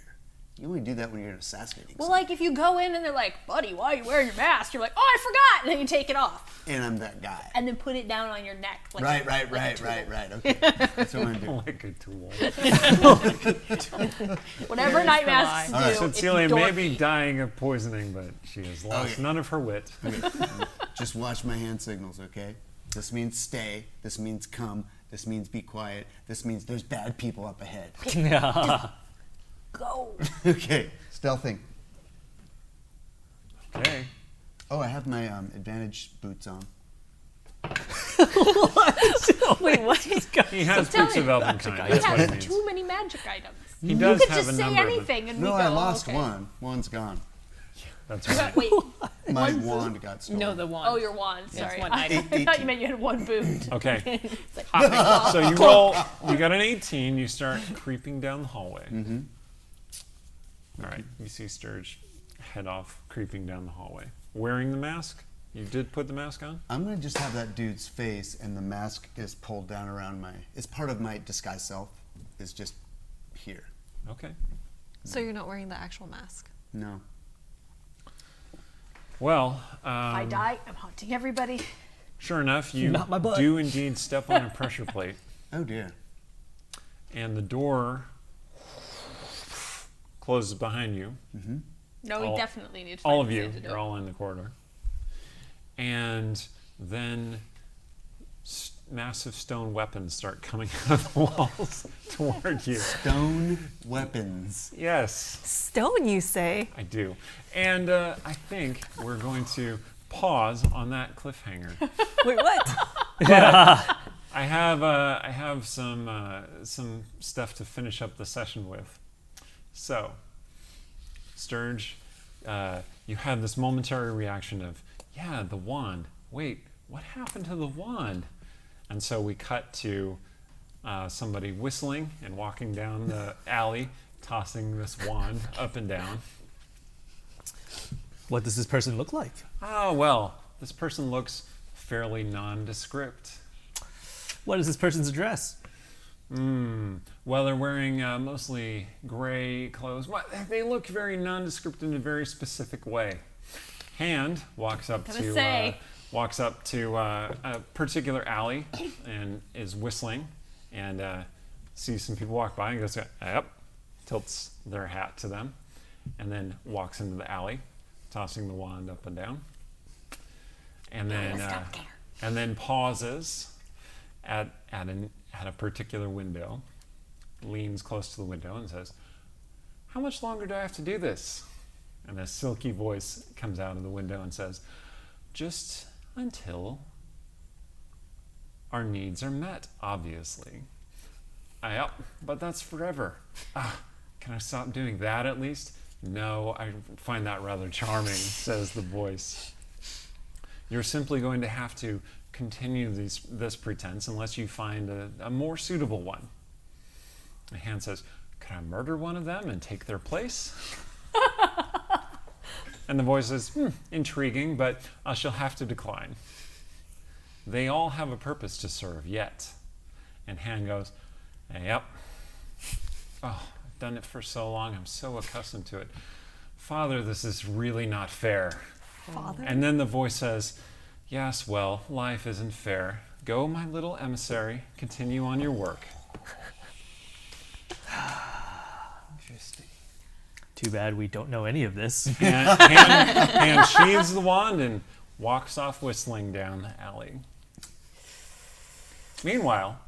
You only do that when you're assassinating Well, someone. like if you go in and they're like, buddy, why are you wearing your mask? You're like, oh, I forgot. And then you take it off. And I'm that guy. And then put it down on your neck. Like Right. Okay, that's what I'm gonna do. Like a tool. Whatever night masks do. All right. it's Tsetsiliya may dorky. be dying of poisoning, but she has lost Okay. none of her wit. Just watch my hand signals, okay? This means stay. This means come. This means be quiet. This means there's bad people up ahead. Yeah. Go. Okay, stealthing. Okay. Oh, I have my advantage boots on. wait, what? He has tell boots me. of elven kind. He That's what it has means. too many magic items. He You does could have just a say number of them. anything and No, we go, I lost okay. one. One's gone. That's But right. wait. My wand got stolen. No, the one. Oh, your wand. Yeah, it's Sorry. one I item. thought you meant you had one boot. Okay. It's like, hopping. So you roll. You got an 18. You start creeping down the hallway. Mm-hmm. All right. You see Sturge head off, creeping down the hallway, wearing the mask. You did put the mask on. I'm gonna just have that dude's face, and the mask is pulled down around my. It's part of my disguise self. It's just here. Okay. So you're not wearing the actual mask? No. Well, If I die, I'm haunting everybody. sure enough, you Not my butt. do indeed step on a pressure plate, Oh dear. and the door closes behind you. No, we All- definitely need to All find of a you, way to do you're it. all in the corridor. And then massive stone weapons start coming out of the walls toward you. Stone weapons. Yes, Stone, you say? I do. And I think we're going to pause on that cliffhanger. Wait, what? I have some stuff to finish up the session with. So, Sturge, you have this momentary reaction of, yeah, the wand. Wait, what happened to the wand? And so we cut to somebody whistling and walking down the alley, tossing this wand up and down. What does this person look like? Oh, well, this person looks fairly nondescript. What is this person's address? Well, they're wearing mostly gray clothes. They look very nondescript in a very specific way. Hand walks up to a particular alley and is whistling and sees some people walk by and goes, yep, tilts their hat to them, and then walks into the alley, tossing the wand up and down, and then pauses at a particular window, leans close to the window and says, "How much longer do I have to do this?" And a silky voice comes out of the window and says, "Just until our needs are met, obviously." Yep, but that's forever. Can I stop doing that at least? No, I find that rather charming, says the voice. You're simply going to have to continue this pretense unless you find a more suitable one. The hand says, "Could I murder one of them and take their place?" And the voice says, intriguing, but I shall have to decline. They all have a purpose to serve yet. And hand goes, yep. Oh, I've done it for so long. I'm so accustomed to it. Father, this is really not fair. Father? And then the voice says, yes, well, life isn't fair. Go, my little emissary. Continue on your work. Interesting. Too bad we don't know any of this. Hand sheathes the wand and walks off whistling down the alley. Meanwhile,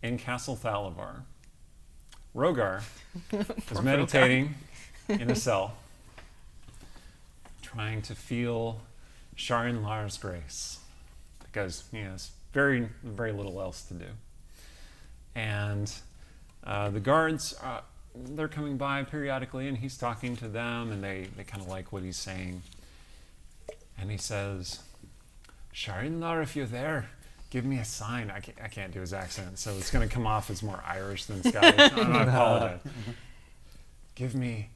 in Castle Thalavar, Rogar is meditating in a cell, trying to feel Sharin-Lar's grace, because he has very, very little else to do. And the guards, they're coming by periodically, and he's talking to them, and they kind of like what he's saying. And he says, "Sharin-Lar, if you're there, give me a sign." I can't do his accent, so it's going to come off as more Irish than Scottish. I apologize. Give me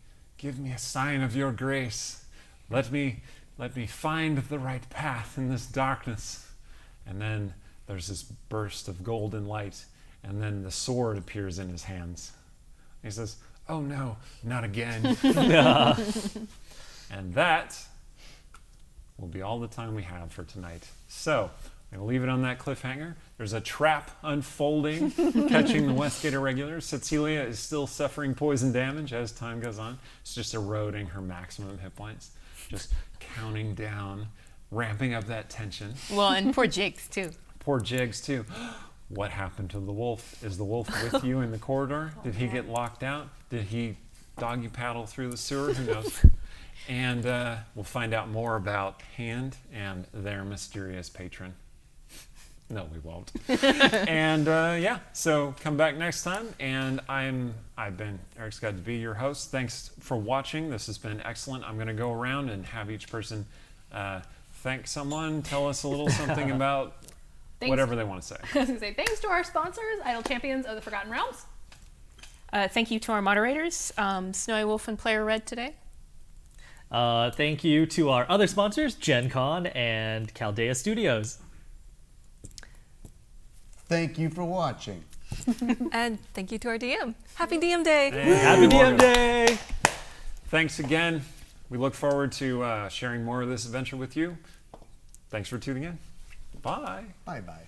a sign of your grace. Let me find the right path in this darkness. And then there's this burst of golden light, and then the sword appears in his hands. He says, "Oh no, not again." And that will be all the time we have for tonight. So I'm going to leave it on that cliffhanger. There's a trap unfolding, catching the Westgate Irregulars. Tsetsiliya is still suffering poison damage as time goes on. It's just eroding her maximum hit points, just counting down, ramping up that tension. Well, and poor Jigs, too. Poor Jigs, too. What happened to the wolf? Is the wolf with you in the corridor? Did he get locked out? Did he doggy paddle through the sewer? Who knows? And we'll find out more about Hand and their mysterious patron. No, we won't. And yeah, so come back next time. And I've been Eric Scott to be your host. Thanks for watching. This has been excellent. I'm going to go around and have each person thank someone, tell us a little something about whatever they want to say. I was going to say thanks to our sponsors, Idle Champions of the Forgotten Realms. Thank you to our moderators, Snowy Wolf and Player Red today. Thank you to our other sponsors, Gen Con and Chaldea Studios. Thank you for watching. And thank you to our DM. Happy DM Day! Happy DM Day! Thanks again. We look forward to sharing more of this adventure with you. Thanks for tuning in. Bye. Bye-bye.